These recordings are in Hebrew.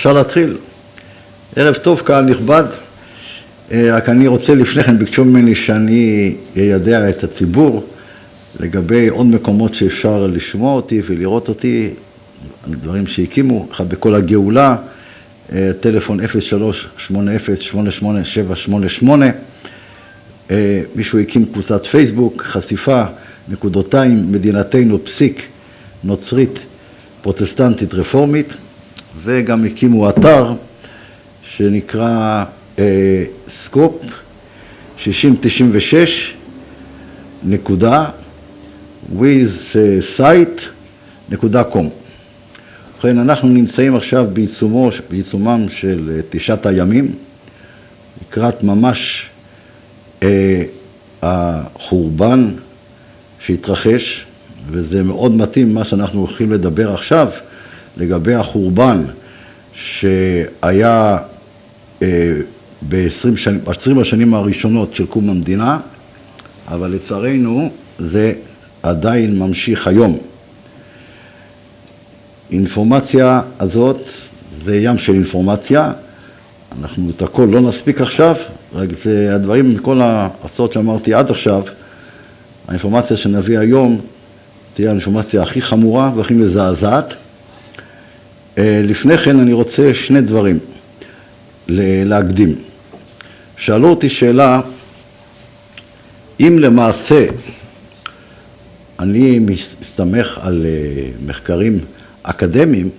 אפשר להתחיל. ערב טוב, קהל נכבד. רק אני רוצה לפני כן, ביקשו ממני שאני יידע את הציבור לגבי עוד מקומות שאפשר לשמוע אותי ולראות אותי, דברים שהקימו, אחד בכל הגאולה, טלפון 03-80-88-788. מישהו הקים קבוצת פייסבוק, חשיפה, נקודותיים, מדינתנו פסיק, נוצרית, פרוטסטנטית, רפורמית, וגם הקימו אתר שנקרא סקופ 6096 נקודה withsite.com. ובכן, אנחנו נמצאים עכשיו בעיצומם של 9 הימים, לקראת ממש החורבן שהתרחש, וזה מאוד מתאים מה שאנחנו הולכים לדבר עכשיו, לגבי החורבן שהיה ב-20 השנים הראשונות של קום המדינה, אבל לצערנו זה עדיין ממשיך היום. אינפורמציה הזאת זה ים של אינפורמציה, אנחנו את הכל לא נספיק עכשיו, רק זה הדברים מכל ההרצאות שאמרתי עד עכשיו, האינפורמציה שנביא היום תהיה האינפורמציה הכי חמורה והכי מזעזעת. לפני כן אני רוצה שני דברים להקדים. שאלו אותי שאלה, אם למעשה אני מסתמך על מחקרים אקדמיים,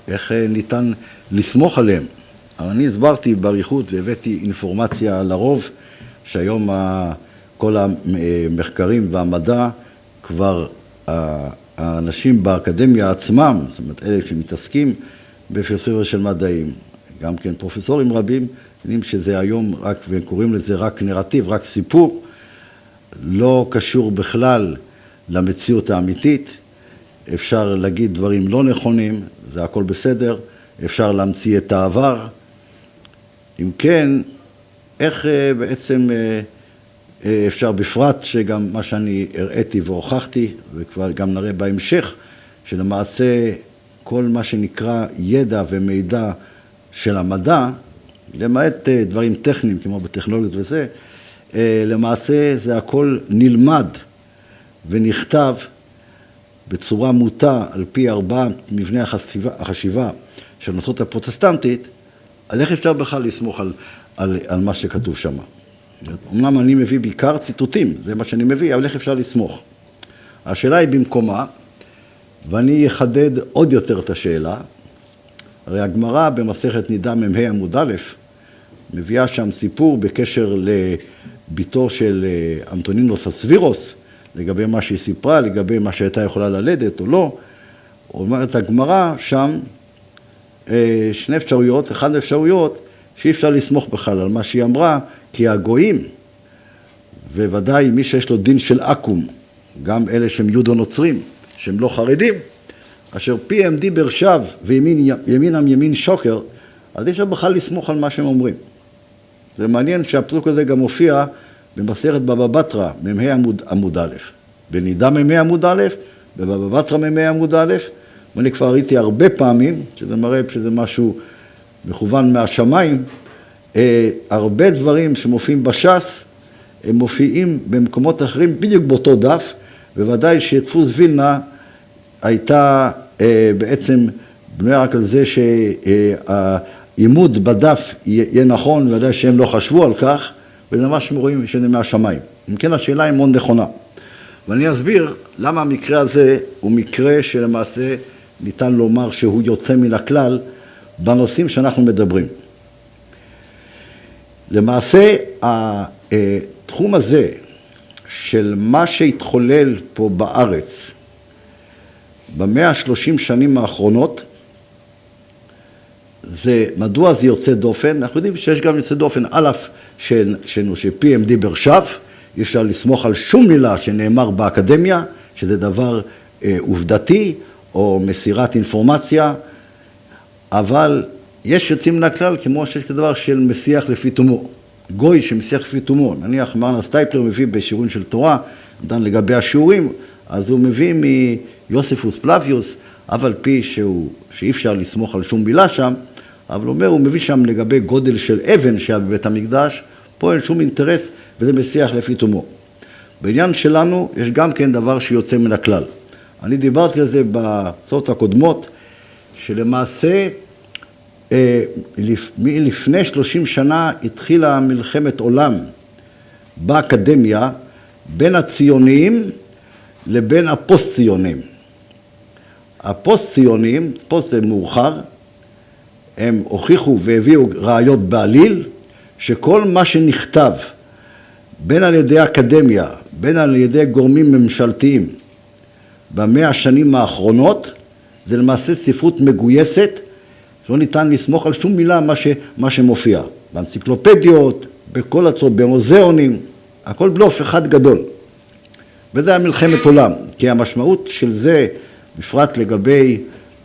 איך ניתן לסמוך עליהם? אבל אני הסברתי בעריכות והבאתי אינפורמציה לרוב, שהיום כל המחקרים והמדע כבר האנשים באקדמיה עצמם, זאת אומרת אלה שמתעסקים בפילוסופיה של מדעים, גם כן פרופסורים רבים, יודעים שזה היום רק, והם קוראים לזה רק נרטיב, רק סיפור, לא קשור בכלל למציאות האמיתית, אפשר להגיד דברים לא נכונים, זה הכל בסדר, אפשר להמציא את העבר. אם כן, איך בעצם אפשר בפרט שגם מה שאני הראיתי והוכחתי, וכבר גם נראה בהמשך, שלמעשה כל מה שנקרא ידע ומידע של המדע, למעט דברים טכניים כמו בטכנולוגיות וזה, למעשה זה הכל נלמד ונכתב בצורה מוטה על פי 4 מבני החשיבה של הנצרות הפרוטסטנטית, אז איך אפשר בכלל לסמוך על מה שכתוב שם? אמנם אני מביא בעיקר ציטוטים, זה מה שאני מביא, אבל איך אפשר לסמוך? השאלה היא במקומה, ואני אחדד עוד יותר את השאלה. הרי הגמרא במסכת נידה מ"ה עמוד א', מביאה שם סיפור בקשר לביתו של אנטונינוס הסבירוס, לגבי מה שהיא סיפרה, לגבי מה שהייתה יכולה ללדת או לא. אומרת הגמרא שם שני אפשרויות, אחד האפשרויות שאי אפשר לסמוך בכלל על מה שהיא אמרה, כי הגויים, וודאי מי שיש לו דין של אקום, גם אלה שהם יודו נוצרים, שהם לא חרדים, אשר פיהם דיבר שווא וימינם ימין שוקר, אז אי אפשר בכלל לסמוך על מה שהם אומרים. זה מעניין שהפסוק הזה גם מופיע במסכת בבא בתרא, מ"ה עמוד א', בנידה מ"ה עמוד א', בבבא בתרא מ"ה עמוד א', ואני כבר ראיתי הרבה פעמים, שזה מראה שזה משהו מכוון מהשמיים, הרבה דברים שמופיעים בש"ס, הם מופיעים במקומות אחרים בדיוק באותו דף, בוודאי שדפוס וילנה הייתה בעצם בנויה רק על זה שהעימוד בדף יהיה נכון, ודאי שהם לא חשבו על כך, וזה מה שרואים שזה מהשמיים. אם כן, השאלה היא מאוד נכונה. ואני אסביר למה המקרה הזה הוא מקרה שלמעשה ניתן לומר שהוא יוצא מן הכלל בנושאים שאנחנו מדברים. למעשה, התחום הזה של מה שהתחולל פה בארץ ב-130 שנים האחרונות, זה מדוע זה יוצא דופן? אנחנו יודעים שיש גם יוצא דופן א' שפיהם דיבר שווא, אי אפשר לסמוך על שום מילה שנאמר באקדמיה, שזה דבר עובדתי או מסירת אינפורמציה, אבל יש יוצאים מן הכלל כמו שיש דבר של משיח לפי תומו, גוי שמשיח לפי תומו. נניח מרן סטייפלר מביא בשיעורים של תורה, דן לגבי השיעורים, אז הוא מביא מיוספוס פלביוס אף על פי שאי אפשר לסמוך על שום מילה שם, אבל הוא מביא שם לגבי גודל של אבן שהיה בבית המקדש, פה אין שום אינטרס, וזה משיח לפי תומו. בעניין שלנו יש גם כן דבר שיוצא מן הכלל. אני דיברתי על זה בהרצאות הקודמות, שלמעשה לפני 30 שנה התחילה מלחמת עולם באקדמיה בין הציונים לבין הפוסט-ציונים. הפוסט-ציונים, פוסט זה מאוחר, הם הוכיחו והביאו ראיות בעליל, שכל מה שנכתב בין על ידי האקדמיה, בין על ידי גורמים ממשלתיים, במאה השנים האחרונות, זה למעשה ספרות מגויסת, שלא ניתן לסמוך על שום מילה מה שמופיע. באנציקלופדיות, בכל הצורות, במוזיאונים, הכל בלוף אחד גדול. וזה היה מלחמת עולם, כי המשמעות של זה, בפרט לגבי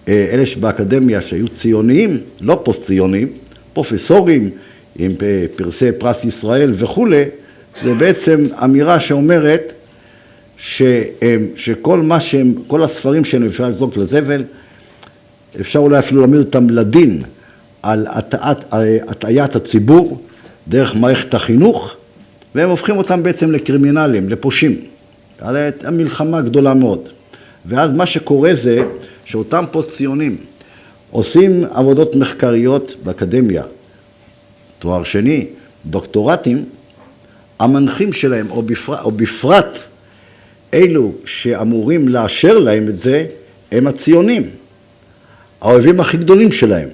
אלה שבאקדמיה שהיו ציוניים, לא פוסט-ציוניים, פרופסורים עם פרסי פרס ישראל וכו', זה בעצם אמירה שאומרת שכל כל הספרים שהם אפשר לזרוק לזבל, אפשר אולי אפילו להעמיד אותם לדין על הטעיית הציבור דרך מערכת החינוך, והם הופכים אותם בעצם לקרימינלים, לפושעים. המלחמה גדולה מאוד. ואז מה שקורה זה שאותם פוסט-ציונים עושים עבודות מחקריות באקדמיה, תואר שני, דוקטורטים, המנחים שלהם, או בפרט אלו שאמורים לאשר להם את זה, הם הציונים, האויבים הכי גדולים שלהם.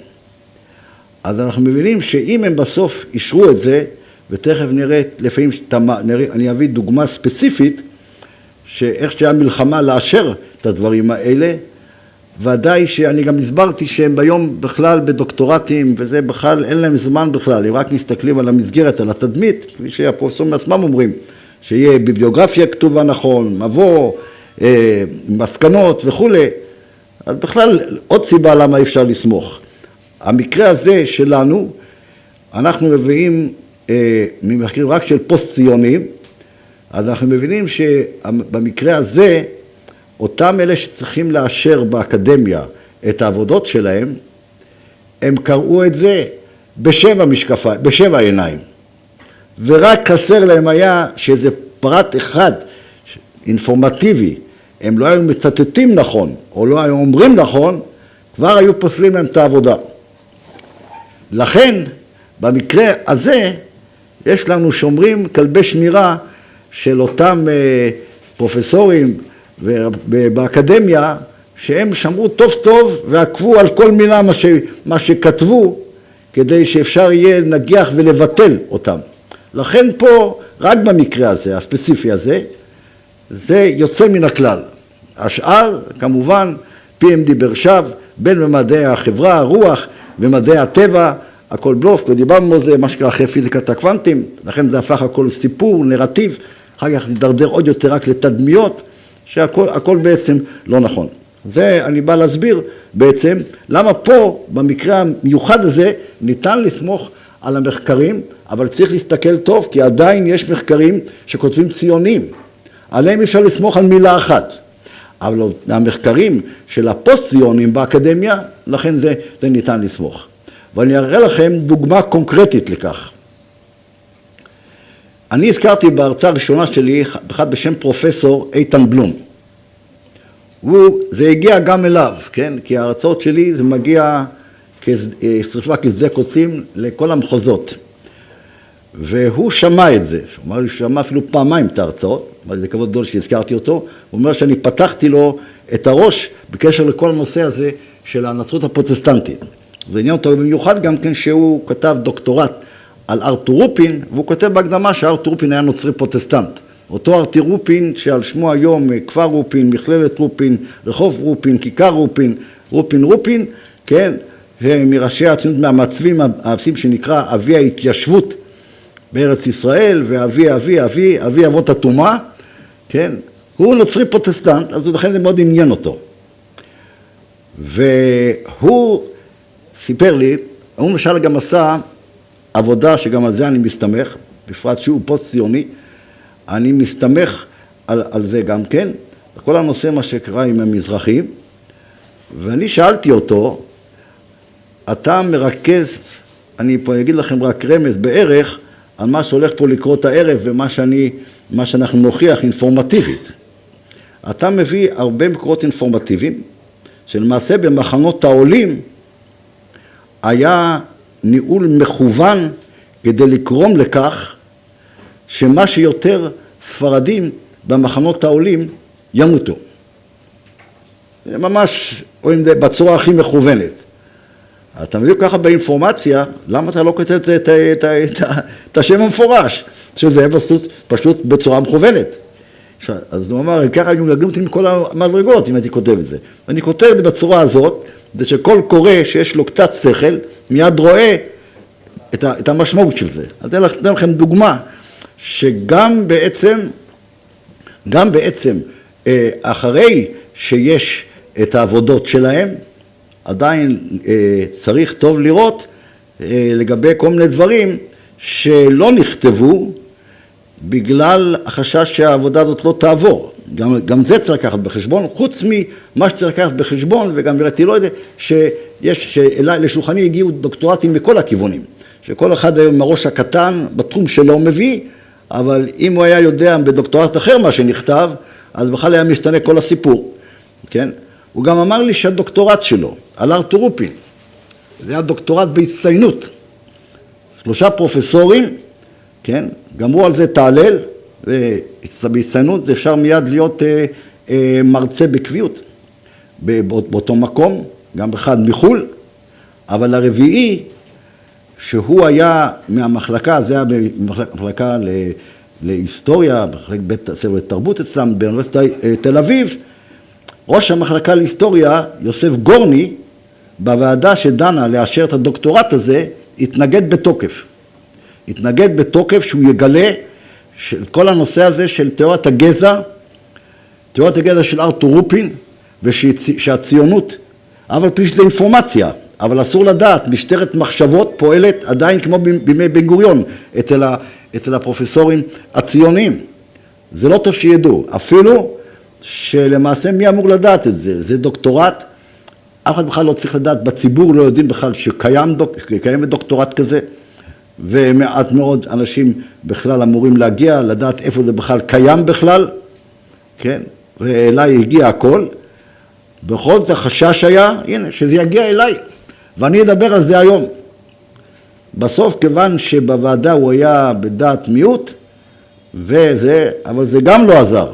אז אנחנו מבינים שאם הם בסוף אישרו את זה, ותכף נראה, לפעמים אני אביא דוגמה ספציפית, שאיך שהיה מלחמה לאשר את הדברים האלה, ודאי שאני גם הסברתי שהם ביום בכלל בדוקטורטים, וזה בכלל אין להם זמן בכלל, הם רק מסתכלים על המסגרת, על התדמית, כפי שהפרופסורים עצמם אומרים, שיהיה ביבליוגרפיה כתובה נכון, מבוא, מסקנות וכו'. אז בכלל עוד סיבה למה אי אפשר לסמוך. המקרה הזה שלנו, אנחנו מביאים ממחקרים רק של פוסט-ציונים, אז אנחנו מבינים שבמקרה הזה, אותם אלה שצריכים לאשר באקדמיה את העבודות שלהם, הם קראו את זה בשבע עיניים. ורק חסר להם היה שאיזה פרט אחד אינפורמטיבי, הם לא היו מצטטים נכון, או לא היו אומרים נכון, כבר היו פוסלים להם את העבודה. לכן, במקרה הזה, יש לנו שומרים כלבי שמירה של אותם פרופסורים באקדמיה, שהם שמרו טוב טוב ועקבו על כל מילה מה שכתבו, כדי שאפשר יהיה לנגיח ולבטל אותם. לכן פה, רק במקרה הזה, הספציפי הזה, זה יוצא מן הכלל. השאר, כמובן, PMD ברשב, בין במדעי החברה, הרוח, ומדעי הטבע, הכל בלוף, ודיברנו על זה, מה שקרה אחרי פיזיקת הקוונטים, לכן זה הפך הכל סיפור, נרטיב, אחר כך נדרדר עוד יותר רק לתדמיות, שהכל בעצם לא נכון. זה אני בא להסביר בעצם, למה פה, במקרה המיוחד הזה, ניתן לסמוך על המחקרים, אבל צריך להסתכל טוב, כי עדיין יש מחקרים שכותבים ציונים. עליהם אפשר לסמוך על מילה אחת. אבל המחקרים של הפוסט-ציונים באקדמיה, לכן זה ניתן לסמוך. ואני אראה לכם דוגמה קונקרטית לכך. אני הזכרתי בהרצאה הראשונה שלי, אחד בשם פרופסור איתן בלום. זה הגיע גם אליו, כן? כי ההרצאות שלי זה מגיע כשריפה כשדה קוצים לכל המחוזות. והוא שמע את זה, הוא אמר לי שמע אפילו פעמיים את ההרצאות, אמר לי זה כבוד גדול שהזכרתי אותו, הוא אומר שאני פתחתי לו את הראש בקשר לכל הנושא הזה של הנצרות הפרוטסטנטית. זה עניין אותו במיוחד גם כן שהוא כתב דוקטורט על ארתור רופין, והוא כותב בהקדמה שארתור רופין היה נוצרי פרוטסטנט. אותו ארתור רופין שעל שמו היום כפר רופין, מכללת רופין, רחוב רופין, כיכר רופין, רופין, כן, מראשי הציונות מהמצבים הארציים שנקרא אבי ההתיישבות בארץ ישראל, ואבי אבות התומה, כן, הוא נוצרי פרוטסטנט, אז לכן זה מאוד עניין אותו. והוא סיפר לי, הוא למשל גם עשה עבודה שגם על זה אני מסתמך, בפרט שהוא פוסט-ציוני, אני מסתמך על זה גם כן, כל הנושא מה שקרה עם המזרחים, ואני שאלתי אותו, אתה מרכז, אני פה אגיד לכם רק רמז בערך, על מה שהולך פה לקרות הערב ומה שאנחנו נוכיח אינפורמטיבית. אתה מביא הרבה מקורות אינפורמטיביים, שלמעשה במחנות העולים היה ניהול מכוון כדי לקרום לכך שמה שיותר ספרדים במחנות העולים ימותו. ממש רואים בצורה הכי מכוונת. אתה מביא ככה באינפורמציה, למה אתה לא כותב את השם המפורש? שזה פשוט בצורה מכוונת. אז הוא אמר, ככה יגלו אותי מכל המדרגות אם הייתי כותב את זה. ואני כותב את זה בצורה הזאת, זה שכל קורא שיש לו קצת שכל, מיד רואה את המשמעות של זה. אני אתן לכם דוגמה, שגם בעצם אחרי שיש את העבודות שלהם, עדיין צריך טוב לראות לגבי כל מיני דברים שלא נכתבו בגלל החשש שהעבודה הזאת לא תעבור. גם זה צריך לקחת בחשבון, חוץ ממה שצריך לקחת בחשבון, וגם הראיתי לו את זה, שלשולחני הגיעו דוקטורטים מכל הכיוונים, שכל אחד היום עם הראש הקטן בתחום שלו מביא, אבל אם הוא היה יודע בדוקטורט אחר מה שנכתב, אז בכלל היה משתנה כל הסיפור, כן? הוא גם אמר לי שהדוקטורט שלו, על ארתור רופין, זה היה דוקטורט בהצטיינות. 3 פרופסורים, כן? גמרו על זה תעלל, ובהצטיינות זה אפשר מיד להיות מרצה בקביעות, באותו מקום, גם אחד מחול, אבל הרביעי, שהוא היה מהמחלקה, זה היה במחלקה להיסטוריה, מחלקת בית הספר לתרבות אצלם, באוניברסיטת תל אביב, ראש המחלקה להיסטוריה, יוסף גורני, בוועדה שדנה לאשר את הדוקטורט הזה, התנגד בתוקף. התנגד בתוקף שהוא יגלה כל הנושא הזה של תיאוריית הגזע של ארתור רופין, ושהציונות, אבל פי שזה אינפורמציה, אבל אסור לדעת, משטרת מחשבות פועלת עדיין כמו בימי בן גוריון, אצל הפרופסורים הציוניים. זה לא טוב שידעו, אפילו שלמעשה מי אמור לדעת את זה? זה דוקטורט, אף אחד בכלל לא צריך לדעת, בציבור לא יודעים בכלל שקיים דוקטורט כזה, ומעט מאוד אנשים בכלל אמורים להגיע, לדעת איפה זה בכלל קיים בכלל, כן? ואליי הגיע הכל, בכל זאת החשש היה, הנה, שזה יגיע אליי, ואני אדבר על זה היום. בסוף, כיוון שבוועדה הוא היה בדעת מיעוט, אבל זה גם לא עזר.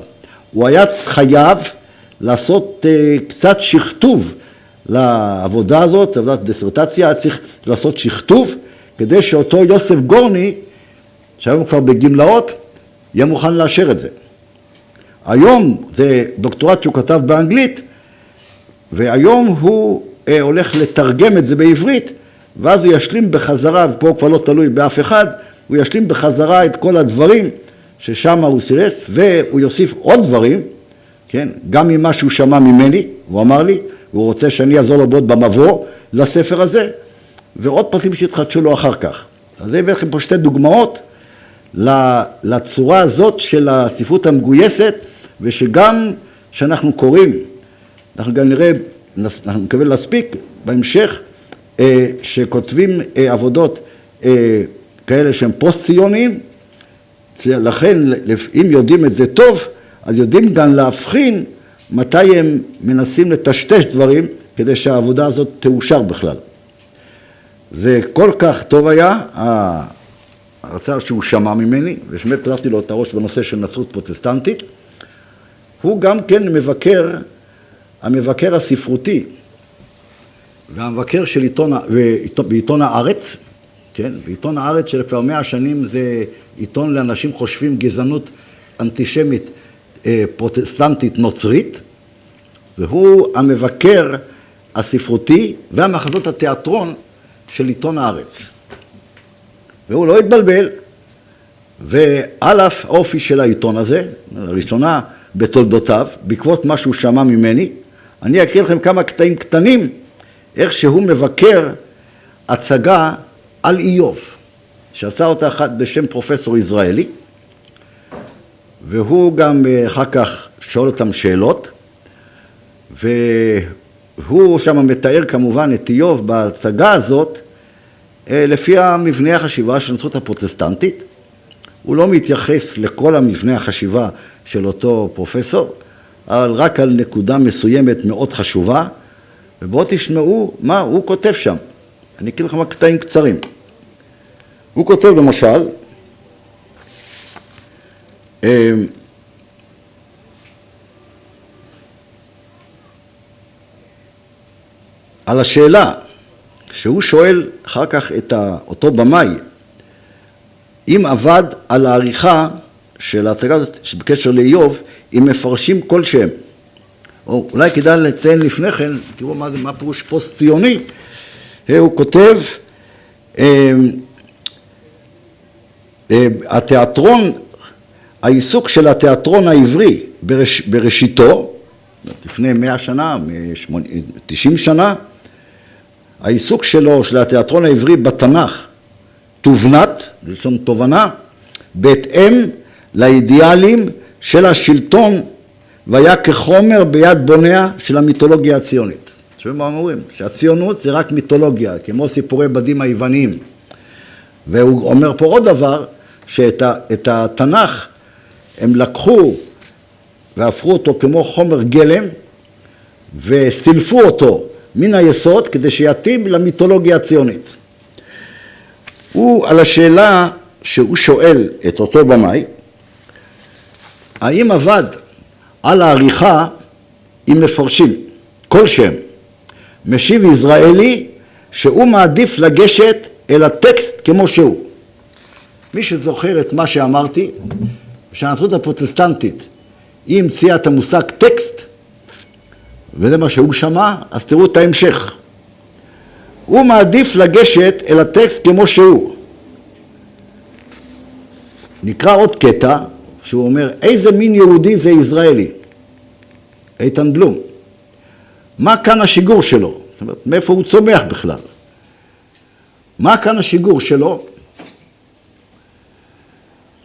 הוא היה חייב לעשות קצת שכתוב לעבודה הזאת, עבודת דיסרטציה, היה צריך לעשות שכתוב, כדי שאותו יוסף גורני, שהיום כבר בגמלאות, יהיה מוכן לאשר את זה. היום זה דוקטורט שהוא כתב באנגלית, והיום הוא הולך לתרגם את זה בעברית, ואז הוא ישלים בחזרה, ופה הוא כבר לא תלוי באף אחד, הוא ישלים בחזרה את כל הדברים ששם הוא סירס, והוא יוסיף עוד דברים, כן? גם ממה שהוא שמע ממני, הוא אמר לי, הוא רוצה שאני אעזור לו בעוד במבוא לספר הזה, ועוד פרטים שהתחדשו לו אחר כך. אז אני אביא לכם פה 2 דוגמאות לצורה הזאת של הספרות המגויסת, ושגם שאנחנו קוראים, אנחנו גם נראה, אנחנו מקווה להספיק בהמשך, שכותבים עבודות כאלה שהם פוסט-ציוניים, לכן אם יודעים את זה טוב, אז יודעים גם להבחין מתי הם מנסים לטשטש דברים, כדי שהעבודה הזאת תאושר בכלל. זה כל כך טוב היה, הרצאה שהוא שמע ממני, ושמת פלפתי לו את הראש בנושא של נצרות פרוטסטנטית, הוא גם כן המבקר הספרותי, והמבקר של בעיתון הארץ, כן? בעיתון הארץ של כבר 100 שנים זה עיתון לאנשים חושבים גזענות אנטישמית פרוטסטנטית נוצרית, והוא המבקר הספרותי והמחזות התיאטרון של עיתון הארץ. והוא לא התבלבל, ועל אף האופי של העיתון הזה, לראשונה בתולדותיו, בעקבות מה שהוא שמע ממני, אני אקריא לכם כמה קטעים קטנים, איך שהוא מבקר הצגה על איוב, שעשה אותה אחד בשם פרופסור יזרעאלי, והוא גם אחר כך שואל אותם שאלות, הוא שם מתאר כמובן את איוב בהצגה הזאת, לפי המבנה החשיבה של הנצרות הפרוטסטנטית. הוא לא מתייחס לכל המבנה החשיבה של אותו פרופסור, אבל רק על נקודה מסוימת מאוד חשובה, ובואו תשמעו מה הוא כותב שם. אני אקריא לכם קטעים קצרים. הוא כותב למשל, על השאלה שהוא שואל אחר כך את אותו במאי, אם עבד על העריכה של ההצגה הזאת בקשר לאיוב, אם מפרשים כלשהם. או אולי כדאי לציין לפני כן, תראו מה פירוש פוסט ציוני. הוא כותב, התיאטרון, העיסוק של התיאטרון העברי בראשיתו, לפני 100 שנה, 90 שנה, העיסוק שלו, של התיאטרון העברי בתנ"ך, תובנת, לשון תובנה, בהתאם לאידיאלים של השלטון, והיה כחומר ביד בוניה של המיתולוגיה הציונית. שומעים מה אומרים? שהציונות זה רק מיתולוגיה, כמו סיפורי בדים היווניים. והוא אומר פה עוד דבר, שאת התנ"ך הם לקחו והפכו אותו כמו חומר גלם, וסילפו אותו מן היסוד כדי שיתאים למיתולוגיה הציונית. הוא על השאלה שהוא שואל את אותו במאי, האם עבד על העריכה עם מפרשים כלשהם? משיב יזרעאלי שהוא מעדיף לגשת אל הטקסט כמו שהוא. מי שזוכר את מה שאמרתי, שהנצרות הפרוטסטנטית היא המציאה את המושג טקסט, וזה מה שהוא שמע, אז תראו את ההמשך. הוא מעדיף לגשת אל הטקסט כמו שהוא. נקרא עוד קטע, שהוא אומר, איזה מין יהודי זה יזרעאלי? איתן בלום. מה כאן השיגור שלו? זאת אומרת, מאיפה הוא צומח בכלל? מה כאן השיגור שלו?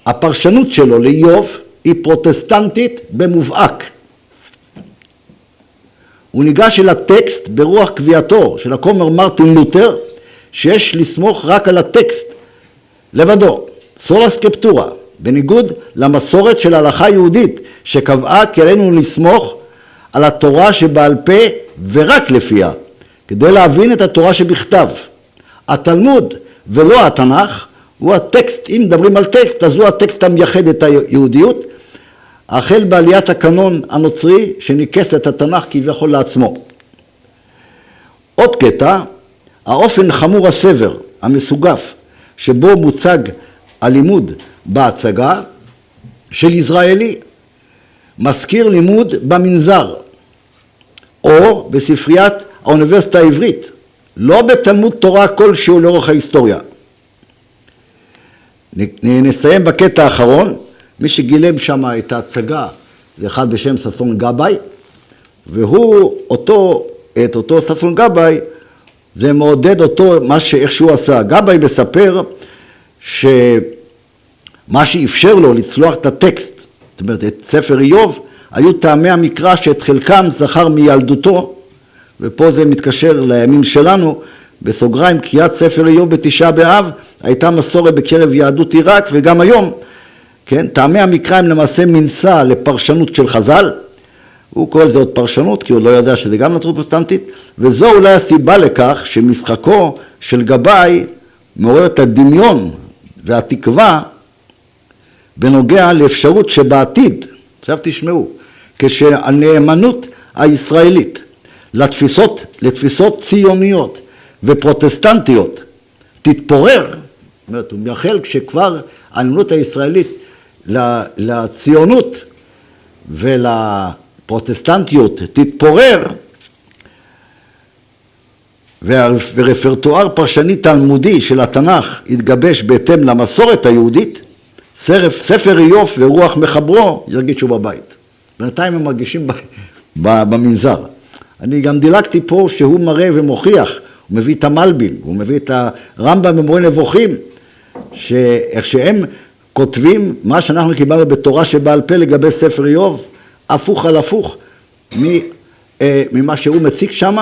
הפרשנות שלו לאיוב היא פרוטסטנטית במובהק. הוא ניגש אל הטקסט ברוח קביעתו של הכומר מרטין לותר, שיש לסמוך רק על הטקסט לבדו, סולה סקפטורה, בניגוד למסורת של ההלכה היהודית, שקבעה כי עלינו לסמוך על התורה שבעל פה ורק לפיה, כדי להבין את התורה שבכתב. התלמוד ולא התנ"ך הוא הטקסט, אם מדברים על טקסט, אז הוא הטקסט המייחד את היהודיות, החל בעליית הקנון הנוצרי שניקס את התנ"ך כביכול לעצמו. עוד קטע, האופן חמור הסבר, המסוגף, שבו מוצג הלימוד בהצגה של יזרעאלי, מזכיר לימוד במנזר, או בספריית האוניברסיטה העברית, לא בתלמוד תורה כלשהו לאורך ההיסטוריה. נסיים בקטע האחרון, מי שגילם שם את ההצגה זה אחד בשם ששון גבאי, והוא את אותו ששון גבאי, זה מעודד אותו איך שהוא עשה. גבאי מספר שמה שאפשר לו לצלוח את הטקסט, זאת אומרת את ספר איוב, היו טעמי המקרא שאת חלקם זכר מילדותו, ופה זה מתקשר לימים שלנו, בסוגריים, קריאת ספר איוב בתשעה באב, הייתה מסורת בקרב יהדות עיראק, וגם היום, כן, טעמי המקרא הם למעשה מנסה לפרשנות של חז"ל, הוא קורא לזה עוד פרשנות, כי הוא לא יודע שזה גם נצרות פרוטסטנטית, וזו אולי הסיבה לכך שמשחקו של גבאי מעורר את הדמיון והתקווה בנוגע לאפשרות שבעתיד, עכשיו תשמעו, כשהנאמנות הישראלית לתפיסות ציוניות ופרוטסטנטיות תתפורר, זאת אומרת, הוא מייחל כשכבר הנאמנות הישראלית לציונות ולפרוטסטנטיות תתפורר, ורפרטואר פרשני תלמודי של התנ"ך יתגבש בהתאם למסורת היהודית, ספר איוב ורוח מחברו ירגישו בבית. בינתיים הם מרגישים במנזר. אני גם דילגתי פה שהוא מראה ומוכיח, הוא מביא את המלביל, הוא מביא את הרמב"ם במורה נבוכים, שאיך שהם כותבים מה שאנחנו קיבלנו בתורה שבעל פה לגבי ספר איוב, הפוך על הפוך ממה שהוא מציג שם,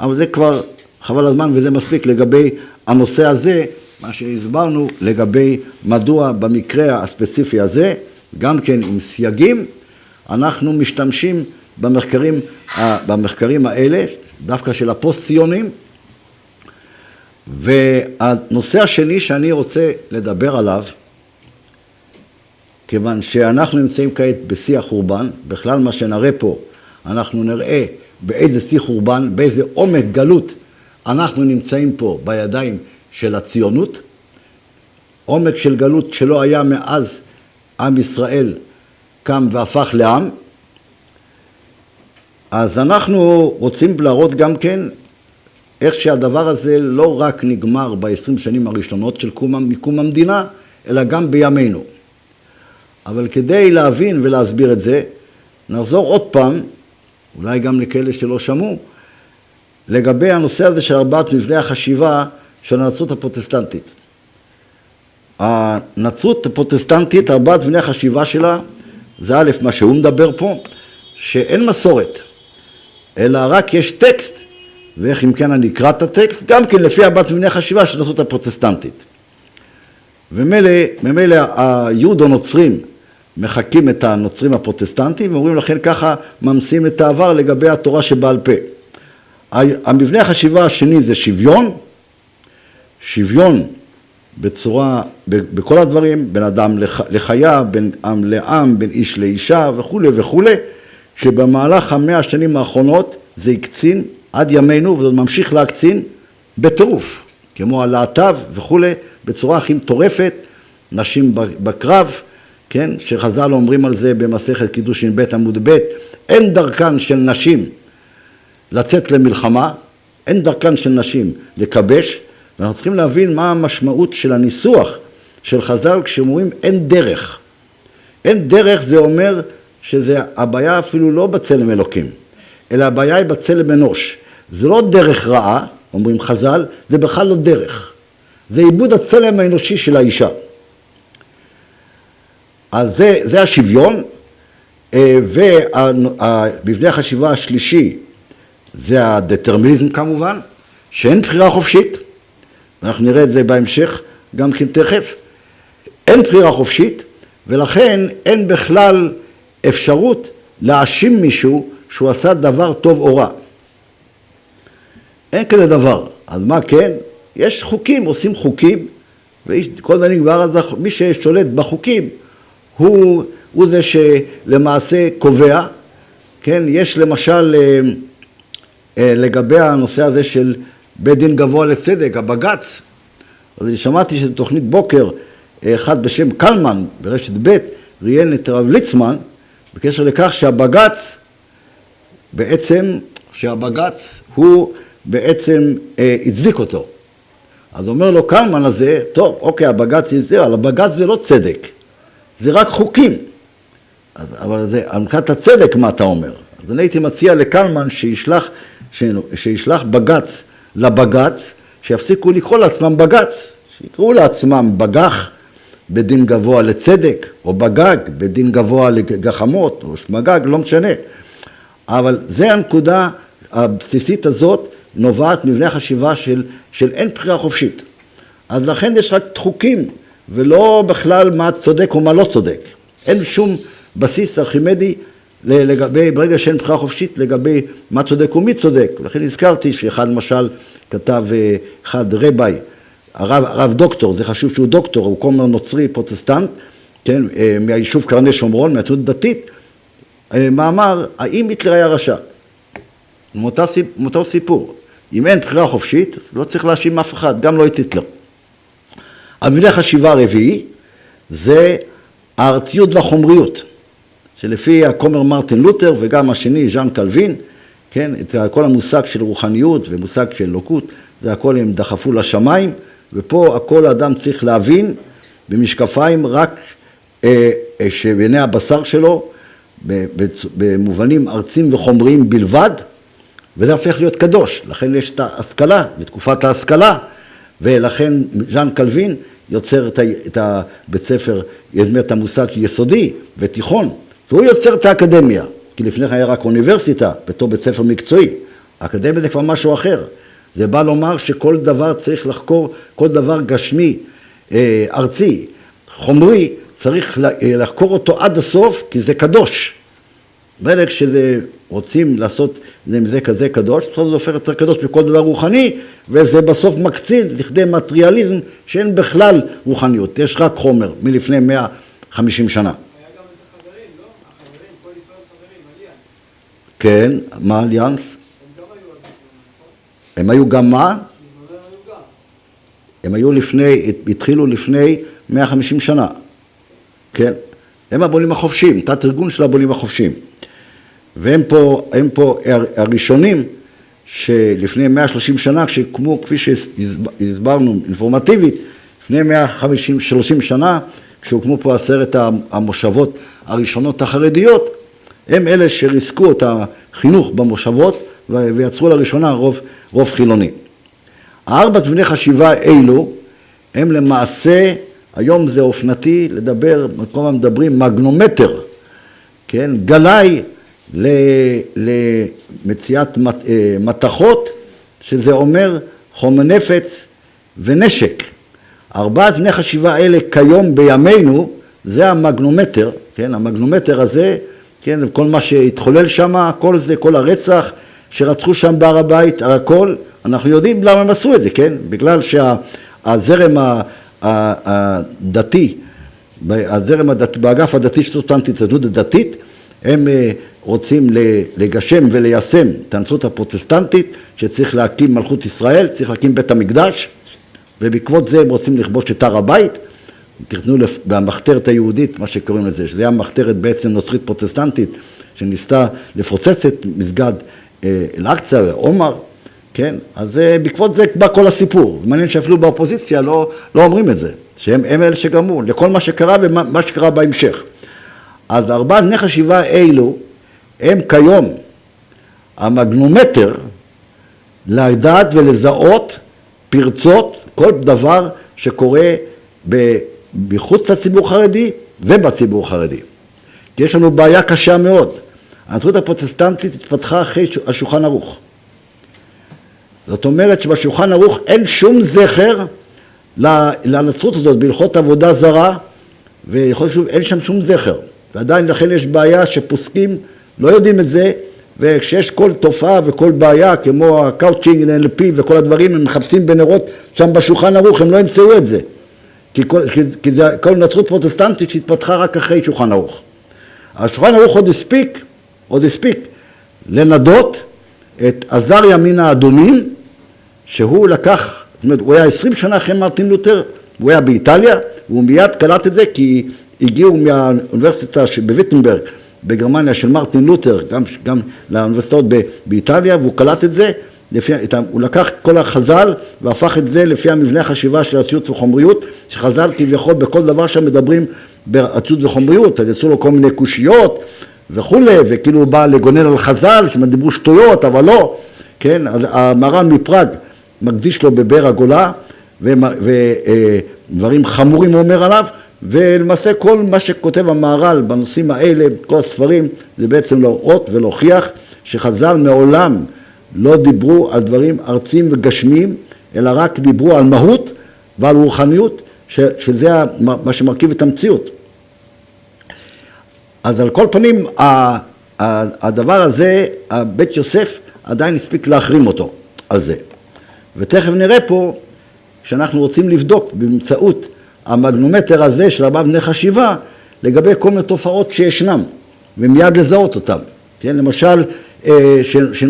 אבל זה כבר חבל הזמן וזה מספיק לגבי הנושא הזה, מה שהסברנו לגבי מדוע במקרה הספציפי הזה, גם כן עם סייגים, אנחנו משתמשים במחקרים האלה, דווקא של הפוסט-ציונים, והנושא השני שאני רוצה לדבר עליו, כיוון שאנחנו נמצאים כעת בשיא החורבן, בכלל מה שנראה פה, אנחנו נראה באיזה שיא חורבן, באיזה עומק גלות אנחנו נמצאים פה בידיים של הציונות, עומק של גלות שלא היה מאז עם ישראל קם והפך לעם. אז אנחנו רוצים להראות גם כן איך שהדבר הזה לא רק נגמר ב-20 שנים הראשונות של מקום המדינה, אלא גם בימינו. אבל כדי להבין ולהסביר את זה, נחזור עוד פעם, אולי גם לכאלה שלא שמעו, לגבי הנושא הזה של 4 מבני החשיבה של הנצרות הפרוטסטנטית. הנצרות הפרוטסטנטית, 4 מבני החשיבה שלה, זה א', מה שהוא מדבר פה, שאין מסורת, אלא רק יש טקסט, ואיך אם כן אני אקרא את הטקסט, גם כן לפי 4 מבני החשיבה של הנצרות הפרוטסטנטית. וממילא היהודו נוצרים מחקים את הנוצרים הפרוטסטנטים, ואומרים לכן ככה ממציאים את העבר לגבי התורה שבעל פה. המבנה החשיבה השני זה שוויון בצורה, בכל הדברים, בין אדם לחיה, בין עם לעם, בין איש לאישה וכו' וכו', שבמהלך 100 השנים האחרונות זה הקצין עד ימינו, וזה ממשיך להקצין בטירוף, כמו הלהט"ב וכו', בצורה הכי מטורפת, נשים בקרב, כן, שחז"ל אומרים על זה במסכת קידושין ב' עמוד ב', אין דרכן של נשים לצאת למלחמה, אין דרכן של נשים לכבש, ואנחנו צריכים להבין מה המשמעות של הניסוח של חז"ל כשאומרים אין דרך. אין דרך זה אומר שהבעיה אפילו לא בצלם אלוקים, אלא הבעיה היא בצלם אנוש. זה לא דרך רעה, אומרים חז"ל, זה בכלל לא דרך. זה איבוד הצלם האנושי של האישה. אז זה השוויון, ובבנה החשיבה השלישי זה הדטרמיניזם כמובן, שאין בחירה חופשית, ואנחנו נראה את זה בהמשך גם כן תכף, אין בחירה חופשית, ולכן אין בכלל אפשרות להאשים מישהו שהוא עשה דבר טוב או רע. אין כזה דבר. אז מה כן? יש חוקים, עושים חוקים, וכל מיני כבר אז מי ששולט בחוקים הוא זה שלמעשה קובע, כן? יש למשל לגבי הנושא הזה של בית דין גבוה לצדק, הבג"ץ. אז אני שמעתי שבתוכנית בוקר אחד בשם קלמן ברשת ב' ראיין את הרב ליצמן בקשר לכך שהבג"ץ הוא בעצם הצדיק אותו. אז אומר לו קלמן הזה, טוב, אוקיי, הבג"ץ יזיר, אבל הבג"ץ זה לא צדק, זה רק חוקים. אבל זה, עמקת הצדק מה אתה אומר? אז אני הייתי מציע לקלמן שישלח בג"ץ לבג"ץ, שיפסיקו לקרוא לעצמם בג"ץ, שיקראו לעצמם בג"ח, בדין גבוה לצדק, או בג"ג, בדין גבוה לגחמות, או שמג"ג, לא משנה. אבל זה הנקודה הבסיסית הזאת, נובעת מבנה חשיבה של אין בחירה חופשית. אז לכן יש רק חוקים, ולא בכלל מה צודק או מה לא צודק. אין שום בסיס ארכימדי לגבי, ברגע שאין בחירה חופשית, לגבי מה צודק ומי צודק. לכן הזכרתי שאחד למשל כתב, אחד רבי, הרב דוקטור, זה חשוב שהוא דוקטור, הוא כומר נוצרי פרוטסטנט, כן, מהיישוב קרני שומרון, מהציונות דתית, מאמר, האם היטלר היה רשע? מאותו סיפור. אם אין בחירה חופשית, לא צריך להאשים אף אחד, גם לא את היטלר. המבנה החשיבה הרביעי זה הארציות והחומריות, שלפי הכומר מרטין לותר וגם השני ז'אן קלווין, כן, את כל המושג של רוחניות ומושג של אלוקות, זה הכל הם דחפו לשמיים, ופה הכל האדם צריך להבין במשקפיים רק שבעיני הבשר שלו, במובנים ארציים וחומריים בלבד, וזה הופך להיות קדוש. לכן יש את ההשכלה, בתקופת ההשכלה, ולכן ז'אן קלווין יוצר את הבית ספר, ידמה את המושג יסודי ותיכון, והוא יוצר את האקדמיה. כי לפני כן היה רק אוניברסיטה, בתור בית ספר מקצועי. האקדמיה זה כבר משהו אחר. זה בא לומר שכל דבר צריך לחקור, כל דבר גשמי, ארצי, חומרי, צריך לחקור אותו עד הסוף, כי זה קדוש. ברגע שזה רוצים לעשות זה כזה קדוש, זה הופך יותר קדוש בכל דבר רוחני, וזה בסוף מקצין לכדי מטריאליזם שאין בכלל רוחניות. יש רק חומר מלפני 150 שנה. היה גם את החברים, לא? החברים, כל ישראל חברים, אליאנס. כן, מה אליאנס? הם גם היו על נכון? הם היו גם מה? בזמנו היו גם. הם היו לפני, התחילו לפני 150 שנה. כן? הם הבונים החופשיים, תת ארגון של הבונים החופשיים. והם פה הראשונים שלפני 130 שנה, כשהוקמו, כפי שהסברנו אינפורמטיבית, לפני 130 שנה, כשהוקמו פה 10 המושבות הראשונות החרדיות, הם אלה שריסקו את החינוך במושבות ויצרו לראשונה רוב חילוני. 4 אבני חשיבה אלו הם למעשה, היום זה אופנתי לדבר, כל מה מדברים, מגנומטר, כן? גלאי למציאת מתכות, שזה אומר חומר נפץ ונשק. 4 אבני חשיבה אלה כיום בימינו, זה המגנומטר, כן? המגנומטר הזה, כן? כל מה שהתחולל שם, כל זה, כל הרצח שרצחו שם בהר הבית, הכל, אנחנו יודעים למה הם עשו את זה, כן? בגלל שהזרם הדתי, באגף הדתי של ההתיישבות הדתית, הם רוצים לגשם וליישם את הנצרות הפרוטסטנטית, שצריך להקים מלכות ישראל, צריך להקים בית המקדש, ובעקבות זה הם רוצים לכבוש את הר הבית, תכנו במחתרת היהודית, מה שקוראים לזה, שזה היה מחתרת בעצם נוצרית פרוטסטנטית, שניסתה לפוצץ את מסגד אל-אקצא ועומר, כן? אז בעקבות זה בא כל הסיפור. מעניין שאפילו באופוזיציה לא אומרים את זה, שהם אלה שגרמו לכל מה שקרה ומה שקרה בהמשך. אז 4 אבני חשיבה אלו הם כיום המגנומטר לדעת ולזהות פרצות, כל דבר שקורה מחוץ לציבור החרדי ובציבור החרדי. כי יש לנו בעיה קשה מאוד. הנצרות הפרוטסטנטית התפתחה אחרי השולחן ערוך. זאת אומרת שבשולחן ערוך אין שום זכר לנצרות הזאת בהלכות עבודה זרה, ואין שם שום זכר. ועדיין לכן יש בעיה שפוסקים לא יודעים את זה, וכשיש כל תופעה וכל בעיה, כמו הקאוצ'ינג, NLP וכל הדברים, הם מחפשים בנרות שם בשולחן ערוך, הם לא ימצאו את זה. כי זה כל נצרות פרוטסטנטית שהתפתחה רק אחרי שולחן ערוך. השולחן ערוך עוד הספיק לנדות את עזריה מן האדומים, שהוא לקח, זאת אומרת, הוא היה 20 שנה אחרי מרטין לותר, הוא היה באיטליה, והוא מיד קלט את זה, כי הגיעו מהאוניברסיטה בוויטנברג, בגרמניה של מרטין לותר, גם לאוניברסיטאות באיטליה, והוא קלט את זה, הוא לקח את כל החז"ל והפך את זה לפי המבנה החשיבה של אציות וחומריות, שחז"ל כביכול בכל דבר שם מדברים באציות וחומריות, אז יצאו לו כל מיני קושיות וכו', וכאילו הוא בא לגונן על חז"ל, שמדברו שטויות, אבל לא, כן, המהר"ל מפראג מקדיש לו בבאר הגולה, ודברים חמורים הוא אומר עליו, ולמעשה כל מה שכותב המהר"ל בנושאים האלה, כל הספרים, זה בעצם להראות ולהוכיח שחז"ל מעולם לא דיברו על דברים ארציים וגשמיים, אלא רק דיברו על מהות ועל רוחניות, שזה מה שמרכיב את המציאות. אז על כל פנים, הדבר הזה, בית יוסף עדיין הספיק להחרים אותו על זה. ותכף נראה פה, שאנחנו רוצים לבדוק באמצעות המגנומטר הזה של 4 אבני חשיבה, לגבי כל מיני תופעות שישנם, ומיד לזהות אותם. כן? למשל,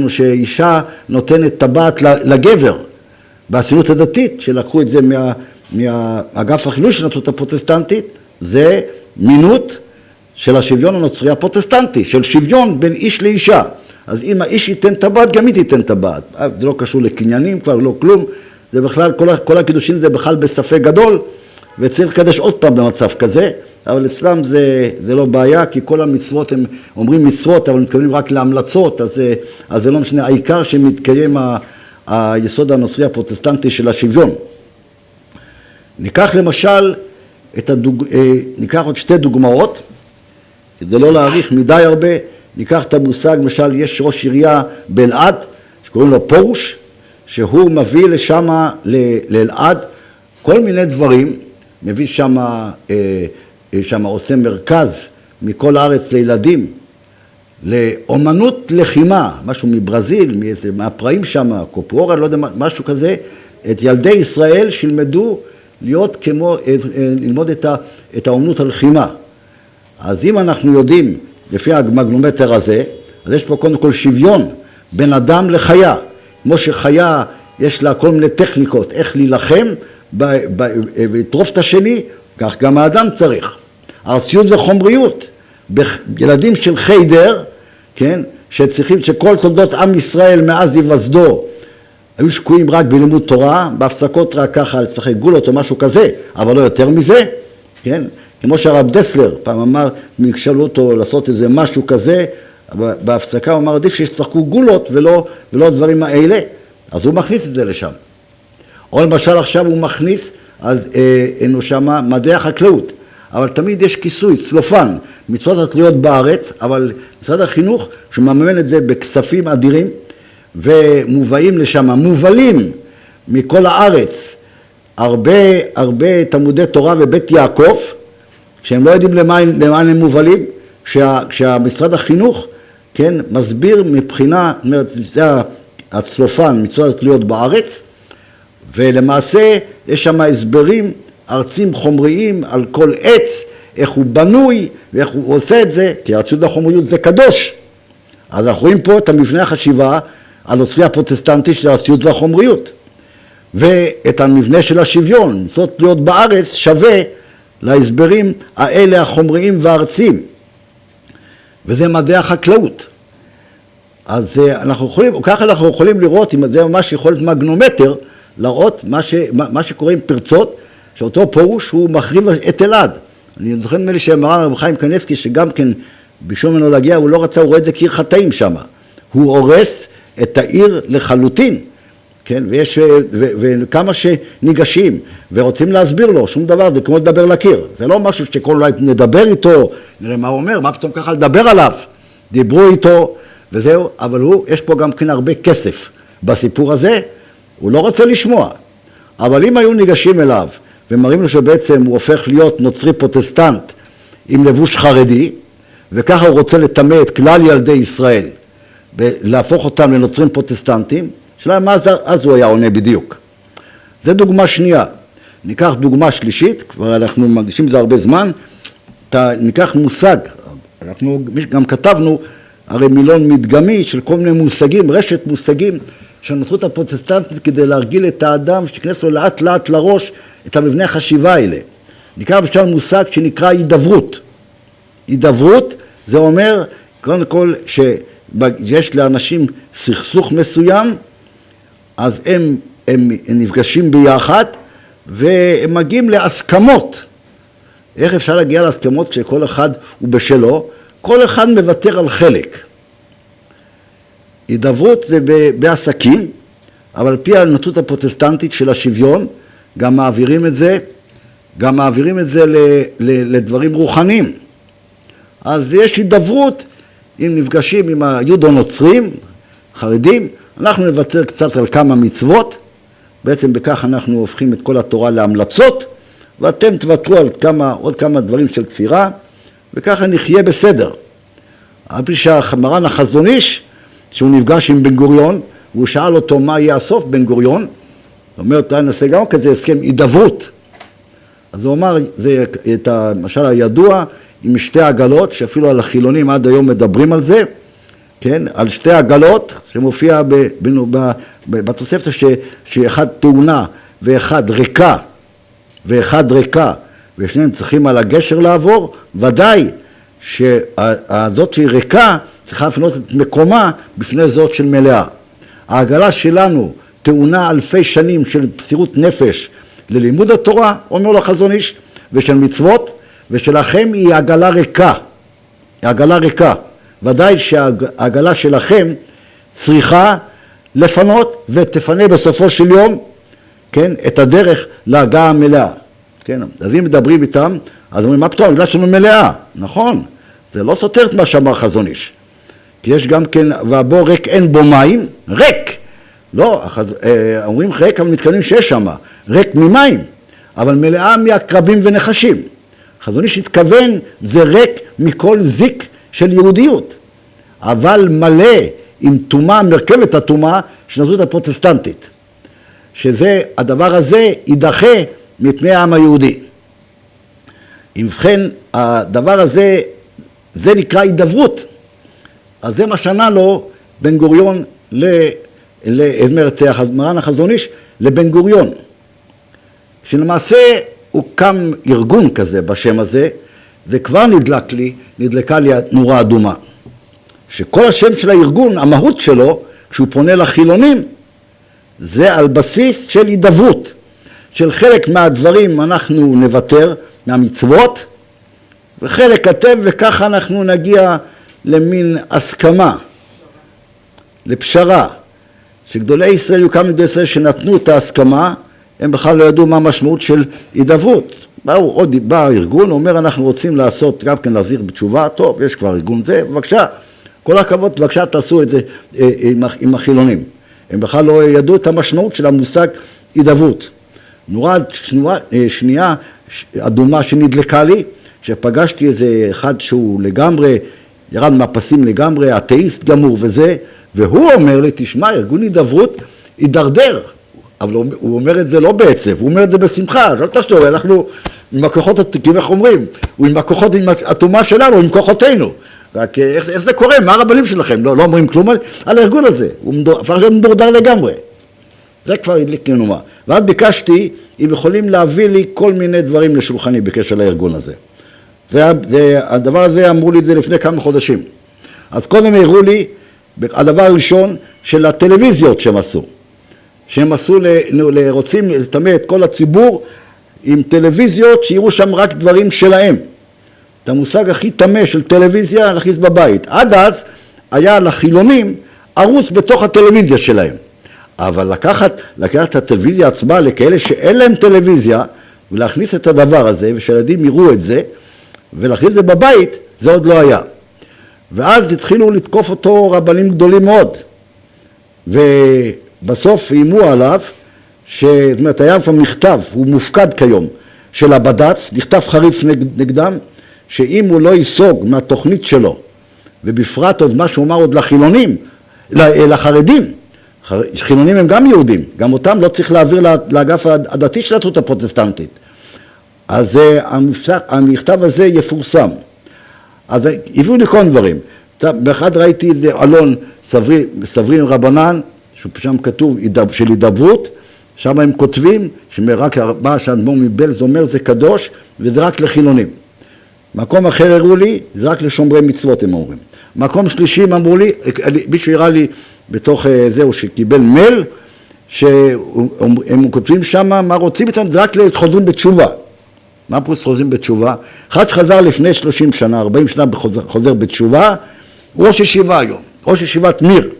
שאישה נותנת טבעת לגבר, באצילות הדתית, שלקחו את זה מהאגף החילוני של הנצרות הפרוטסטנטית, זה מינות של השוויון הנוצרי הפרוטסטנטי, של שוויון בין איש לאישה. אז אם האיש ייתן טבעת, גם היא תיתן טבעת. זה לא קשור לקניינים, כבר לא כלום. זה בכלל, כל הקידושים זה בכלל בספק גדול, וצריך לקדש עוד פעם במצב כזה, אבל אצלם זה לא בעיה, כי כל המצוות הם אומרים מצוות, אבל מתכוונים רק להמלצות, אז זה לא משנה, העיקר שמתקיים היסוד הנוצרי הפרוטסטנטי של השוויון. ניקח למשל, ניקח עוד 2 דוגמאות, כדי לא להאריך מדי הרבה, ניקח את המושג, למשל, יש ראש עירייה באלעד, שקוראים לו פרוש, שהוא מביא לשם, לאלעד, כל מיני דברים, מביא שם עושה מרכז מכל הארץ לילדים, לאומנות לחימה, משהו מברזיל, מהפראים שם, קופורה, לא יודע, משהו כזה, את ילדי ישראל שילמדו להיות כמו, ללמוד את האומנות הלחימה. אז אם אנחנו יודעים, לפי המגנומטר הזה, אז יש פה קודם כל שוויון בין אדם לחיה. כמו שחיה יש לה כל מיני טכניקות, איך להילחם ולטרוף את השני, כך גם האדם צריך. ארציות זה חומריות. ילדים של חיידר, כן, שצריכים שכל תולדות עם ישראל מאז היווסדו היו שקועים רק בלימוד תורה, בהפסקות רק ככה לשחק גולות או משהו כזה, אבל לא יותר מזה, כן? כמו שהרב דסלר פעם אמר, שאלו אותו לעשות איזה משהו כזה, בהפסקה הוא אמר, עדיף שישחקו גולות ולא דברים האלה, אז הוא מכניס את זה לשם. או למשל עכשיו הוא מכניס, אז אינו שמה מדעי החקלאות, אבל תמיד יש כיסוי, צלופן, מצוות התלויות בארץ, אבל משרד החינוך שמממן את זה בכספים אדירים, ומובאים לשם, מובלים מכל הארץ, הרבה תלמודי תורה ובית יעקב, שהם לא יודעים למה הם מובלים, כשהמשרד החינוך, כן, מסביר מבחינה, זה הצלופן, מצוות התלויות בארץ, ולמעשה יש שם הסברים ארצים חומריים על כל עץ, איך הוא בנוי ואיך הוא עושה את זה, כי ארציות החומריות זה קדוש. אז אנחנו רואים פה את המבנה החשיבה הנוצרי הפרוטסטנטי של הארציות והחומריות, ואת המבנה של השוויון, מצוות תלויות בארץ שווה להסברים האלה החומריים והארציים, וזה מדעי החקלאות. אז ככה אנחנו יכולים לראות, אם זה ממש יכולת מגנומטר, להראות מה שקורה עם פרצות, שאותו פרוש הוא מחריב את אלעד. אני זוכר נדמה לי שמרן רב חיים קניבסקי, שגם כן ביקשו ממנו להגיע, הוא לא רצה, הוא רואה את זה כעיר חטאים שם. הוא הורס את העיר לחלוטין, כן? וכמה שניגשים ורוצים להסביר לו, שום דבר, זה כמו לדבר לקיר. זה לא משהו שכל אולי נדבר איתו, נראה מה הוא אומר, מה פתאום ככה לדבר עליו. דיברו איתו וזהו, אבל יש פה גם כן הרבה כסף בסיפור הזה, הוא לא רוצה לשמוע. אבל אם היו ניגשים אליו ומראים לו שבעצם הוא הופך להיות נוצרי פרוטסטנט עם לבוש חרדי, וככה הוא רוצה לטמא את כלל ילדי ישראל, ולהפוך אותם לנוצרים פרוטסטנטים, שאלה מה אז הוא היה עונה בדיוק. זה דוגמה שנייה. ניקח דוגמה שלישית, כבר אנחנו מקדישים את זה הרבה זמן, ניקח מושג, אנחנו גם כתבנו הרי מילון מדגמי של כל מיני מושגים, רשת מושגים של הנוצרות הפרוטסטנטית כדי להרגיל את האדם שתיכנס לו לאט לאט לראש את המבנה החשיבה האלה. ניקח בשביל מושג שנקרא הידברות. הידברות זה אומר קודם כל שיש לאנשים סכסוך מסוים, אז הם נפגשים ביחד והם מגיעים להסכמות. איך אפשר להגיע להסכמות כשכל אחד הוא בשלו? כל אחד מוותר על חלק. הידברות זה בעסקים, אבל על פי הנצרות הפרוטסטנטית של השוויון, גם מעבירים את זה לדברים רוחניים. אז יש הידברות, אם נפגשים עם היהודו נוצרים, חרדים, אנחנו נוותר קצת על כמה מצוות, בעצם בכך אנחנו הופכים את כל התורה להמלצות, ואתם תוותרו על עוד כמה דברים של כפירה, וככה נחיה בסדר. על פי שמרן החזון איש, שהוא נפגש עם בן גוריון, והוא שאל אותו מה יהיה הסוף בן גוריון, הוא אומר, נעשה גם כזה הסכם הידברות. אז הוא אמר, זה את המשל הידוע, עם שתי עגלות, שאפילו על החילונים עד היום מדברים על זה, כן? על שתי עגלות, שמופיע בתוספת שאחד טעונה ואחד ריקה, ושניהם צריכים על הגשר לעבור, ודאי שהזאת שהיא ריקה צריכה לפנות את מקומה בפני זאת של מלאה. העגלה שלנו טעונה אלפי שנים של מסירות נפש ללימוד התורה, אומר לו החזון איש, ושל מצוות, ושלכם היא עגלה ריקה. עגלה ריקה. ודאי שהעגלה שלכם צריכה לפנות ותפנה בסופו של יום, כן, את הדרך להגעה המלאה. כן, אז אם מדברים איתם, אז אומרים, מה פתאום, העגלה שלנו מלאה. נכון, זה לא סותר את מה שאמר חזון איש. כי יש גם כן, והבור ריק אין בו מים, ריק. לא, אומרים ריק, אבל מתכוונים שיש שם, ריק ממים, אבל מלאה מעקרבים ונחשים. חזון איש התכוון, זה ריק מכל זיק של יהודיות, אבל מלא עם תומה, מרכבת התומה, של הנצרות הפרוטסטנטית. שזה, הדבר הזה יידחה מפני העם היהודי. אם כן, הדבר הזה, זה נקרא הידברות. אז זה מה שענה לו בן גוריון מרן החזון איש לבן גוריון. שלמעשה הוקם ארגון כזה בשם הזה, וכבר נדלקה לי נורה אדומה. שכל השם של הארגון, המהות שלו, כשהוא פונה לחילונים, זה על בסיס של הידברות. של חלק מהדברים אנחנו נוותר מהמצוות, וחלק כתב, וככה אנחנו נגיע למין הסכמה, לפשרה. שגדולי ישראל, יוקם גדולי ישראל שנתנו את ההסכמה, הם בכלל לא ידעו מה המשמעות של הידברות. בא הארגון, אומר אנחנו רוצים לעשות, גם כן להחזיר בתשובה, טוב, יש כבר ארגון זה, בבקשה, כל הכבוד, בבקשה תעשו את זה עם החילונים. הם בכלל לא ידעו את המשמעות של המושג הידברות. נורה שנייה אדומה שנדלקה לי, שפגשתי איזה אחד שהוא לגמרי, ירד מהפסים לגמרי, אתאיסט גמור וזה, והוא אומר לי, תשמע, ארגון הידברות הידרדר. אבל הוא אומר את זה לא בעצב, הוא אומר את זה בשמחה, לא תשתור, אנחנו עם הכוחות, איך אומרים, הוא עם הכוחות, עם התומה שלנו, עם כוחותינו. רק איך זה קורה, מה הרבנים שלכם? לא אומרים כלום על הארגון הזה, הוא מדורדר לגמרי. זה כבר הדליק לי נומה. ואז ביקשתי, אם יכולים להביא לי כל מיני דברים לשולחני בקשר לארגון הזה. הדבר הזה אמרו לי את זה לפני כמה חודשים. אז קודם הראו לי, הדבר הראשון של הטלוויזיות שהם עשו. שהם עשו, רוצים לטמא את כל הציבור עם טלוויזיות שיראו שם רק דברים שלהם. את המושג הכי טמא של טלוויזיה להכניס בבית. עד אז היה לחילונים ערוץ בתוך הטלוויזיה שלהם. אבל לקחת את הטלוויזיה עצמה לכאלה שאין להם טלוויזיה, ולהכניס את הדבר הזה, ושילדים יראו את זה, ולהכניס את זה בבית, זה עוד לא היה. ואז התחילו לתקוף אותו רבנים גדולים מאוד. ובסוף איימו עליו, זאת אומרת, היה פעם מכתב, הוא מופקד כיום, של הבד"ץ, מכתב חריף נגדם, שאם הוא לא ייסוג מהתוכנית שלו, ובפרט עוד מה שהוא אמר עוד לחילונים, לחרדים, חילונים הם גם יהודים, גם אותם לא צריך להעביר לאגף הדתי של הנצרות הפרוטסטנטית. אז המכתב הזה יפורסם. אז הביאו לי כל דברים. באחד ראיתי איזה אלון סברים רבנן, ששם כתוב של הידברות, שם הם כותבים שרק מה שהאדמו"ר מבעלז אומר זה קדוש, וזה רק לחילונים. מקום אחר הראו לי, זה רק לשומרי מצוות הם אומרים. מקום שלישי הם אמרו לי, מישהו הראה לי בתוך זהו שקיבל מייל, שהם כותבים שם מה רוצים איתם, זה רק לחוזרים בתשובה. מה פרוס חוזרים בתשובה? אחד שחזר לפני 30 שנה, 40 שנה חוזר בתשובה, ראש ישיבה היום, ראש ישיבת מיר.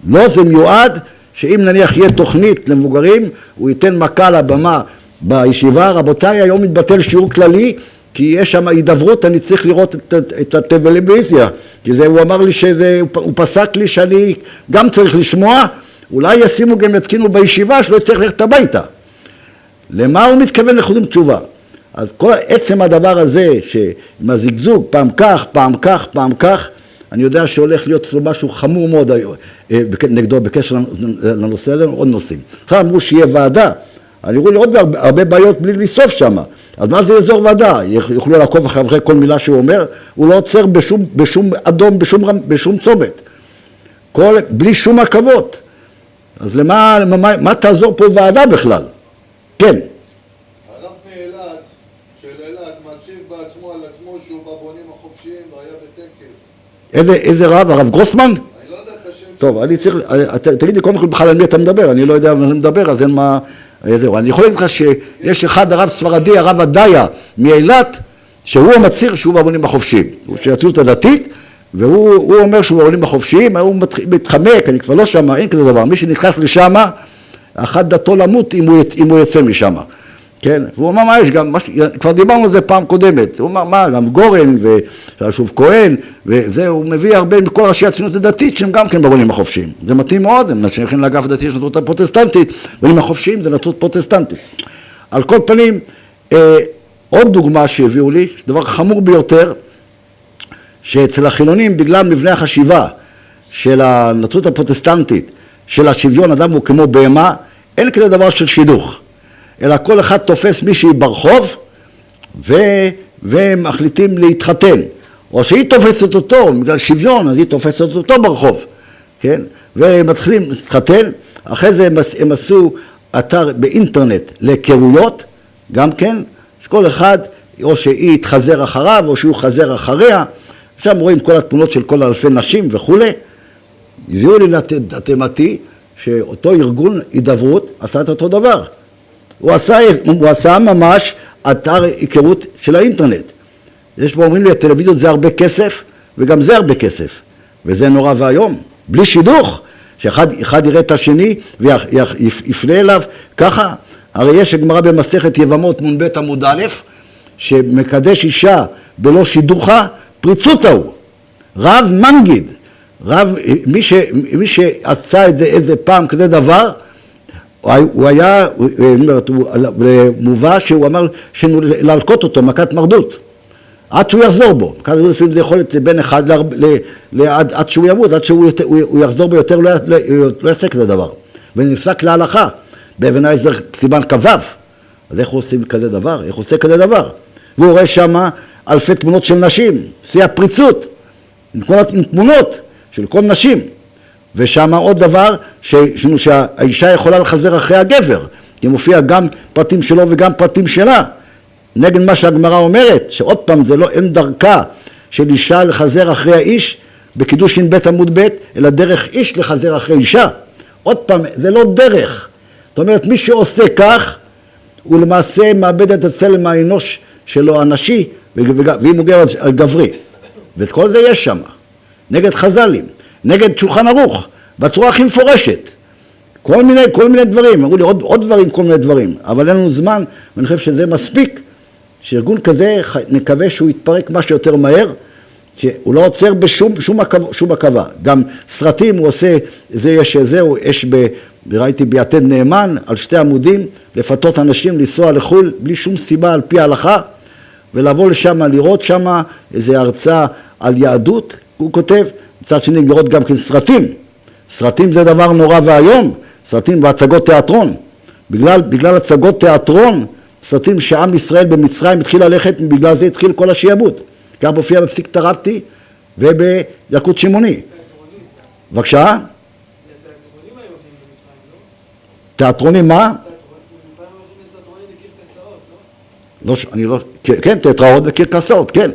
לא, זה מיועד שאם נניח יהיה תוכנית למבוגרים, הוא ייתן מכה לבמה בישיבה, רבותיי, היום מתבטל שיעור כללי, כי יש שם הידברות, אני צריך לראות את הטלוויזיה, כי זה, הוא אמר לי הוא פסק לי שאני גם צריך לשמוע, אולי ישימו גם יתקינו בישיבה, שלא צריך ללכת הביתה. למה הוא מתכוון לחוזרים תשובה? אז כל עצם הדבר הזה, עם הזגזוג, פעם כך, פעם כך, פעם כך, אני יודע שהולך להיות משהו חמור מאוד נגדו בקשר לנושא הזה, עוד נושאים. אחרי אמרו שיהיה ועדה, אני רואה עוד הרבה בעיות בלי לסוף שם. אז מה זה אזור ועדה? יוכלו לעקוב אחרי כל מילה שהוא אומר, הוא לא עוצר בשום אדום, בשום צומת. בלי שום עכבות. אז מה תעזור פה ועדה בכלל? כן. הרב מאלעד, של אלעד, מצהיר בעצמו על עצמו שהוא בבונים החופשיים והיה בתקף. איזה רב? הרב גרוסמן? אני לא יודע את השם. טוב, אני צריך, תגיד לי קודם כל בכלל על מי אתה מדבר, אני לא יודע על מי אתה מדבר, אז אין מה, זהו. אני יכול להגיד לך שיש אחד הרב ספרדי, הרב הדיה מאילת, שהוא המצהיר שהוא בבונים החופשיים. הוא של הציונות הדתית, והוא אומר שהוא בבונים החופשיים, הוא מתחמק, אני כבר לא שמה, אין כזה דבר. מי שנכנס לשם, אחת דתו למות אם הוא יצא משם. כן, והוא אמר מה יש גם, כבר דיברנו על זה פעם קודמת, הוא אמר מה, גם גורן ושוב כהן, וזה, הוא מביא הרבה מכל ראשי הציונות הדתית שהם גם כן בבונים החופשיים, זה מתאים מאוד, הם שייכים לאגף הדתי של הנצרות הפרוטסטנטית, בבונים החופשיים זה נצרות פרוטסטנטית. על כל פנים, עוד דוגמה שהביאו לי, דבר חמור ביותר, שאצל החילונים בגלל מבנה החשיבה של הנצרות הפרוטסטנטית, של השוויון אדם הוא כמו בהמה, אין כזה דבר של שידוך. אלא כל אחד תופס מישהי ברחוב ומחליטים להתחתן. או שהיא תופסת אותו, בגלל שוויון, אז היא תופסת אותו ברחוב. כן? ומתחילים להתחתן, אחרי זה הם עשו אתר באינטרנט להיכרויות, גם כן, שכל אחד, או שהיא יתחזר אחריו, או שהוא חזר אחריה, שם רואים כל התמונות של כל אלפי נשים וכו'. הביאו לי לתמתי שאותו ארגון הידברות עשה את אותו דבר. הוא עשה ממש אתר היכרות של האינטרנט. יש פה אומרים לי, הטלוויזיות זה הרבה כסף, וגם זה הרבה כסף. וזה נורא והיום. בלי שידוך, שאחד יראה את השני ויפנה אליו. ככה, הרי יש הגמרא במסכת יבמות מ"ב עמוד א', שמקדש אישה בלא שידוכה, פריצות הוא. רב מנגיד, מי שעשה את זה איזה פעם כזה דבר, הוא היה, מובא שהוא אמר להלקות אותו, מכת מרדות, עד שהוא יחזור בו. מכת מרדות לפעמים זה יכול להיות בין אחד עד שהוא ימות, עד שהוא יחזור בו יותר, לא יעשה כזה דבר. ונפסק להלכה, באבן העזר סימן כ"ו. אז איך הוא עושים כזה דבר? איך הוא עושה כזה דבר? והוא רואה שם אלפי תמונות של נשים, שיא הפריצות, עם תמונות של כל נשים. ושם עוד דבר, שהאישה יכולה לחזר אחרי הגבר, כי מופיע גם פרטים שלו וגם פרטים שלה. נגד מה שהגמרא אומרת, שעוד פעם זה לא, אין דרכה של אישה לחזר אחרי האיש, בקידושין ב' עמוד ב', אלא דרך איש לחזר אחרי אישה. עוד פעם, זה לא דרך. זאת אומרת, מי שעושה כך, הוא למעשה מאבד את הצלם האנוש שלו הנשי, ואם הוא גר על גברי. ואת כל זה יש שם. נגד חז"לים, נגד שולחן ערוך, בצורה הכי מפורשת. כל מיני דברים, אמרו לי עוד דברים, כל מיני דברים. אבל אין לנו זמן, ואני חושב שזה מספיק, שארגון כזה נקווה שהוא יתפרק מה שיותר מהר, שהוא לא עוצר בשום עכבה. גם סרטים הוא עושה, יש ראיתי ביתד נאמן על 2 עמודים, לפתות אנשים לנסוע לחול בלי שום סיבה על פי ההלכה, ולבוא לשם, לראות שם איזו הרצאה על יהדות, הוא כותב, מצד שני לראות גם כן סרטים. סרטים זה דבר נורא והיום, סרטים והצגות תיאטרון. בגלל הצגות תיאטרון, סרטים שעם ישראל במצרים התחיל ללכת, בגלל זה התחיל כל השיעבוד. כך מופיע בפסיק תרבתי ובילקוט שמעוני. בבקשה? תיאטרונים מה? כן, תיאטראות וקרקסאות, כן.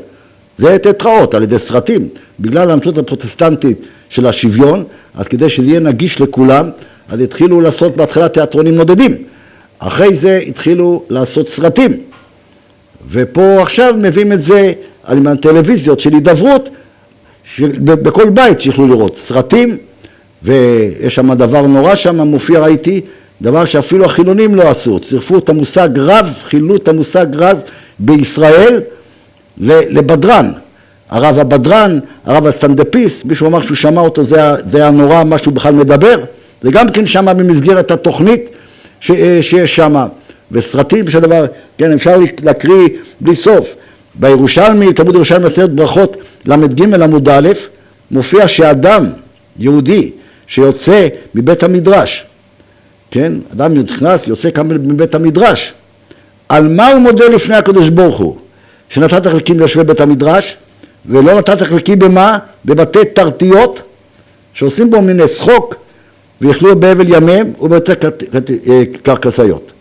זה תיאטראות על ידי סרטים. בגלל המציאות הפרוטסטנטית של השוויון, אז כדי שזה יהיה נגיש לכולם, אז התחילו לעשות בהתחלה תיאטרונים נודדים. אחרי זה התחילו לעשות סרטים. ופה עכשיו מביאים את זה על הטלוויזיות של הידברות, בכל בית שיוכלו לראות סרטים, ויש שם דבר נורא שם, מופיע ראיתי, דבר שאפילו החילונים לא עשו, צירפו את המושג רב, חילו את המושג רב בישראל לבדרן. הרב הבדרן, הרב הסטנדאפיסט, מישהו אמר שהוא שמע אותו, זה היה נורא מה שהוא בכלל מדבר, זה גם כן שם במסגרת התוכנית שיש שם, וסרטים שהדבר, כן, אפשר להקריא בלי סוף. בירושלמי, תלמוד ירושלמי עשרת ברכות למ"ג עמוד א', מופיע שאדם יהודי שיוצא מבית המדרש, כן, אדם נכנס, יוצא כמה מבית המדרש, על מה הוא מודה לפני הקדוש ברוך הוא? שנתת חלקים ליושבי בית המדרש, ולא נתת חלקים במה? בבתי תרתיות, שעושים בו מיני שחוק, ויכלו בהבל ימיהם ובבתי קרקסיות.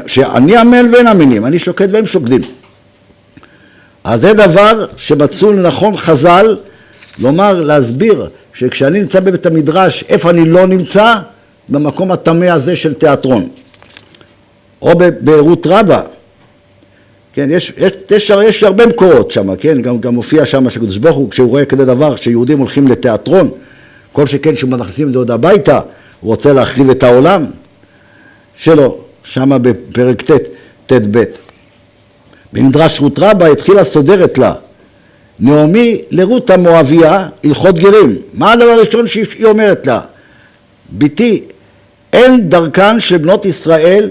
שאני עמל ואין עמלים, אני שוקד והם שוקדים. אז זה דבר שמצאו לנכון חז"ל, לומר, להסביר, שכשאני נמצא בבית המדרש, איפה אני לא נמצא? במקום הטמא הזה של תיאטרון. או ברות רבה. כן, יש הרבה מקורות שם, כן? גם מופיע שם שקדוש ברוך הוא, כשהוא רואה כזה דבר, שיהודים הולכים לתיאטרון, כל שכן שמכניסים את זה עוד הביתה, הוא רוצה להחריב את העולם שלו, שם בפרק ט' ת' במדרש רות רבה התחילה סודרת לה, נעמי לרות המואביה הלכות גרים. מה הדבר הראשון שהיא אומרת לה? ביתי, אין דרכן של בנות ישראל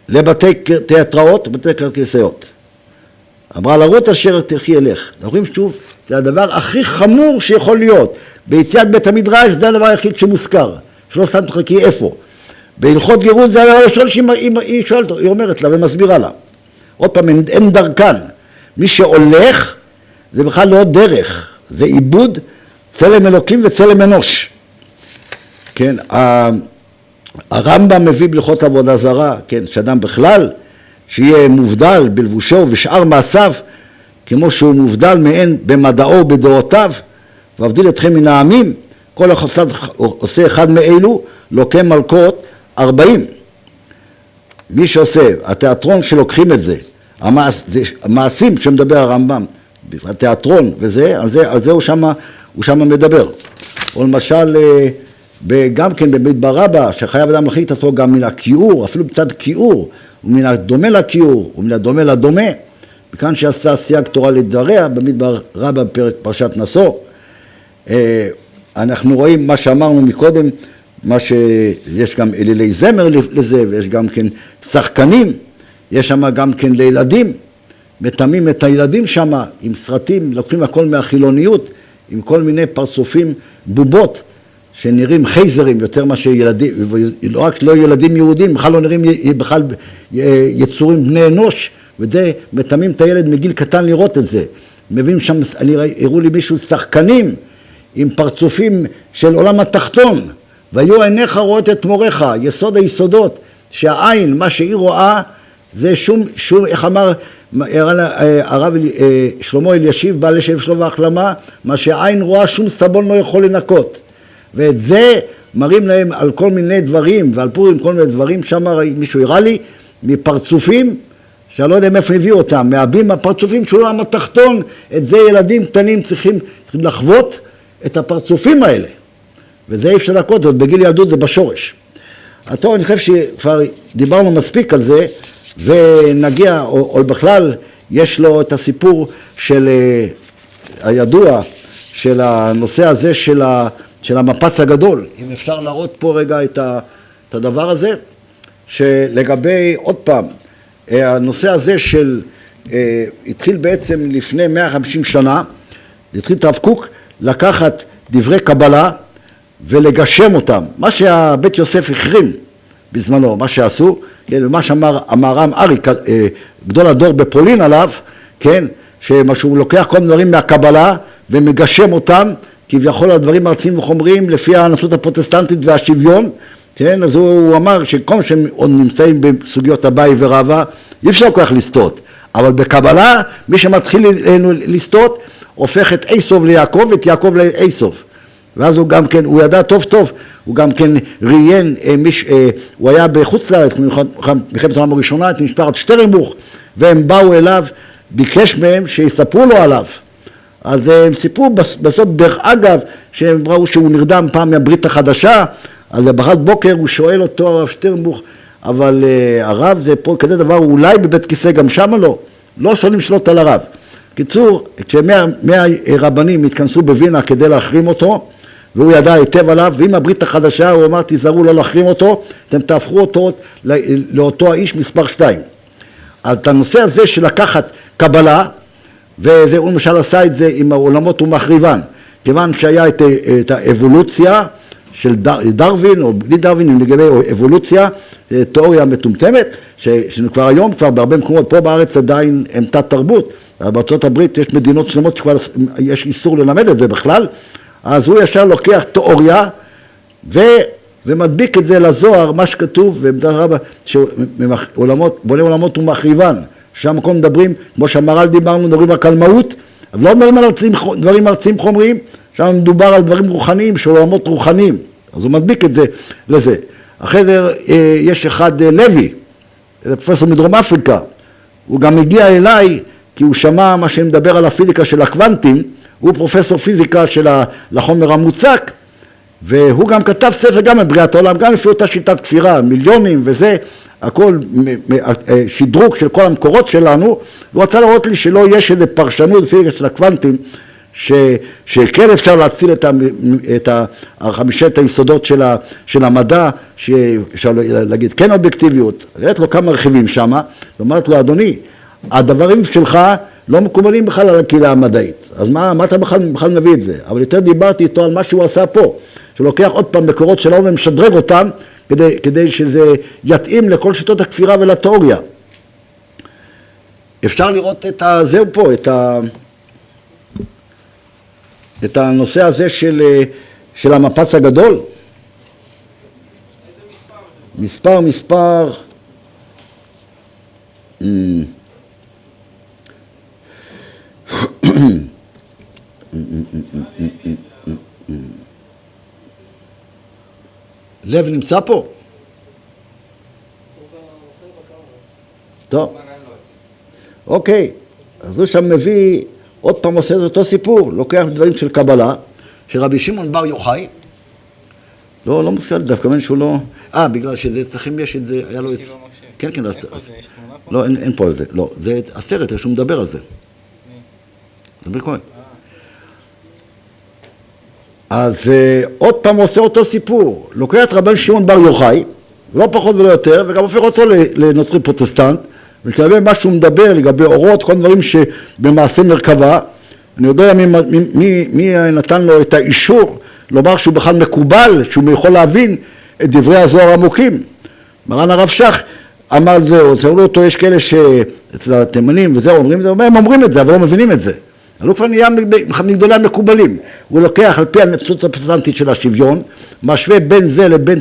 לבתי תיאטראות ובתי כרטיסיות. אמרה לה רות אשר תלכי אלך. אנחנו רואים שוב, זה הדבר הכי חמור שיכול להיות. ביציאת בית המדרש זה הדבר היחיד שמוזכר. שלא סתם תחכי איפה. בהלכות גירות זה הדבר הראשון שהיא שואלת, היא אומרת לה ומסבירה לה. עוד פעם, אין דרכן. מי שהולך זה בכלל לא דרך. זה עיבוד צלם אלוקים וצלם אנוש. כן, הרמב"ם מביא בהלכות עבודה זרה, כן, שאדם בכלל, שיהיה מובדל בלבושו ובשאר מעשיו, כמו שהוא מובדל מהן במדעו ובדעותיו, והבדיל אתכם מן העמים, כל אחד עושה אחד מאלו, לוקה מלכות 40. מי שעושה, התיאטרון שלוקחים את זה, המעשים שמדבר הרמב"ם, התיאטרון וזה, על זה הוא שמה מדבר. או למשל, גם כן במדבר רבה, שחייב אדם להכין את עצמו גם מן הכיעור, אפילו בצד כיעור, ומן הדומה לכיעור, ומן הדומה לדומה, וכאן שעשה סייג תורה לדבריה, במדבר רבה בפרק פרשת נשוא. אנחנו רואים מה שאמרנו מקודם, מה שיש גם אלילי זמר לזה, ויש גם כן שחקנים, יש שם גם כן לילדים, מטמאים את הילדים שם עם סרטים, לוקחים הכל מהחילוניות, עם כל מיני פרצופים בובות, שנראים חייזרים יותר מה שילדים, לא רק לא ילדים יהודים, בכלל לא נראים בכלל יצורים בני אנוש, וזה מטמאים את הילד מגיל קטן לראות את זה. מביאים שם, הראו לי מישהו שחקנים עם פרצופים של עולם התחתון, והיו עיניך רואות את מורך, יסוד היסודות, שהעין, מה שהיא רואה, זה שום, איך אמר הרב שלמה אלישיב, בעל לשב שלו והחלמה, מה שהעין רואה שום סבון לא יכול לנקות. ואת זה מראים להם על כל מיני דברים, ועל פורים כל מיני דברים, שם מישהו הראה לי, מפרצופים, שאני לא יודע מאיפה הביאו אותם, מהבים הפרצופים של העולם התחתון, את זה ילדים קטנים צריכים לחוות את הפרצופים האלה. וזה אי אפשר לקרות, עוד בגיל ילדות זה בשורש. טוב, אני חושב שכבר דיברנו מספיק על זה, ונגיע, או בכלל, יש לו את הסיפור של הידוע, של הנושא הזה של המפץ הגדול. אם אפשר להראות פה רגע את הדבר הזה, שלגבי, עוד פעם, הנושא הזה התחיל בעצם לפני 150 שנה, התחיל הרב קוק לקחת דברי קבלה ולגשם אותם. מה שהבית יוסף החרים בזמנו, מה שעשו, כן, ומה שאמר המהר"ם אריק, גדול הדור בפולין עליו, כן, שהוא לוקח כל דברים מהקבלה ומגשם אותם, כביכול הדברים ארציים וחומריים לפי הנצרות הפרוטסטנטית והשוויון, כן, אז הוא אמר שכל שהם עוד נמצאים בסוגיות אביי ורבא, אי אפשר כל כך לסטות, אבל בקבלה מי שמתחיל לסטות הופך את עשו ליעקב ואת יעקב לעשו. ואז הוא גם כן, הוא ידע טוב טוב, הוא גם כן ראיין, הוא היה בחוץ לארץ, מלחמת העולם הראשונה, את משפחת שטרנבוך, והם באו אליו, ביקש מהם שיספרו לו עליו. אז הם סיפרו בסוף דרך אגב, שהם ראו שהוא נרדם פעם מהברית החדשה, אז בחד בוקר הוא שואל אותו הרב שטרנבוך, אבל הרב זה פה כזה דבר, אולי בבית כיסא גם שמה לא שואלים שאלות על הרב. קיצור, כשמאה רבנים התכנסו בווינה כדי להחרים אותו, והוא ידע היטב עליו, ועם הברית החדשה הוא אמר, תיזהרו לא להחרים אותו, אתם תהפכו אותו לאותו האיש מספר 2. אז את הנושא הזה של לקחת קבלה, והוא למשל עשה את זה עם העולמות ומחריבן, כיוון שהיה את האבולוציה של דרווין, או בלי דרווין, לגבי אבולוציה, תיאוריה מטומטמת, שכבר היום, כבר בהרבה מקומות, פה בארץ עדיין הם תת תרבות, בארצות הברית יש מדינות שלמות שכבר יש איסור ללמד את זה בכלל, אז הוא ישר לוקח תיאוריה ומדביק את זה לזוהר, מה שכתוב, ובדרך רבה, בוני עולמות ומחריבן, שם מקום מדברים, כמו שהמהר"ל דיברנו, מדברים רק על מהות, אבל לא מדברים על דברים ארציים חומריים, שם מדובר על דברים רוחניים, של עולמות רוחניים, אז הוא מדביק את זה לזה. אחרי זה יש אחד לוי, פרופסור מדרום אפריקה, הוא גם הגיע אליי, כי הוא שמע מה שמדבר על הפיזיקה של הקוונטים, הוא פרופסור פיזיקה של החומר המוצק, והוא גם כתב ספר גם על בריאת העולם, גם לפי אותה שיטת כפירה, מיליונים וזה, הכל שדרוג של כל המקורות שלנו. הוא רצה לראות לי שלא יש איזו פרשנות בפיזיקה של הקוונטים, שכן אפשר להציל את חמשת היסודות של המדע, שאפשר להגיד כן אובייקטיביות. ראית לו כמה רכיבים שם, ואמרת לו, אדוני, הדברים שלך לא מקובלים בכלל על הקהילה המדעית, אז מה אתה בכלל מביא את זה? אבל יותר דיברתי איתו על מה שהוא עשה פה, שלוקח עוד פעם מקורות שלנו ומשדרג אותם, כדי שזה יתאים לכל שיטות הכפירה ולתיאוריה. אפשר לראות זהו פה, את הנושא הזה של המפץ הגדול. איזה מספר זה? מספר. לב נמצא פה? טוב. אוקיי, אז הוא שם מביא, עוד פעם עושה את אותו סיפור, לוקח דברים של קבלה, שרבי שמעון בר יוחאי, לא מזכיר לי דווקא, כמובן שהוא לא, בגלל שזה צריכים, יש את זה, היה לו, כן, אין פה זה, יש תמונה פה? לא, אין פה על זה, לא, זה הסרט, שהוא מדבר על זה. דברי כהן. אז עוד פעם עושה אותו סיפור, לוקח את רבי שמעון בר יוחאי, לא פחות ולא יותר, וגם הופך אותו לנוצרי פרוטסטנט, וכלבי מה שהוא מדבר לגבי אורות, כל דברים שבמעשה מרכבה, אני יודע מי נתן לו את האישור, לומר שהוא בכלל מקובל, שהוא יכול להבין את דברי הזוהר העמוקים. מרן הרב שך אמר זהו, תראו לו אותו, יש כאלה שאצל התימנים וזהו, הם אומרים את זה, אבל לא מבינים את זה. אז הוא כבר נהיה מגדולי המקובלים. הוא לוקח על פי הנצרות הפרוטסטנטית של השוויון, משווה בין זה לבין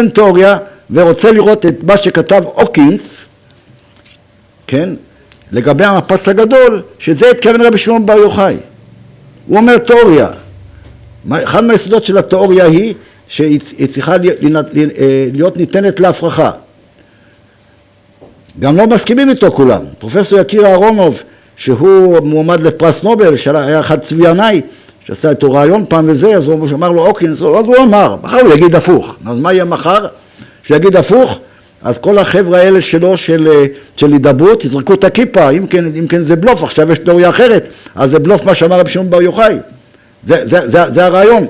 תיאוריה, ורוצה לראות את מה שכתב אוקינס, כן, לגבי המפץ הגדול, שזה התכוון רבי שמעון בר יוחאי. הוא אומר תיאוריה. אחד מהיסודות של התיאוריה היא שהיא צריכה להיות ניתנת להפרחה. גם לא מסכימים איתו כולם. פרופסור יקיר אהרונוב, שהוא מועמד לפרס נובל, היה אחד צבי ינאי, שעשה איתו רעיון פעם וזה, אז הוא אמר לו אוקינס, אז הוא אמר, מחר הוא יגיד הפוך. אז מה יהיה מחר? שיגיד הפוך, אז כל החבר'ה האלה שלו של הידברות, יזרקו את הכיפה, אם כן זה בלוף, עכשיו יש תיאוריה אחרת, אז זה בלוף מה שאמר רבי שמעון בר יוחאי. זה הרעיון.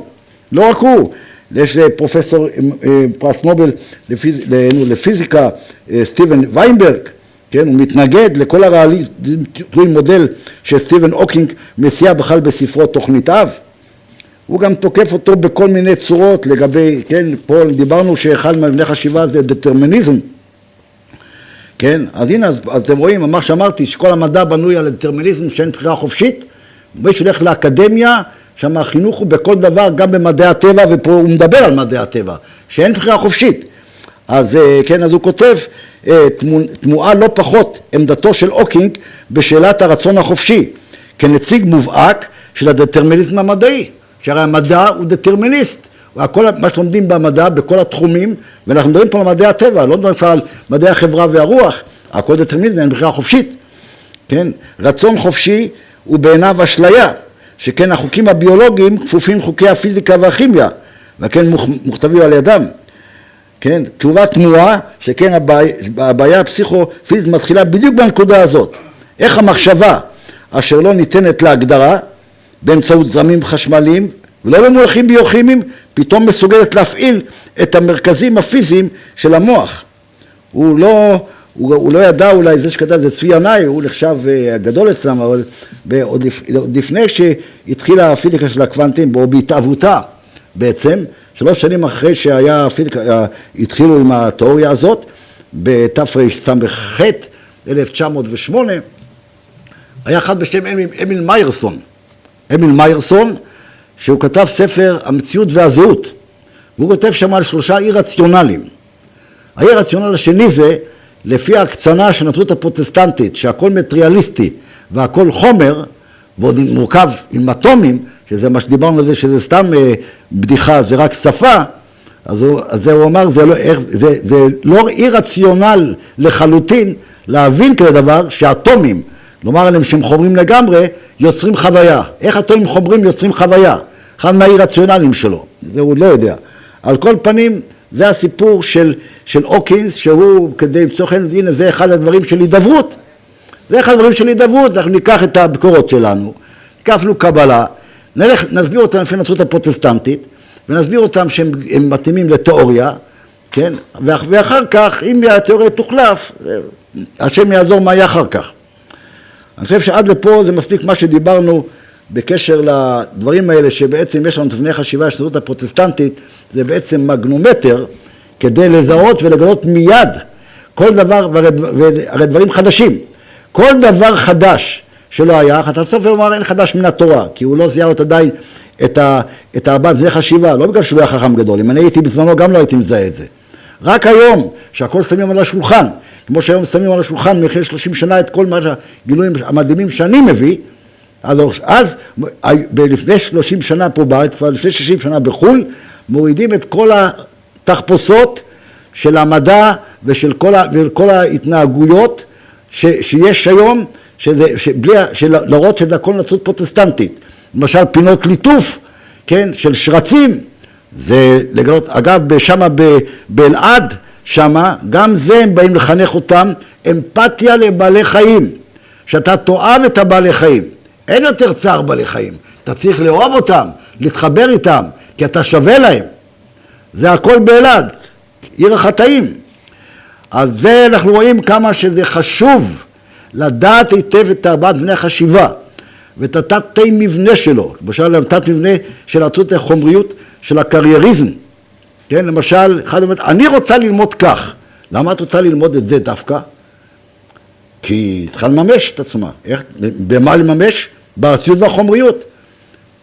לא רק הוא, יש פרופסור פרס נובל לפיזיקה, סטיבן ויינברג, כן, הוא מתנגד לכל הריאליזם, תלוי מודל שסטיבן הוקינג מציע בכלל בספרו תוכנית אב. הוא גם תוקף אותו בכל מיני צורות לגבי, כן, פה דיברנו שאחד מהבני חשיבה זה דטרמיניזם, כן, אז הנה, אז אתם רואים, מה שאמרתי, שכל המדע בנוי על דטרמיניזם שאין בחירה חופשית, מי שהולך לאקדמיה, שם החינוך הוא בכל דבר, גם במדעי הטבע, ופה הוא מדבר על מדעי הטבע, שאין בחירה חופשית. אז כן, אז הוא כותב, תמוהה לא פחות עמדתו של הוקינג בשאלת הרצון החופשי, כנציג מובהק של הדטרמיניזם המדעי. שהרי המדע הוא דטרמיניסט, והכל מה שלומדים במדע בכל התחומים, ואנחנו מדברים פה על מדעי הטבע, לא מדברים כבר על מדעי החברה והרוח, הכל דטרמיניזם, אין בחירה חופשית, כן? רצון חופשי הוא בעיניו אשליה, שכן החוקים הביולוגיים כפופים חוקי הפיזיקה והכימיה, וכן מוכתבים על ידם, כן? תשובה תמוהה, שכן הבעיה הפסיכו-פיזית מתחילה בדיוק בנקודה הזאת, איך המחשבה אשר לא ניתנת להגדרה, באמצעות זרמים חשמליים ולא במונחים ביוכימיים, פתאום מסוגלת להפעיל את המרכזים הפיזיים של המוח. הוא לא ידע, אולי זה שכתב זה צבי ינאי, הוא נחשב גדול אצלם, אבל עוד לפני שהתחילה הפיזיקה של הקוונטים, או בהתאבותה בעצם, 3 שנים אחרי שהיה הפיזיקה, התחילו עם התיאוריה הזאת, בתרס"ח 1908, היה אחד בשם אמיל מיירסון, שהוא כתב ספר המציאות והזהות, והוא כותב שם על 3 אי-רציונלים. האי-רציונל השני זה, לפי ההקצנה של הנצרות הפרוטסטנטית, שהכל מטריאליסטי והכל חומר, ועוד מורכב עם אטומים, שזה מה שדיברנו על זה, שזה סתם בדיחה, זה רק שפה, אז הוא אמר, זה לא אי-רציונל לחלוטין להבין כזה דבר שאטומים, לומר עליהם שהם חומרים לגמרי, יוצרים חוויה. איך אטומים חומרים יוצרים חוויה? אחד מהאי-רציונליים שלו, זה הוא לא יודע. על כל פנים, זה הסיפור של אוקינס, שהוא כדי למצוא חן, הנה זה אחד הדברים של הידברות. זה אחד הדברים של הידברות, אנחנו ניקח את הביקורות שלנו, ניקח אפילו קבלה, נסביר אותם לפי הנצרות הפרוטסטנטית, ונסביר אותם שהם מתאימים לתיאוריה, כן? ואחר כך, אם התיאוריה תוחלף, השם יעזור מה יהיה אחר כך. אני חושב שעד לפה זה מספיק מה שדיברנו בקשר לדברים האלה, שבעצם יש לנו תבני חשיבה של הנצרות הפרוטסטנטית, זה בעצם מגנומטר, כדי לזהות ולגלות מיד כל דבר, והרי דברים חדשים. כל דבר חדש שלא היה, אתה סוף ואומר אין חדש מן התורה, כי הוא לא זיהה עוד עדיין את ארבע תבני חשיבה, לא בגלל שהוא היה חכם גדול, אם אני הייתי בזמנו גם לא הייתי מזהה את זה. רק היום, שהכל שמים על השולחן, כמו שהיום שמים על השולחן מלפני 30 שנה את כל הגילויים המדהימים שאני מביא, אז לפני 30 שנה פה בארץ, כבר לפני 60 שנה בחול, מורידים את כל התחפושות של המדע ושל כל ההתנהגויות שיש היום, להראות שזה הכל נצרות פרוטסטנטית. למשל פינות ליטוף, כן, של שרצים, זה לגלות, אגב, שמה באלעד, שמה, גם זה הם באים לחנך אותם, אמפתיה לבעלי חיים, שאתה תאהב את הבעלי חיים. אין יותר צער בעלי חיים, אתה צריך לאהוב אותם, להתחבר איתם, כי אתה שווה להם. זה הכל באלעד, עיר החטאים. אז זה אנחנו רואים כמה שזה חשוב לדעת היטב את ארבעת בני החשיבה, ואת התת מבנה שלו, למשל התת מבנה של הנצרות החומריות, של הקרייריזם. כן, למשל, אחד אומר, אני רוצה ללמוד כך. למה את רוצה ללמוד את זה דווקא? כי היא צריכה לממש את עצמה. במה לממש? בארציות והחומריות.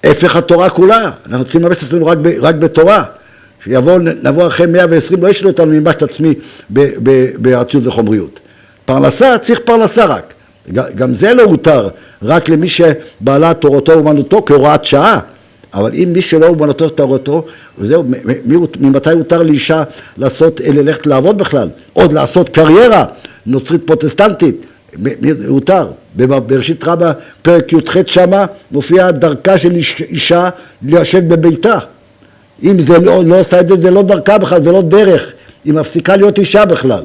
הפך התורה כולה. אנחנו צריכים לממש את עצמנו רק בתורה. נבוא אחרי 120, לא ישאלו אותנו ממש את עצמי בארציות וחומריות. פרנסה, צריך פרנסה רק. גם זה לא הותר, רק למי שבעלה תורתו ואומנותו כהוראת שעה. אבל אם מי שלא אומנותו תורתו, וזהו, ממתי הותר לאישה ללכת לעבוד בכלל? עוד לעשות קריירה נוצרית פרוטסטנטית, הותר. בראשית רבה, פרק י"ח שמה, מופיעה דרכה של אישה לישב בביתה. אם זה לא עושה את זה, זה לא דרכה בכלל, זה לא דרך. היא מפסיקה להיות אישה בכלל.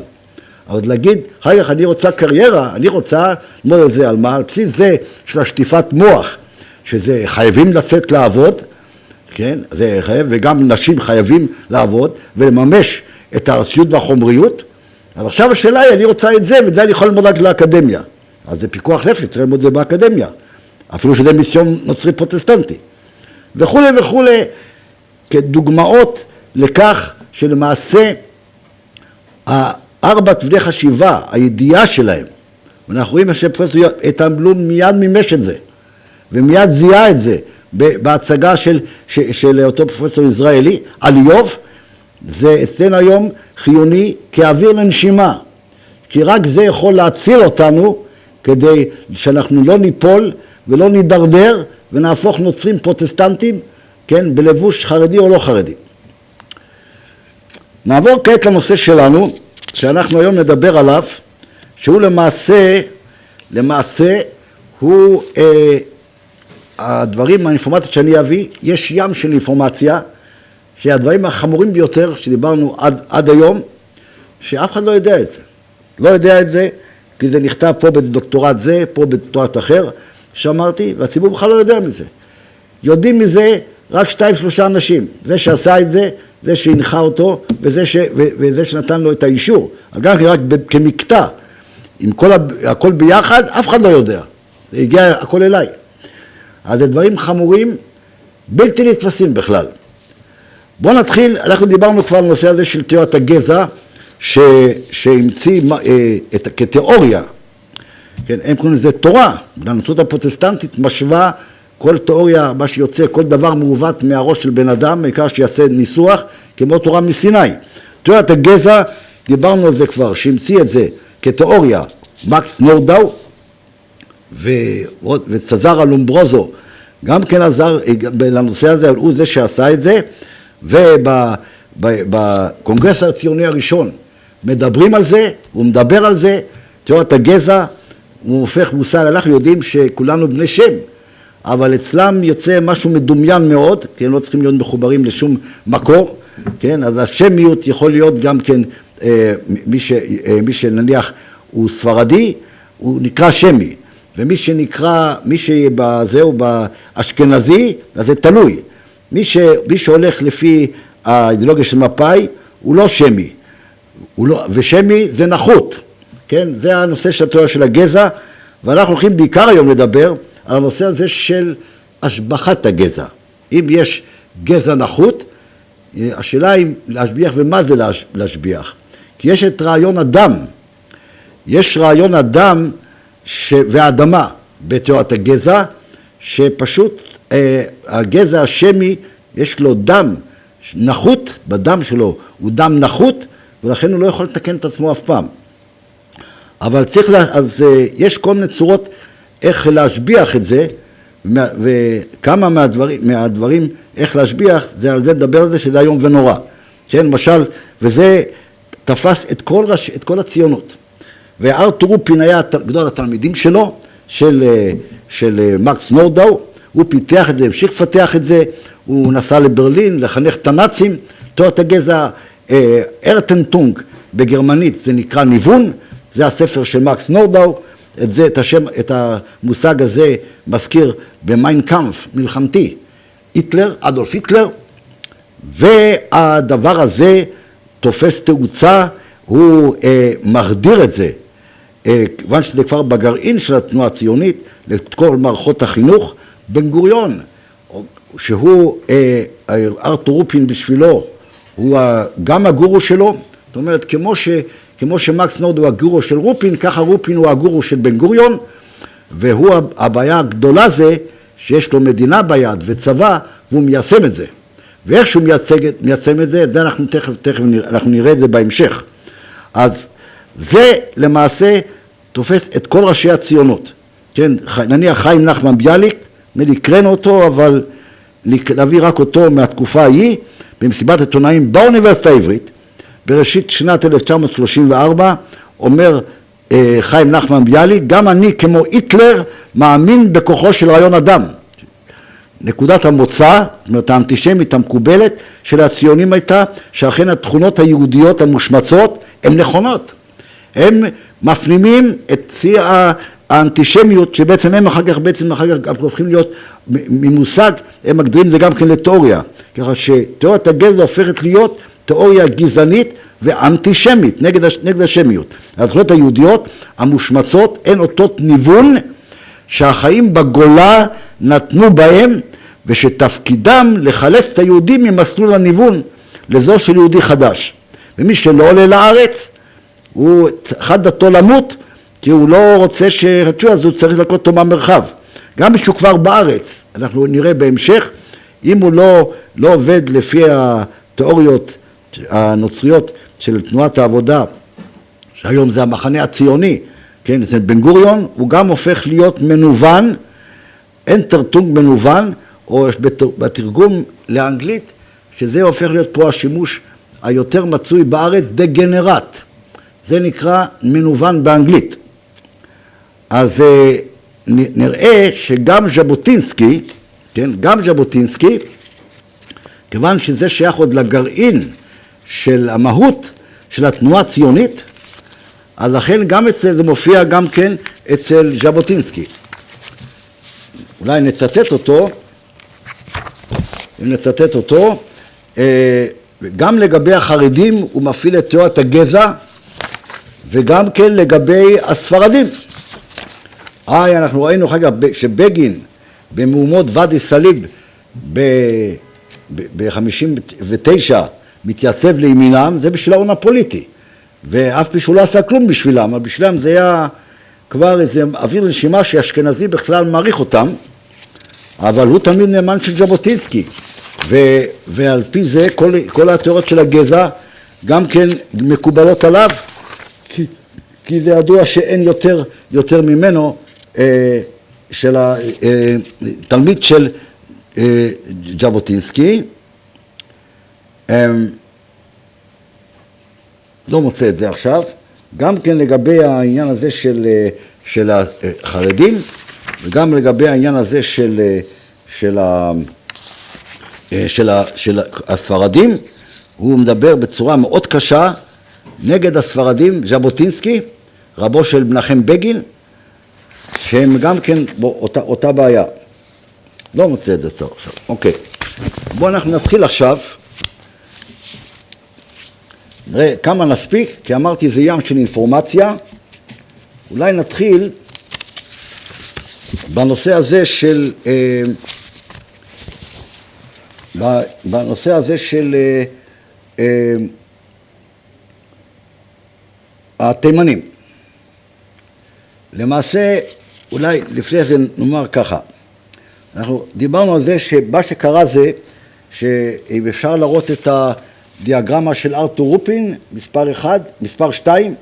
אבל להגיד, אני רוצה קריירה, אני רוצה, לא זה על מה, על בסיס זה של השטיפת מוח, שזה חייבים לצאת לעבוד, כן, זה חייב, וגם נשים חייבים לעבוד ולממש את הארציות והחומריות. אז עכשיו השאלה היא, אני רוצה את זה, ואת זה אני יכול ללמוד רק לאקדמיה. אז זה פיקוח נפש, צריך ללמוד את זה באקדמיה, אפילו שזה מיסיון נוצרי פרוטסטנטי. וכו' וכו', כדוגמאות לכך שלמעשה, ארבע תבני חשיבה, הידיעה שלהם, ואנחנו רואים שפרופסור איתן בלום מיד מימש את זה, ומיד זיהה את זה בהצגה של אותו פרופסור ישראלי, על איוב, זה אצלנו היום חיוני כאוויר לנשימה, כי רק זה יכול להציל אותנו, כדי שאנחנו לא ניפול ולא נידרדר, ונהפוך נוצרים פרוטסטנטים, כן, בלבוש חרדי או לא חרדי. נעבור כעת לנושא שלנו, שאנחנו היום נדבר עליו, שהוא למעשה הוא הדברים, האינפורמציות שאני אביא, יש ים של אינפורמציה, שהדברים החמורים ביותר שדיברנו עד היום, שאף אחד לא יודע את זה. לא יודע את זה, כי זה נכתב פה בדוקטורט זה, פה בדוקטורט אחר, שאמרתי, והציבור בכלל לא יודע מזה. יודעים מזה רק 2-3 אנשים, זה שעשה את זה, זה שהנחה אותו, וזה שנתן לו את האישור. אגב, רק כמקטע, עם הכל ביחד, אף אחד לא יודע. זה הגיע הכל אליי. אז זה דברים חמורים, בלתי נתפסים בכלל. בואו נתחיל, אנחנו דיברנו כבר על הנושא הזה של תיאוריית הגזע, שהמציא כתיאוריה. כן, הם קוראים לזה תורה. הנצרות הפרוטסטנטית משווה כל תיאוריה, מה שיוצא, כל דבר מעוות מהראש של בן אדם, בעיקר שיעשה ניסוח, כמו תורה מסיני. תיאוריית הגזע, דיברנו על זה כבר, שהמציא את זה כתיאוריה, מקס נורדאו, וצזר אלומברוזו, גם כן עזר לנושא הזה, הוא זה שעשה את זה, ובקונגרס הציוני הראשון מדברים על זה, הוא מדבר על זה, תיאוריית הגזע, הוא הופך מושג, אנחנו יודעים שכולנו בני שם, אבל אצלם יוצא משהו מדומיין מאוד, כי הם לא צריכים להיות מחוברים לשום מקור, כן? אז השמיות יכול להיות גם כן, מי שנניח הוא ספרדי, הוא נקרא שמי, ומי שנקרא, מי שבזהו באשכנזי, אז זה תלוי. מי שהולך לפי האידיאולוגיה של מפא"י, הוא לא שמי, ושמי זה נחות, כן? זה הנושא של התיאוריה של הגזע, ואנחנו הולכים בעיקר היום לדבר על הנושא הזה של השבחת הגזע. אם יש גזע נחות, השאלה היא להשביח, ומה זה להשביח? כי יש את רעיון אדם, יש רעיון אדם והאדמה בתיאוריית הגזע, שפשוט הגזע השמי יש לו דם נחות, בדם שלו הוא דם נחות, ולכן הוא לא יכול לתקן את עצמו אף פעם. אבל אז יש כל מיני צורות איך להשביח את זה, וכמה מהדברים איך להשביח, זה על זה לדבר על זה שזה היום ונורא. כן, למשל, וזה תפס את כל הציונות. וארתור רופין היה גדול התלמידים שלו, של מקס נורדאו, הוא פיתח את זה, המשיך לפתח את זה, הוא נסע לברלין לחנך את הנאצים, תיאוריית הגזע, ארטנטונג בגרמנית זה נקרא ניוון, זה הספר של מקס נורדאו, את המושג הזה מזכיר במיין קאמפף מלחמתי, אדולף היטלר, והדבר הזה תופס תאוצה, הוא מחדיר את זה, כיוון שזה כבר בגרעין של התנועה הציונית, לכל מערכות החינוך. בן גוריון, שהוא ארתור רופין בשבילו, הוא גם הגורו שלו, זאת אומרת, כמו שמקס נורדאו הוא הגורו של רופין, ככה רופין הוא הגורו של בן גוריון, והוא הבעיה הגדולה זה שיש לו מדינה ביד וצבא, והוא מיישם את זה. ואיך שהוא מיישם את זה, זה אנחנו תכף נראה את זה בהמשך. אז זה למעשה תופס את כל ראשי הציונות. כן, נניח חיים נחמן ביאליק, הקראנו אותו, אבל להביא רק אותו מהתקופה ההיא, במסיבת עיתונאים באוניברסיטה העברית, בראשית שנת 1934, אומר חיים נחמן ביאליק, גם אני כמו היטלר מאמין בכוחו של רעיון אדם. נקודת המוצא, זאת אומרת האנטישמית המקובלת של הציונים הייתה, שאכן התכונות היהודיות המושמצות הן נכונות. הם מפנימים את שיא האנטישמיות, שבעצם הם אחר כך גם הופכים להיות ממושג, הם מגדירים זה גם כן לתיאוריה. ככה שתיאוריית הגזע הופכת להיות תיאוריה גזענית ואנטישמית, נגד השמיות. התכונות היהודיות המושמצות הן אותות ניוון שהחיים בגולה נתנו בהם, ושתפקידם לחלץ את היהודים ממסלול הניוון לזו של יהודי חדש. ומי שלא עולה לארץ, הוא חד דתו למות, כי הוא לא רוצה שרצו, אז הוא צריך לקחת אותו מהמרחב. גם כשהוא כבר בארץ, אנחנו נראה בהמשך, אם הוא לא עובד לפי התיאוריות הנוצריות של תנועת העבודה, שהיום זה המחנה הציוני, כן, אצל בן גוריון, הוא גם הופך להיות מנוון, אנטרטונג מנוון, או בתרגום לאנגלית, שזה הופך להיות פה השימוש היותר מצוי בארץ, דגנרט. זה נקרא מנוון באנגלית. אז נראה שגם ז'בוטינסקי, כן, גם ז'בוטינסקי, כיוון שזה שייך עוד לגרעין של המהות של התנועה הציונית, אז לכן גם זה מופיע גם כן אצל ז'בוטינסקי. אולי נצטט אותו, גם לגבי החרדים הוא מפעיל את תיאוריית הגזע, וגם כן לגבי הספרדים. אנחנו ראינו אחר כך שבגין במהומות ואדי סאליב ב-59 מתייצב לימינם, זה בשביל ההון הפוליטי. ואף פי שהוא לא עשה כלום בשבילם, אבל בשבילם זה היה כבר איזה אוויר לנשימה שאשכנזי בכלל מעריך אותם, אבל הוא תמיד נאמן של ז'בוטינסקי, ועל פי זה כל התיאוריות של הגזע גם כן מקובלות עליו, כי זה ידוע שאין יותר ממנו של התלמיד של ז'בוטינסקי. לא מוצא את זה עכשיו. גם כן לגבי העניין הזה של החרדים, וגם לגבי העניין הזה של הספרדים, הוא מדבר בצורה מאוד קשה נגד הספרדים, ז'בוטינסקי, רבו של מנחם בגין, שהם גם כן אותה בעיה. לא מוצא את זה טוב עכשיו. אוקיי. בואו אנחנו נתחיל עכשיו. נראה כמה נספיק, כי אמרתי זה ים של אינפורמציה. אולי נתחיל בנושא הזה של התימנים. למעשה, אולי לפני זה נאמר ככה. אנחנו דיברנו על זה שמה שקרה זה שאם אפשר לראות את הדיאגרמה של ארתור רופין, מספר 2,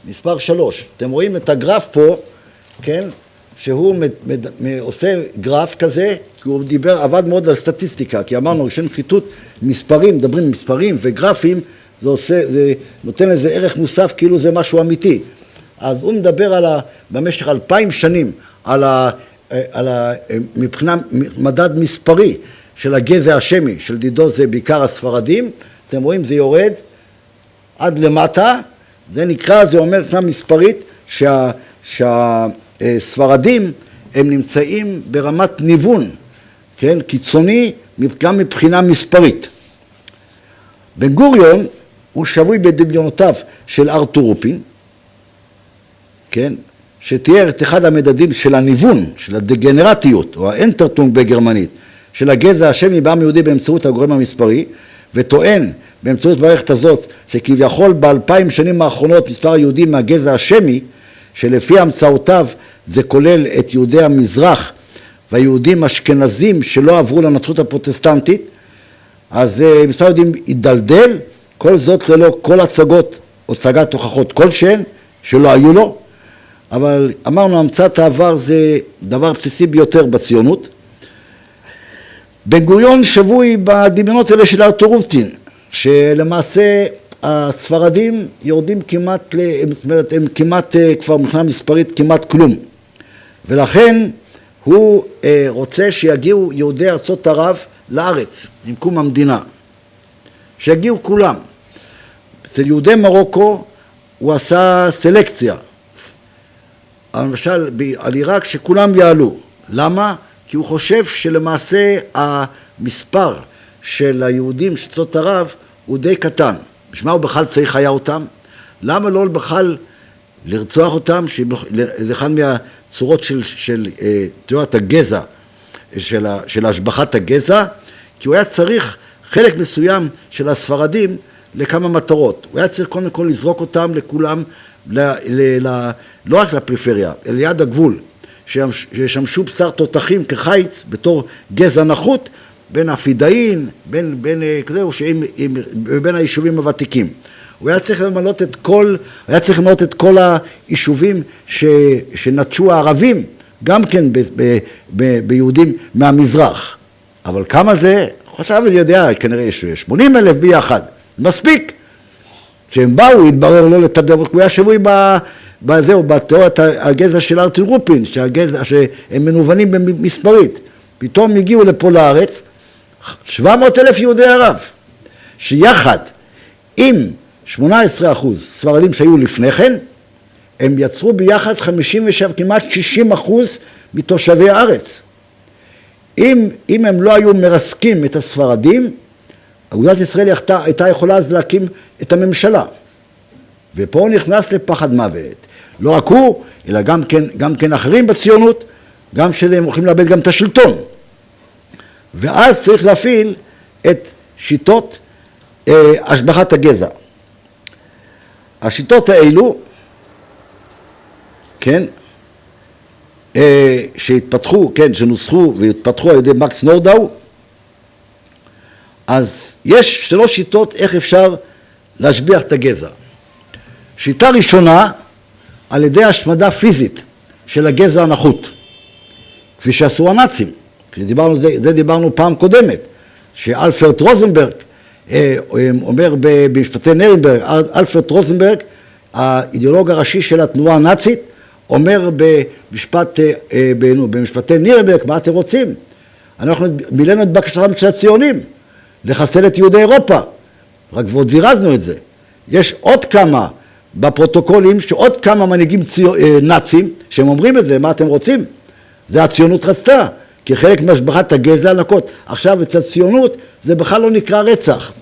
מספר 3. אתם רואים את הגרף פה, כן? שהוא עושה גרף כזה, כי הוא עבד מאוד על סטטיסטיקה, כי אמרנו, כשאין חיתות מספרים, מדברים מספרים וגרפים, זה נותן לזה ערך מוסף כאילו זה משהו אמיתי. אז הוא מדבר במשך 2000 שנים על מבחינה מדד מספרי של הגזע השמי, של דידו זה בעיקר הספרדים, אתם רואים זה יורד עד למטה, זה נקרא, זה אומר מבחינה מספרית שהספרדים הם נמצאים ברמת ניוון, כן, קיצוני גם מבחינה מספרית. בן גוריון הוא שבוי בדמיונותיו של ארתור רופין, כן, שתיאר את אחד המדדים של הניוון, של הדגנרטיות, או האנטרטונג בגרמנית, של הגזע השמי בעם היהודי באמצעות הגורם המספרי, וטוען באמצעות מערכת הזאת, שכביכול ב2000 שנים האחרונות מספר היהודים מהגזע השמי, שלפי המצאותיו זה כולל את יהודי המזרח, והיהודים אשכנזים שלא עברו לנצרות הפרוטסטנטית, אז מספר היהודים ידלדל, כל זאת ללא כל הצגת הוכחות כלשהן, שלא היו לו, אבל אמרנו, המצאת העבר זה דבר בסיסי ביותר בציונות. בן גוריון שבוי בדמיונות האלה של ארתור רופין, שלמעשה הספרדים יורדים כמעט, זאת אומרת, הם כמעט כבר מבחינה מספרית כמעט כלום. ולכן הוא רוצה שיגיעו יהודי ארצות ערב לארץ, עם קום המדינה. שיגיעו כולם. אצל יהודי מרוקו הוא עשה סלקציה. למשל, על עיראק שכולם יעלו. למה? כי הוא חושב שלמעשה המספר של היהודים של ארצות ערב הוא די קטן. בשביל מה הוא בכלל צריך היה אותם? למה לא בכלל לרצוח אותם? זה אחד מהצורות של תיאוריית הגזע, של השבחת הגזע, כי הוא היה צריך חלק מסוים של הספרדים לכמה מטרות. הוא היה צריך קודם כל לזרוק אותם לכולם, לא רק לפריפריה, אלא ליד הגבול, שישמשו בשר תותחים כחיץ בתור גזע נחות בין הפידאין, בין היישובים הוותיקים. הוא היה צריך למנות את כל היישובים שנטשו הערבים, גם כן ביהודים מהמזרח. אבל כמה זה? חשב אני יודע, כנראה 80,000 ביחד, מספיק. כשהם באו, התברר לא לתדר, הוא היה שבוי בתיאוריית הגזע של ארתור רופין, שהם מנוונים במספרית. פתאום הגיעו לפה לארץ 700,000 יהודי ערב, שיחד עם 18% ספרדים שהיו לפני כן, הם יצרו ביחד 57, כמעט 60% מתושבי הארץ. אם הם לא היו מרסקים את הספרדים, אגודת ישראל הייתה יכולה אז להקים את הממשלה. ופה הוא נכנס לפחד מוות. לא רק הוא, אלא גם כן אחרים בציונות, גם שהם הולכים לאבד גם את השלטון. ואז צריך להפעיל את שיטות השבחת הגזע. השיטות האלו, כן, שהתפתחו, כן, שנוסחו והתפתחו על ידי מקס נורדאו, אז יש 3 שיטות איך אפשר להשביח את הגזע. שיטה ראשונה, על ידי השמדה פיזית של הגזע הנחות, כפי שעשו הנאצים. זה דיברנו פעם קודמת, שאלפרד רוזנברג אומר במשפטי נירנברג, אלפרד רוזנברג האידיאולוג הראשי של התנועה הנאצית, אומר במשפטי נירנברג, מה אתם רוצים? אנחנו מילאנו את בקשתם של הציונים, לחסל את יהודי אירופה, רק ועוד זירזנו את זה. יש עוד כמה בפרוטוקולים, שעוד כמה מנהיגים נאצים, שהם אומרים את זה, מה אתם רוצים? זה הציונות רצתה, כי חלק מהשבחת הגזע לנקות. עכשיו אצל הציונות זה בכלל לא נקרא רצח.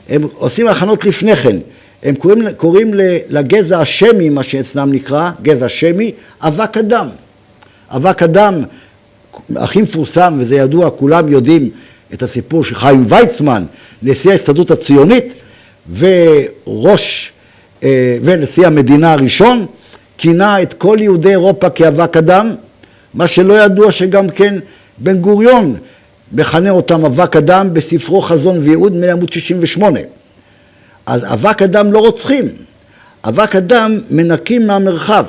הם עושים הכנות לפני כן, הם קוראים לגזע השמי, מה שאצלם נקרא, גזע שמי, אבק אדם. אבק אדם, הכי מפורסם, וזה ידוע, כולם יודעים את הסיפור של חיים ויצמן, נשיא ההסתדרות הציונית, ונשיא המדינה הראשון, כינה את כל יהודי אירופה כאבק אדם, מה שלא ידוע שגם כן בן גוריון מכנה אותם אבק אדם בספרו חזון וייעוד מעמוד 68. אז אבק אדם לא רוצחים, אבק אדם מנקים מהמרחב.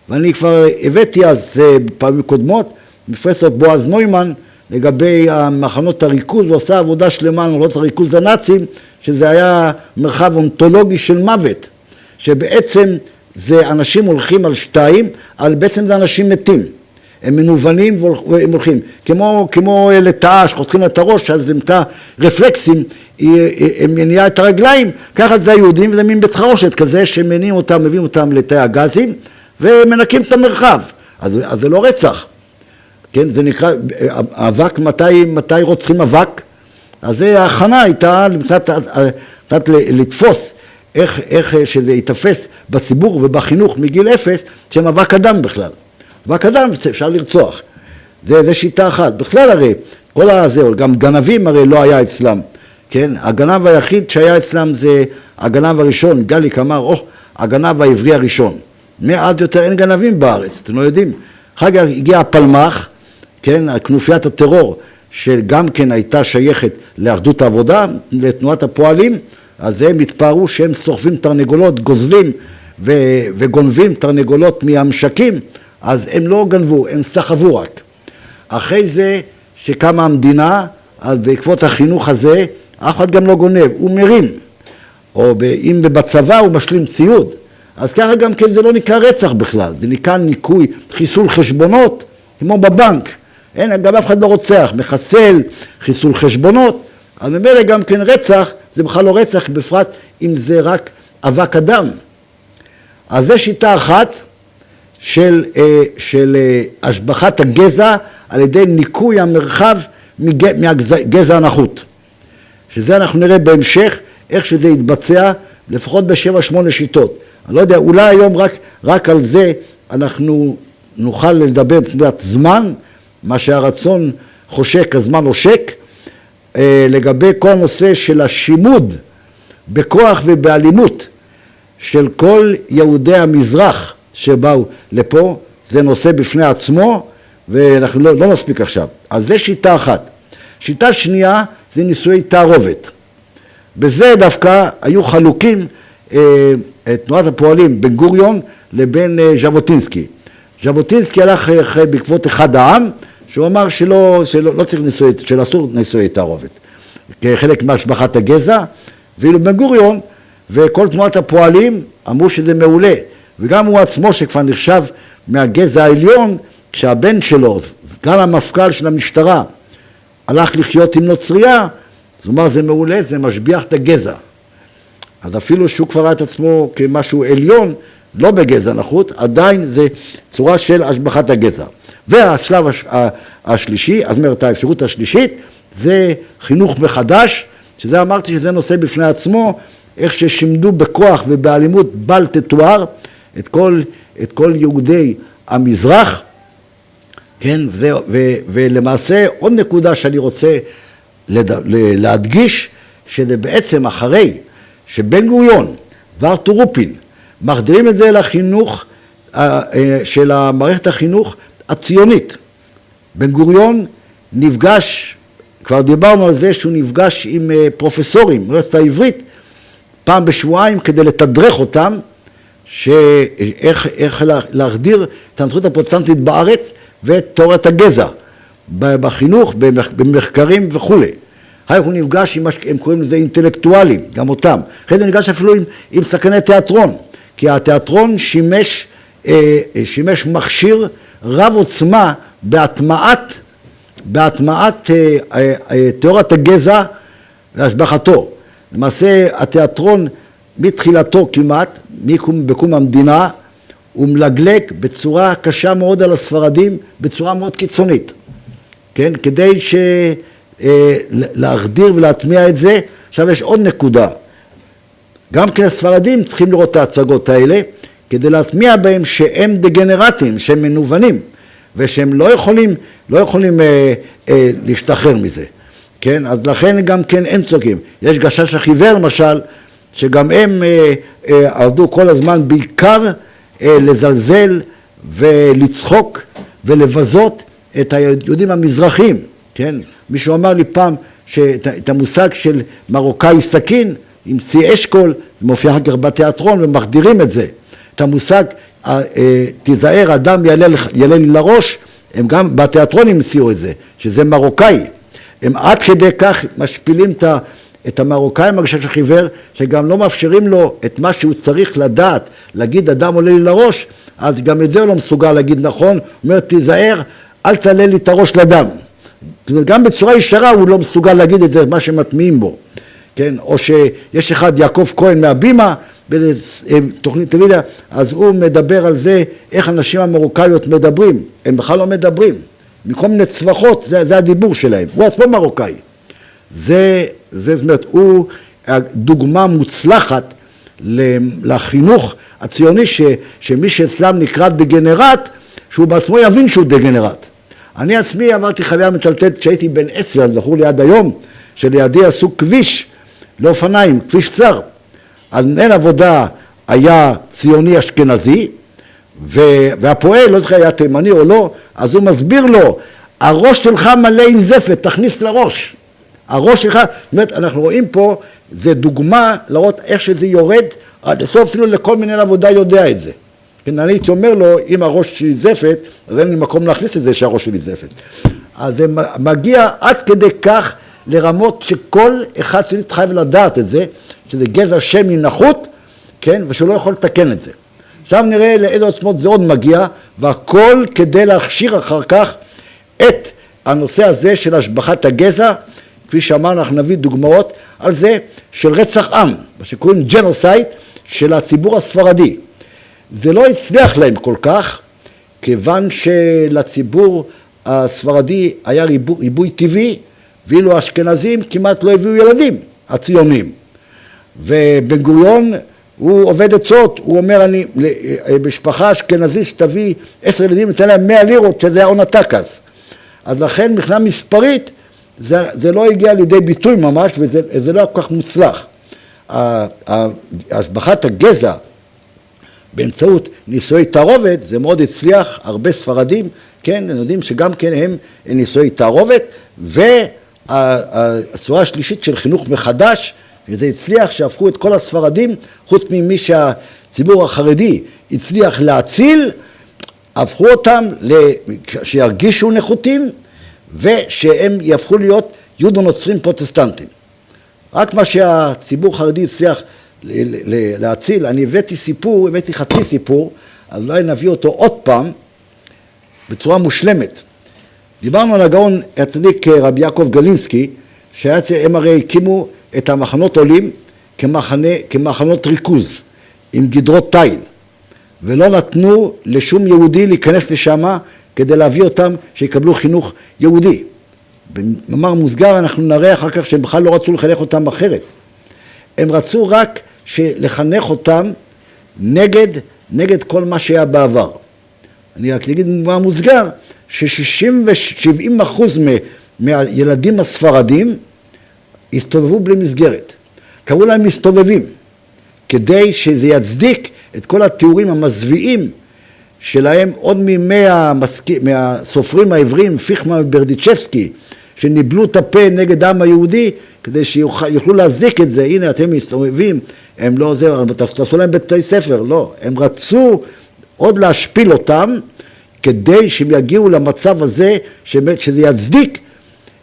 ואני כבר הבאתי אז פעמים קודמות, פרופסור בועז נוימן, לגבי מחנות הריכוז, הוא עשה עבודה שלמה על מחנות הריכוז הנאצים, שזה היה מרחב אונתולוגי של מוות, שבעצם זה אנשים הולכים על שתיים, אבל בעצם זה אנשים מתים. הם מנוונים והם הולכים. כמו לטאה שחותכים את הראש, אז זה נקרא רפלקסים, הם מניעה את הרגליים, ככה זה היהודים, וזה מין בית חרושת כזה, שמניעים אותם, מביאים אותם לתאי הגזים, ומנקים את המרחב. אז זה לא רצח. כן, זה נקרא, אבק, מתי רוצחים אבק? אז זה ההכנה הייתה, לתפוס איך שזה יתפס בציבור ובחינוך מגיל 0, שהם אבק אדם בכלל. אבק אדם אפשר לרצוח. זה שיטה אחת. בכלל הרי, כל הזה, גם גנבים הרי לא היה אצלם. כן, הגנב היחיד שהיה אצלם זה הגנב הראשון, גליק אמר, הגנב העברי הראשון. מאז יותר אין גנבים בארץ, אתם לא יודעים. אחר כך הגיע הפלמ"ח, כן, כנופיית הטרור, שגם כן הייתה שייכת לאחדות העבודה, לתנועת הפועלים, אז הם התפארו שהם סוחבים תרנגולות, גוזלים וגונבים תרנגולות מהמשקים, אז הם לא גנבו, הם סחבו רק. אחרי זה שקמה המדינה, אז בעקבות החינוך הזה, אף אחד גם לא גונב, הוא מרים. או אם בצבא הוא משלים ציוד. אז ככה גם כן זה לא נקרא רצח בכלל, זה נקרא ניקוי, חיסול חשבונות, כמו בבנק. אין, גם אף אחד לא רוצח, מחסל, חיסול חשבונות, אז ממילא גם כן רצח, זה בכלל לא רצח, בפרט אם זה רק אבק אדם. אז זו שיטה אחת של השבחת הגזע על ידי ניקוי המרחב מהגזע הנחות. שזה אנחנו נראה בהמשך, איך שזה יתבצע, לפחות ב7-8 שיטות. אני לא יודע, אולי היום רק על זה אנחנו נוכל לדבר מבחינת זמן, מה שהרצון חושק, הזמן עושק, לגבי כל הנושא של השימוד בכוח ובאלימות של כל יהודי המזרח שבאו לפה, זה נושא בפני עצמו, ואנחנו לא נספיק עכשיו. אז זה שיטה אחת. שיטה שנייה זה נישואי תערובת. בזה דווקא היו חלוקים תנועת הפועלים בן גוריון לבין ז'בוטינסקי. ז'בוטינסקי הלך בעקבות אחד העם, שהוא אמר שלא צריך שאסור נישואי תערובת, כחלק מהשבחת הגזע, ואילו בן גוריון וכל תנועת הפועלים אמרו שזה מעולה, וגם הוא עצמו שכבר נחשב מהגזע העליון, כשהבן שלו, סגן המפכ"ל של המשטרה, הלך לחיות עם נוצרייה, זאת אומרת זה מעולה, זה משביח את הגזע. אז אפילו שהוא כבר ראה את עצמו כמשהו עליון, לא בגזע נחות, עדיין זה צורה של השבחת הגזע. והשלב השלישי, אז אומרת האפשרות השלישית, זה חינוך מחדש, שזה אמרתי שזה נושא בפני עצמו, איך ששימדו בכוח ובאלימות בל תתואר את כל יהודי המזרח, כן, ולמעשה עוד נקודה שאני רוצה להדגיש, שזה בעצם אחרי שבן גוריון וארתור רופין מחדירים את זה לחינוך של מערכת החינוך הציונית. בן גוריון נפגש, כבר דיברנו על זה שהוא נפגש עם פרופסורים באוניברסיטה העברית פעם בשבועיים כדי לתדרך אותם איך להחדיר את הנצרות הפרוטסטנטית בארץ ואת תיאוריית הגזע בחינוך, במחקרים וכו'. הוא נפגש עם מה שהם קוראים לזה אינטלקטואלים, גם אותם. אחרי זה נפגש אפילו עם שחקני תיאטרון, כי התיאטרון שימש מכשיר רב עוצמה בהטמעת תיאוריית הגזע והשבחתו. למעשה התיאטרון מתחילתו כמעט, בקום המדינה, הוא מלגלג בצורה קשה מאוד על הספרדים, בצורה מאוד קיצונית. כן? כדי להחדיר ולהטמיע את זה. עכשיו יש עוד נקודה. גם כן הספרדים צריכים לראות את ההצגות האלה, כדי להטמיע בהם שהם דגנרטים, שהם מנוונים, ושהם לא יכולים להשתחרר מזה. כן? אז לכן גם כן הם צודקים. יש גשש החיוור למשל, שגם הם עבדו כל הזמן בעיקר לזלזל ולצחוק ולבזות את היהודים המזרחים. כן? מישהו אמר לי פעם שאת המושג של מרוקאי סכין, עם צי אשכול, זה מופיע אחר כך בתיאטרון ומחדירים את זה. את המושג, תיזהר, אדם יעלה לי לראש, הם גם בתיאטרון המציאו את זה, שזה מרוקאי. הם עד כדי כך משפילים את המרוקאי מגשש החיוור, שגם לא מאפשרים לו את מה שהוא צריך לדעת, להגיד אדם עולה לי לראש, אז גם את זה הוא לא מסוגל להגיד נכון, הוא אומר תיזהר, אל תעלה לי את הראש לדם. גם בצורה ישרה הוא לא מסוגל להגיד את זה, מה שמטמיעים בו. כן? או שיש אחד, יעקב כהן מהבימה, באיזה תוכנית טלוויזיה, אז הוא מדבר על זה, איך אנשים המרוקאיות מדברים. הם בכלל לא מדברים. מכל מיני צווחות, זה הדיבור שלהם. הוא עצמו מרוקאי. זאת אומרת, הוא דוגמה מוצלחת לחינוך הציוני, שמי שאצלם נקרא דגנרט, שהוא בעצמו יבין שהוא דגנרט. אני עצמי עברתי חוויה מטלטלת כשהייתי בן 10, זכור לי עד היום, שלידי עשו כביש לאופניים, כביש צר. על מנהל עבודה היה ציוני אשכנזי, והפועל, לא זוכר היה תימני או לא, אז הוא מסביר לו, הראש שלך מלא עם זפת, תכניס לראש. הראש שלך, זאת אומרת, אנחנו רואים פה, זה דוגמה לראות איך שזה יורד, עד הסוף אפילו לכל מנהל עבודה יודע את זה. כן, אני הייתי אומר לו, אם הראש שלי זפת, אז אין לי מקום להכניס את זה שהראש שלי זפת. אז זה מגיע עד כדי כך לרמות שכל אחד שלי חייב לדעת את זה, שזה גזע שמי נחות, כן, ושהוא לא יכול לתקן את זה. עכשיו נראה לאיזה עוצמות זה עוד מגיע, והכל כדי להכשיר אחר כך את הנושא הזה של השבחת הגזע, כפי שאמרנו, אנחנו נביא דוגמאות על זה, של רצח עם, מה שקוראים ג'נוסייד של הציבור הספרדי. זה לא הצליח להם כל כך, כיוון שלציבור הספרדי היה ריבוי טבעי, ואילו האשכנזים כמעט לא הביאו ילדים, הציונים. ובן גוריון הוא עובד עצות, הוא אומר, אני, משפחה אשכנזית שתביא 10 ילדים, ניתן להם 100 לירות, שזה העון הטקס. אז לכן מבחינה מספרית, זה לא הגיע לידי ביטוי ממש, וזה לא כל כך מוצלח. השבחת הגזע באמצעות נישואי תערובת, זה מאוד הצליח, הרבה ספרדים, כן, הם יודעים שגם כן הם נישואי תערובת, והצורה השלישית של חינוך מחדש, וזה הצליח שהפכו את כל הספרדים, חוץ ממי שהציבור החרדי הצליח להציל, הפכו אותם שירגישו נחותים, ושהם יהפכו להיות יהודו-נוצרים פרוטסטנטים. רק מה שהציבור החרדי הצליח להציל, אני הבאתי חצי סיפור, אז אולי נביא אותו עוד פעם, בצורה מושלמת. דיברנו על הגאון הצדיק רבי יעקב גלינסקי, שהם הרי הקימו את המחנות עולים כמחנות ריכוז, עם גדרות תיל, ולא נתנו לשום יהודי להיכנס לשם כדי להביא אותם שיקבלו חינוך יהודי. במאמר מוסגר אנחנו נראה אחר כך שהם בכלל לא רצו לחנך אותם אחרת. הם רצו רק לחנך אותם נגד כל מה שהיה בעבר. אני רק אגיד במאמר מוסגר ש60-70% מהילדים הספרדים הסתובבו בלי מסגרת. קראו להם מסתובבים, כדי שזה יצדיק את כל התיאורים המזוויעים שלהם עוד מהסופרים העבריים, פיכמן וברדיצ'בסקי, שניבלו את הפה נגד העם היהודי, כדי שיוכלו להצדיק את זה. הנה אתם מסתובבים, הם לא עוזר, תעשו להם בתי ספר, לא. הם רצו עוד להשפיל אותם, כדי שהם יגיעו למצב הזה, שזה יצדיק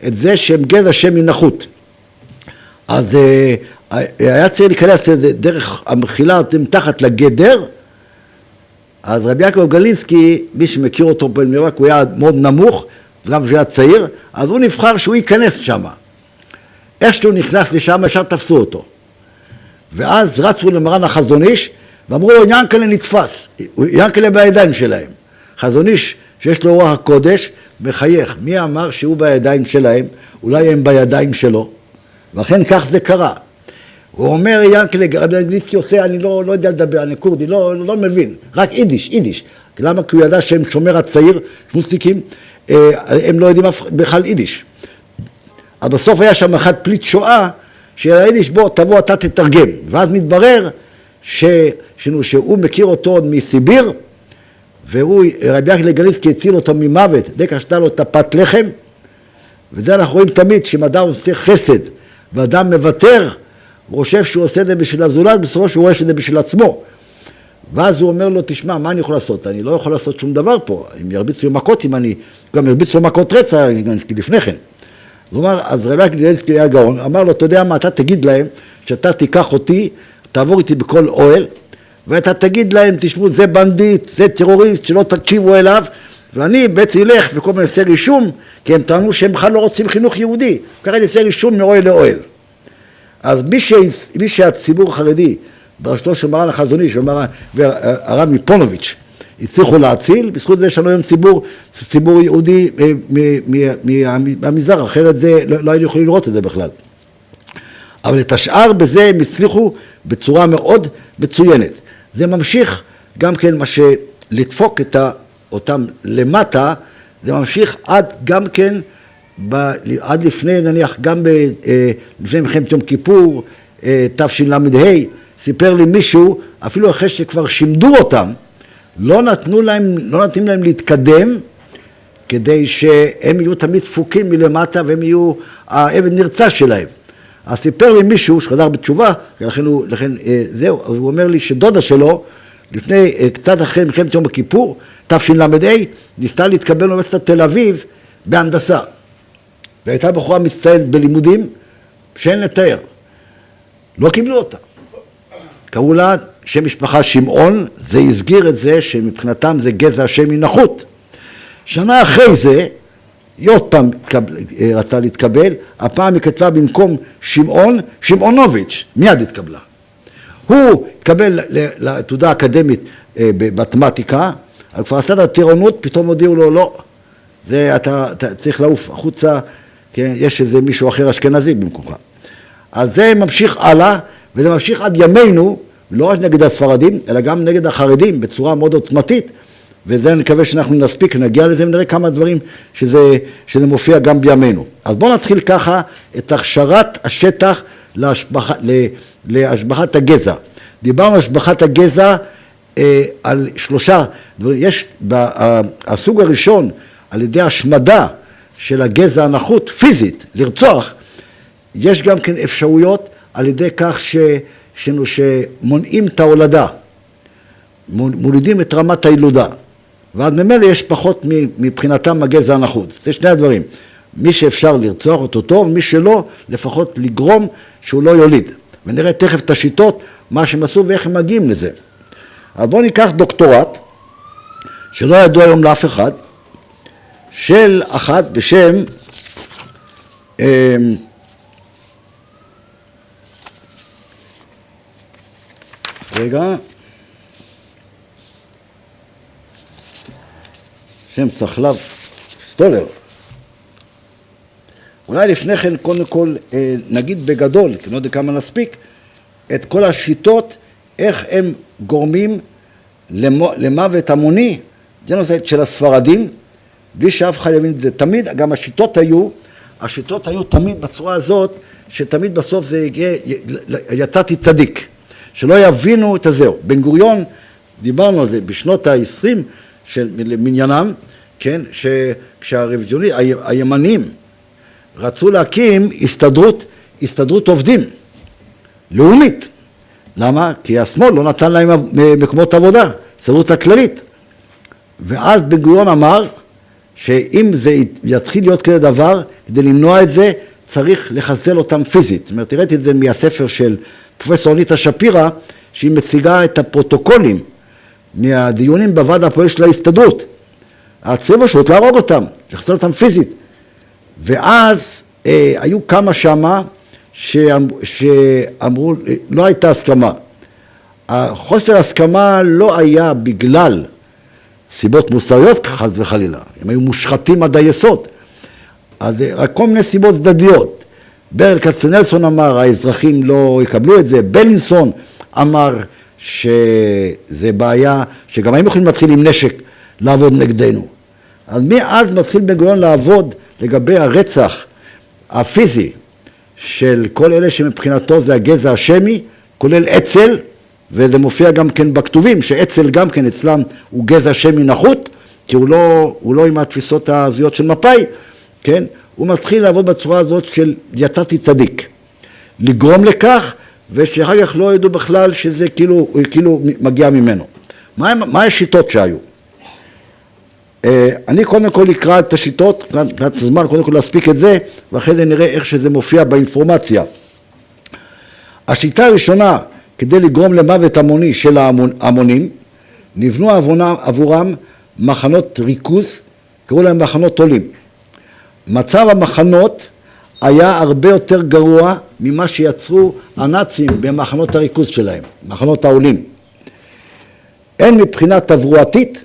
את זה שהם גזע שמי נחות. אז היה צריך להיכנס דרך המחילה מתחת לגדר, אז רבי יעקב גלינסקי, מי שמכיר אותו בבני ברק, הוא היה מאוד נמוך, גם כשהוא היה צעיר, אז הוא נבחר שהוא ייכנס שם. איך שהוא נכנס לשם, ישר תפסו אותו. ואז רצו למרן החזון איש, ואמרו לו, ינקלה נתפס, ינקלה בידיים שלהם. חזון איש, שיש לו רוח הקודש, מחייך. מי אמר שהוא בידיים שלהם? אולי הם בידיים שלו. ולכן כך זה קרה. הוא אומר, ינקלה, רבי גלינסקי עושה, אני לא יודע לדבר, אני קורדי, לא מבין, רק יידיש. למה? כי הוא ידע שהם שומר הצעיר, שמוסטיקים, הם לא יודעים בכלל יידיש. אז בסוף היה שם אחד פליט שואה, שהיידיש בוא, תבוא, אתה תתרגם. ואז מתברר שהוא מכיר אותו עוד מסיביר, והוא, רבי יעקב גלינסקי הציל אותו ממוות, דקה שתה לו את הפת לחם, וזה אנחנו רואים תמיד, שאם אדם עושה חסד, ואדם מוותר, הוא חושב שהוא עושה את זה בשביל הזולת, בסופו שהוא רואה שזה בשביל עצמו. ואז הוא אומר לו, תשמע, מה אני יכול לעשות? אני לא יכול לעשות שום דבר פה. אם ירביצו מכות, אם אני גם ירביצו מכות רצח, לפני כן. הוא אומר, אז רבי יעקב גלינסקי היה גאון, אמר לו, אתה יודע מה, אתה תגיד להם, שאתה תיקח אותי, תעבור איתי בכל אוהל, ואתה תגיד להם, תשמעו, זה בנדיט, זה טרוריסט, שלא תקשיבו אליו, ואני בעצם ילך וכל מיני עושה רישום, כי הם טענו שהם בכלל לא רוצים חינוך יהודי, ככה אני עושה רישום מאוהל לאוהל. אז מי שהציבור החרדי, בראשותו של מרן החזון איש והרב מפונוביץ' הצליחו להציל, בזכות זה יש לנו היום ציבור יהודי מהמזרח, אחרת זה לא היינו יכולים לראות את זה בכלל. אבל את השאר בזה הם הצליחו בצורה מאוד מצוינת. זה ממשיך גם כן מה שלדפוק אותם למטה, זה ממשיך עד גם כן, עד לפני נניח גם לפני מלחמת יום כיפור, תשל"ה, סיפר לי מישהו, אפילו אחרי שכבר שימדו אותם, לא נותנים להם להתקדם, כדי שהם יהיו תמיד דפוקים מלמטה, והם יהיו העבד נרצע שלהם. אז סיפר לי מישהו שחזר בתשובה, לכן זהו, אז הוא אומר לי שדודה שלו, לפני קצת אחרי מלחמת יום הכיפור, תשל"ה, ניסתה להתקבל לאוניברסיטת תל אביב בהנדסה. והייתה בחורה מצטיינת בלימודים שאין לתאר. לא קיבלו אותה. קראו לה שם משפחה שמעון, זה הסגיר את זה שמבחינתם זה גזע השם מנחות. שנה אחרי זה, היא עוד פעם רצה להתקבל, הפעם היא כתבה במקום שמעון, שמעונוביץ', מיד התקבלה. הוא התקבל לתעודה אקדמית במתמטיקה, אבל כבר עשה את הטירונות, פתאום הודיעו לו, לא, זה אתה צריך לעוף החוצה, כן, יש איזה מישהו אחר אשכנזי במקומך. אז זה ממשיך הלאה, וזה ממשיך עד ימינו, לא רק נגד הספרדים, אלא גם נגד החרדים, בצורה מאוד עוצמתית, וזה אני מקווה שאנחנו נספיק, נגיע לזה ונראה כמה דברים שזה מופיע גם בימינו. אז בואו נתחיל ככה את הכשרת השטח להשבחת הגזע. דיברנו על השבחת הגזע על שלושה דברים. יש הסוג הראשון, על ידי השמדה של הגזע הנחות פיזית, לרצוח, יש גם כן אפשרויות על ידי כך שמונעים את ההולדה, מולידים את רמת הילודה, ועד ממילא יש פחות מבחינתם הגזע הנחות. זה שני הדברים, מי שאפשר לרצוח אותו טוב, מי שלא, לפחות לגרום שהוא לא יוליד. ונראה תכף את השיטות, מה שהם עשו ואיך הם מגיעים לזה. אז בואו ניקח דוקטורט, שלא ידוע היום לאף אחד, של אחת בשם שם סחלב סטולר. אולי לפני כן קודם כל נגיד בגדול, כי לא יודע כמה נספיק, את כל השיטות, איך הם גורמים למוות המוני, ג'נוסייד של הספרדים, בלי שאף אחד יבין את זה. תמיד, גם השיטות היו תמיד בצורה הזאת, שתמיד בסוף זה יצאתי צדיק, שלא יבינו את הזהו. בן גוריון, דיברנו על זה בשנות ה-20 של מניינם, כן, כשהרוויזיוני, הימנים, רצו להקים הסתדרות עובדים, לאומית. למה? כי השמאל לא נתן להם מקומות עבודה, הסתדרות הכללית. ואז בן גוריון אמר, שאם זה יתחיל להיות כזה דבר, כדי למנוע את זה, צריך לחסל אותם פיזית. זאת אומרת, תראיתי את זה מהספר של פרופסור אניטה שפירא, שהיא מציגה את הפרוטוקולים מהדיונים בוועד הפועל של ההסתדרות. הצריך פשוט להרוג אותם, לחסל אותם פיזית. ואז היו כמה שמה שאמרו, לא הייתה הסכמה. החוסר הסכמה לא היה בגלל סיבות מוסריות, חס וחלילה. הם היו מושחתים עד היסוד. אז רק כל מיני סיבות צדדיות. ברל כצנלסון אמר, האזרחים לא יקבלו את זה. בלינסון אמר שזה בעיה, שגם הם יכולים להתחיל עם נשק לעבוד נגדנו. אז מאז מתחיל בן גוריון לעבוד לגבי הרצח הפיזי של כל אלה שמבחינתו זה הגזע השמי, כולל אצ"ל, וזה מופיע גם כן בכתובים, שאצ"ל גם כן אצלם הוא גזע שמי נחות, כי הוא לא עם התפיסות ההזויות של מפא"י, כן? הוא מתחיל לעבוד בצורה הזאת של יצאתי צדיק. לגרום לכך, ושאחר כך לא ידעו בכלל שזה כאילו מגיע ממנו. מה השיטות שהיו? אני קודם כל אקרא את השיטות, מבחינת הזמן קודם כל להספיק את זה, ואחרי זה נראה איך שזה מופיע באינפורמציה. השיטה הראשונה, כדי לגרום למוות המוני של ההמונים, נבנו עבורם מחנות ריכוז, קראו להם מחנות עולים. מצב המחנות היה הרבה יותר גרוע ממה שיצרו הנאצים במחנות הריכוז שלהם, מחנות העולים. הן מבחינה תברואתית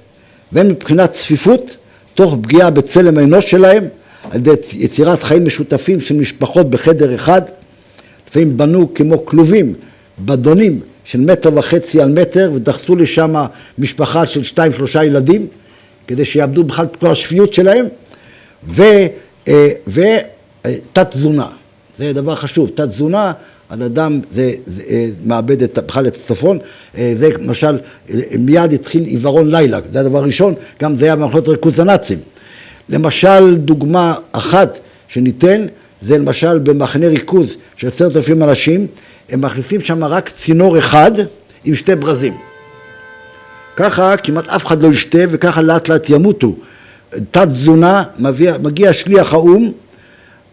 והן מבחינת צפיפות, תוך פגיעה בצלם האנוש שלהם, על ידי יצירת חיים משותפים של משפחות בחדר אחד, לפעמים בנו כמו כלובים, בדונים של 1.5 מטר על מטר, ודחסו לשם משפחה של 2-3 ילדים, כדי שיאבדו בכלל את כל השפיות שלהם, ותת תזונה, זה דבר חשוב, תת תזונה, האדם זה מאבד בכלל את הצפון, זה למשל מיד התחיל עיוורון לילה, זה הדבר הראשון, גם זה היה במחנות ריכוז הנאצים. למשל דוגמה אחת שניתן, זה למשל במחנה ריכוז של 10,000 אנשים, הם מחליפים שם רק צינור אחד עם 2 ברזים. ככה כמעט אף אחד לא ישתה וככה לאט לאט ימותו. תת תזונה, מגיע שליח האום,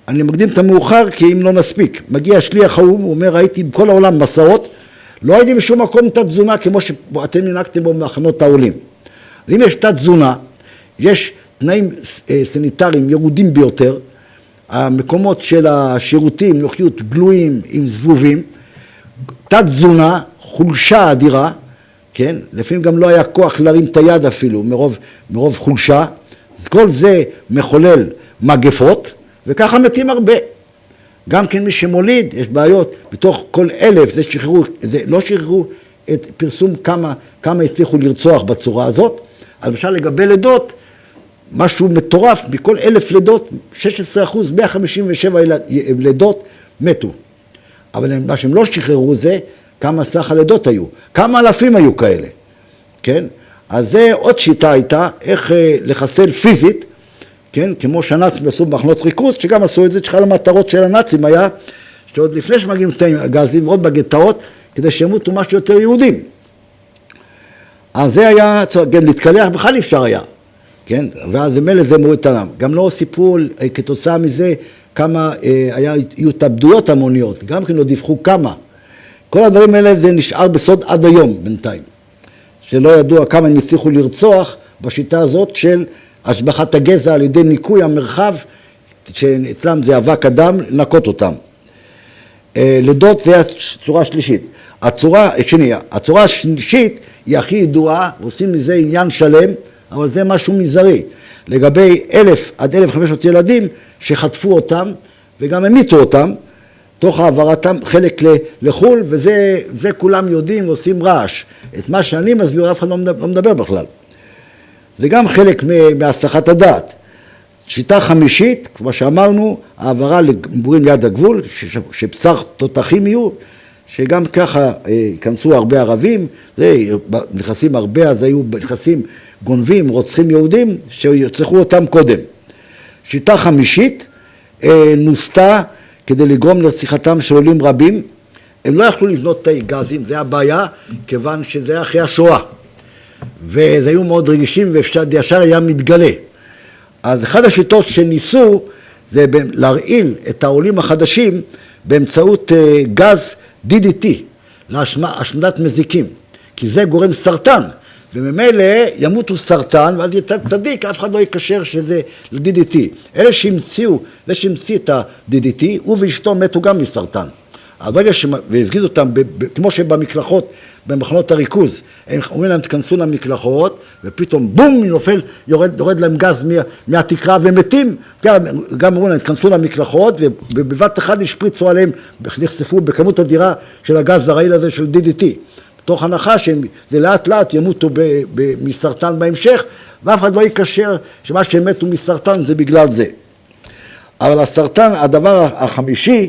אני מקדים את המאוחר כי אם לא נספיק, מגיע שליח האום, הוא אומר ראיתי בכל העולם מסעות, לא הייתי בשום מקום תת תזונה כמו שאתם ינקתם בו במחנות העולים. ואם יש תת תזונה, יש תנאים סניטריים ירודים ביותר, המקומות של השירותים נוחיות גלויים עם זבובים, תת תזונה, חולשה אדירה, כן? לפעמים גם לא היה כוח להרים את היד אפילו, מרוב חולשה, אז כל זה מחולל מגפות, וככה מתים הרבה. גם כן מי שמוליד, יש בעיות, בתוך כל 1,000 זה לא שחררו את פרסום כמה הצליחו לרצוח בצורה הזאת, למשל לגבי לידות, משהו מטורף, מכל 1,000 לידות, 16%, 157 לידות מתו. אבל מה שהם לא שחררו זה, כמה סך הלידות היו, כמה אלפים היו כאלה, כן? אז זה עוד שיטה הייתה, איך לחסל פיזית, כן? כמו שהנאצים עשו במחנות ריכוז, שגם עשו את זה, שחל המטרות של הנאצים היה, שעוד לפני שמגיעים את הגזים, ועוד בגטאות, כדי שימותו משהו יותר יהודים. אז זה היה, גם להתקלח בכלל אפשר היה, כן? ואז מילא זה מוריד את העם. גם לא סיפרו כתוצאה מזה כמה היו התאבדויות המוניות, גם כן לא דיווחו כמה. כל הדברים האלה זה נשאר בסוד עד היום בינתיים. שלא ידוע כמה הם הצליחו לרצוח בשיטה הזאת של השבחת הגזע על ידי ניקוי המרחב, שאצלם זה אבק אדם, לנקות אותם. לידות זה הצורה השלישית. הצורה השלישית היא הכי ידועה, ועושים מזה עניין שלם, אבל זה משהו מזערי. לגבי 1,000 עד 1,500 ילדים שחטפו אותם וגם המיתו אותם, תוך העברתם חלק לחול, וזה כולם יודעים ועושים רעש. את מה שאני מסביר, אף אחד לא מדבר בכלל. זה גם חלק מהסחת הדעת. שיטה חמישית, כמו שאמרנו, העברה לגבורים ליד הגבול, שבשר תותחים יהיו, שגם ככה כנסו הרבה ערבים, נכנסים הרבה, אז היו נכנסים גונבים, רוצחים יהודים, שירצחו אותם קודם. שיטה חמישית נוסתה כדי לגרום לרציחתם של עולים רבים. הם לא יכלו לבנות תאי גזים, זה הבעיה, כיוון שזה היה אחרי השואה. וזה היו מאוד רגישים, וישר היה מתגלה. אז אחת השיטות שניסו, זה להרעיל את העולים החדשים באמצעות גז DDT, להשמדת מזיקים, כי זה גורם סרטן, וממילא ימותו סרטן, ואז יצא צדיק, אף אחד לא יקשר שזה ל-DDT. אלה שהמציא את ה-DDT, הוא ואשתו מתו גם מסרטן. אז ברגע והפגיז אותם, כמו שבמקלחות, במחנות הריכוז, הם אומרים להם, תכנסו למקלחות, ופתאום בום, נופל, יורד להם גז מהתקרה, והם מתים. גם אומרים להם, תכנסו למקלחות, ובבת אחד השפריצו עליהם, נחשפו בכמות אדירה של הגז הרעיל הזה של DDT. תוך הנחה שזה לאט לאט ימותו מסרטן בהמשך, ואף אחד לא יקשר שמה שהם מתו מסרטן זה בגלל זה. אבל הסרטן, הדבר החמישי,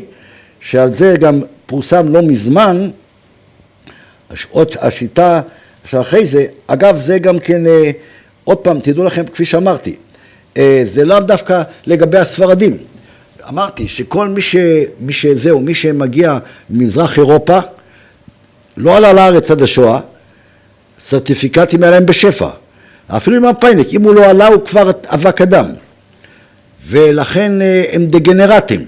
שעל זה גם פורסם לא מזמן, השיטה שאחרי זה, אגב זה גם כן, עוד פעם תדעו לכם כפי שאמרתי, זה לא דווקא לגבי הספרדים. אמרתי שכל מי שמגיע ממזרח אירופה, לא עלה לארץ עד השואה, סרטיפיקטים עליהם בשפע. אפילו עם הפייניק, אם הוא לא עלה הוא כבר אבק אדם. ולכן הם דגנרטים.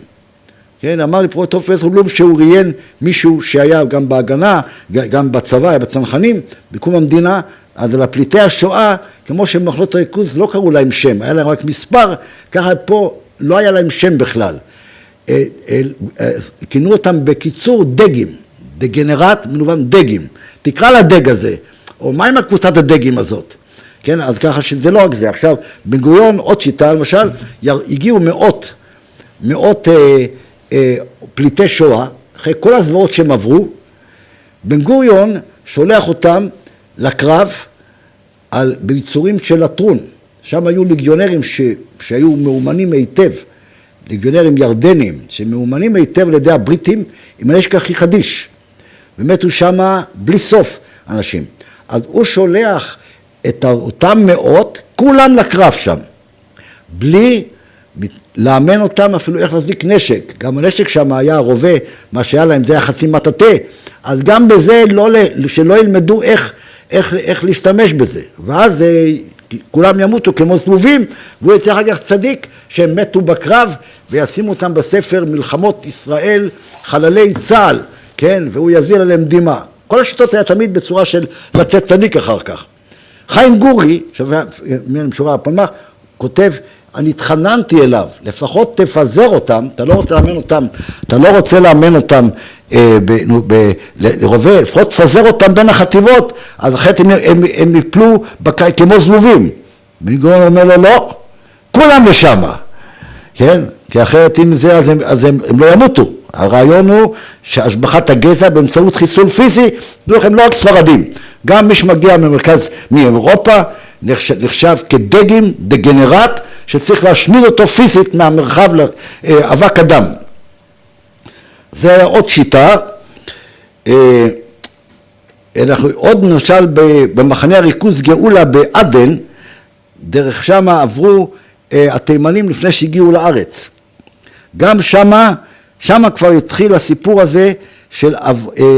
כן, אמר לי פרופסור בלום שהוא ראיין מישהו שהיה גם בהגנה, גם בצבא, בצנחנים, בקום המדינה, אז לפליטי השואה, כמו שמחנות הריכוז לא קראו להם שם, היה להם רק מספר, ככה פה לא היה להם שם בכלל. כינו אותם בקיצור דגים, דגנרט מנובן דגים. תקרא לדג הזה, או מה עם הקבוצת הדגים הזאת? כן, אז ככה שזה לא רק זה. עכשיו, בן גוריון, עוד שיטה, למשל, הגיעו מאות פליטי שואה, אחרי כל הזוועות שהם עברו, בן גוריון שולח אותם לקרב ביצורים של לטרון. שם היו ליגיונרים שהיו מאומנים היטב, ליגיונרים ירדנים, שמאומנים היטב על ידי הבריטים עם הנשק הכי חדיש. ומתו שם בלי סוף אנשים. אז הוא שולח את אותם מאות, כולם לקרב שם, בלי לאמן אותם אפילו איך להזדיק נשק. גם הנשק שם היה רובה, מה שהיה להם זה היה חצי מטאטה, אז גם בזה שלא ילמדו איך להשתמש בזה. ואז כולם ימותו כמו זבובים, והוא יצא אחר כך צדיק שהם מתו בקרב, וישימו אותם בספר מלחמות ישראל, חללי צה"ל, כן, והוא יביא עליהם דמעה. כל השיטות היה תמיד בצורה של לצאת צדיק אחר כך. חיים גורי, משורר הפלמ"ח, כותב, אני התחננתי אליו, לפחות תפזר אותם, אתה לא רוצה לאמן אותם לרובה, לפחות תפזר אותם בין החטיבות, אז אחרת הם יפלו כמו זבובים. בן גוריון אומר לו, לא, כולם לשם, כן? כי אחרת אם זה, אז הם לא ימותו. הרעיון הוא שהשבחת הגזע באמצעות חיסול פיזי, הם לא רק ספרדים, גם מי שמגיע מאירופה נחשב כדגים, דגנרט, שצריך להשמיד אותו פיזית מהמרחב לאבק אדם. זה היה עוד שיטה. עוד למשל במחנה הריכוז גאולה בעדן, דרך שמה עברו התימנים לפני שהגיעו לארץ. גם שמה כבר התחיל הסיפור הזה של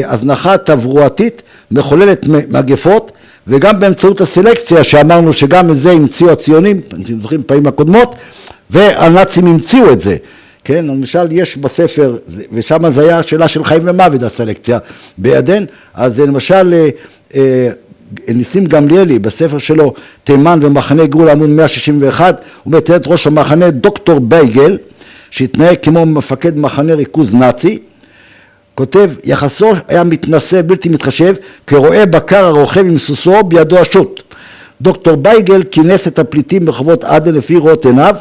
הזנחה תברואתית מחוללת מגפות, וגם באמצעות הסלקציה שאמרנו שגם את זה המציאו הציונים, אתם זוכרים פעמים הקודמות, והנאצים המציאו את זה. כן, למשל יש בספר, ושם זה היה שאלה של חיים ומוות הסלקציה בעדן, אז למשל ניסים גמליאלי בספר שלו תימן ומחנה גאולה עמוד 161, הוא מתאר את ראש המחנה דוקטור בייגל, שהתנהג כמו מפקד מחנה ריכוז נאצי, כותב, יחסו היה מתנשא בלתי מתחשב, כרואה בקר הרוכב עם סוסו בידו השוט. דוקטור בייגל כינס את הפליטים ברחובות עדן לפי ראות עיניו,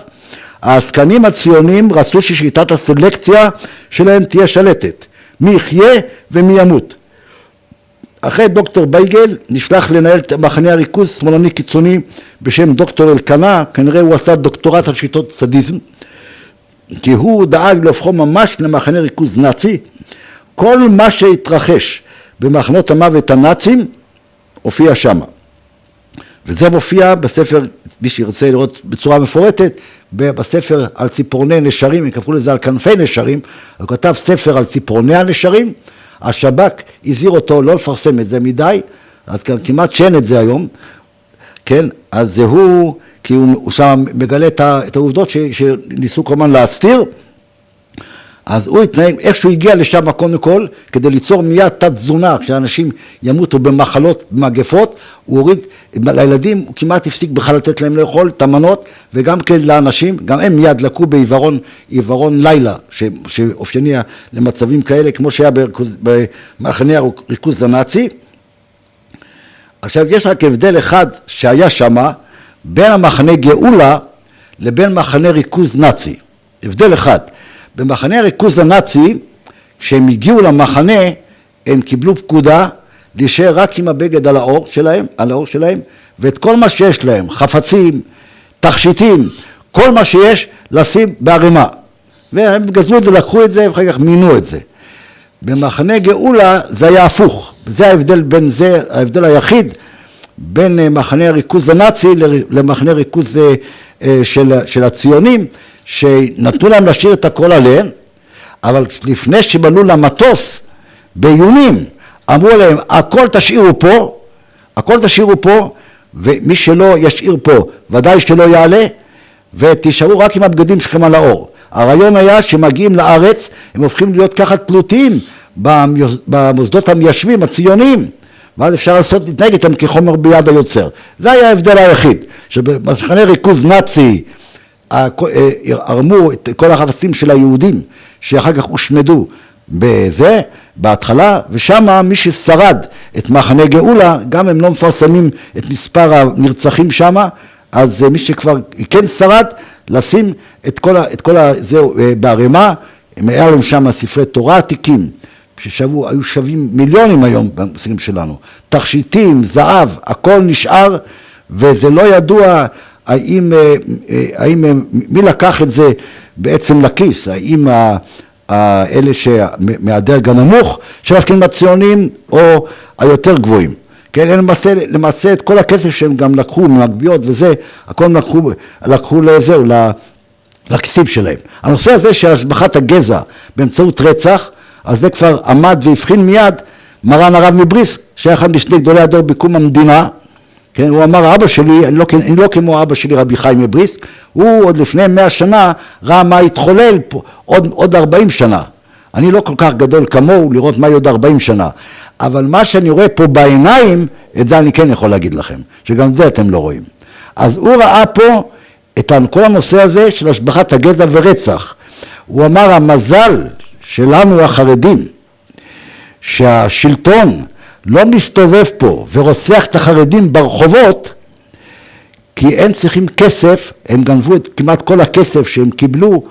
העסקנים הציונים רצו ששיטת הסלקציה שלהם תהיה שלטת, מי יחיה ומי ימות. אחרי דוקטור בייגל נשלח לנהל את מחנה הריכוז שמאלני קיצוני בשם דוקטור אלקנה, כנראה הוא עשה דוקטורט על שיטות סדיזם, כי הוא דאג להופכו ממש למחנה ריכוז נאצי. כל מה שהתרחש במחנות המוות הנאצים הופיע שמה. וזה מופיע בספר, מי שירצה לראות בצורה מפורטת, בספר על ציפורני נשרים, הם קראו לזה על כנפי נשרים, הוא כתב ספר על ציפורני הנשרים, השב"כ הזהיר אותו לא לפרסם את זה מדי, אז כמעט שאין את זה היום, כן, אז הוא כי הוא שם מגלה את העובדות שניסו כמובן להסתיר. אז הוא התנהג, איך שהוא הגיע לשם קודם כל, כדי ליצור מיד תת תזונה, כשאנשים ימותו במחלות, במגפות, הוא הוריד לילדים, הוא כמעט הפסיק בכלל לתת להם לאכול את המנות, וגם כן לאנשים, גם הם מיד לקו בעיוורון לילה, שאופייני למצבים כאלה, כמו שהיה במחנה הריכוז הנאצי. עכשיו יש רק הבדל אחד שהיה שם, בין המחנה גאולה לבין מחנה ריכוז נאצי. הבדל אחד. במחנה הריכוז הנאצי, כשהם הגיעו למחנה, הם קיבלו פקודה להישאר רק עם הבגד על האור שלהם, ואת כל מה שיש להם, חפצים, תכשיטים, כל מה שיש, לשים בערימה. והם גזלו את זה, לקחו את זה, ואחר כך מינו את זה. במחנה גאולה זה היה הפוך. זה ההבדל בין זה, ההבדל היחיד, בין מחנה הריכוז הנאצי למחנה הריכוז של הציונים, שנתנו להם להשאיר את הכל עליהם, אבל לפני שבנו למטוס, באיומים, אמרו להם, הכל תשאירו פה, ומי שלא ישאיר פה, ודאי שלא יעלה, ותשארו רק עם הבגדים שלכם על האור. הרעיון היה שמגיעים לארץ, הם הופכים להיות ככה תלותיים במוסדות המיישבים, הציוניים, ואז אפשר להתנהג איתם כחומר ביד היוצר. זה היה ההבדל היחיד, שבמחנה ריכוז נאצי, הרמו את כל החפצים של היהודים שאחר כך הושמדו בזה, בהתחלה, ושם מי ששרד את מחנה גאולה, גם הם לא מפרסמים את מספר הנרצחים שם, אז מי שכבר כן שרד, לשים את כל זה בערימה, הם היה להם שם ספרי תורה עתיקים, שהיו שווים מיליונים היום במושגים שלנו, תכשיטים, זהב, הכל נשאר, וזה לא ידוע האם מי לקח את זה בעצם לכיס, האם אלה מהדרג הנמוך של העסקנים הציונים או היותר גבוהים. כן, למעשה את כל הכסף שהם גם לקחו מהגביות וזה, הכל לקחו לזהו, לכיסים שלהם. הנושא הזה של השבחת הגזע באמצעות רצח, אז זה כבר עמד והבחין מיד מרן הרב מבריסק, שהיה אחד משני גדולי הדור בקום המדינה. כן, הוא אמר, אבא שלי, אני לא כמו אבא שלי רבי חיים מבריסק, הוא עוד לפני 100 שנה ראה מה התחולל פה, עוד 40 שנה. אני לא כל כך גדול כמוהו לראות מה עוד 40 שנה. אבל מה שאני רואה פה בעיניים, את זה אני כן יכול להגיד לכם, שגם זה אתם לא רואים. אז הוא ראה פה את כל הנושא הזה של השבחת הגזע ורצח. הוא אמר, המזל שלנו החרדים, שהשלטון לא מסתובב פה ורוצח את החרדים ברחובות, כי הם צריכים כסף, הם גנבו את כמעט כל הכסף שהם קיבלו,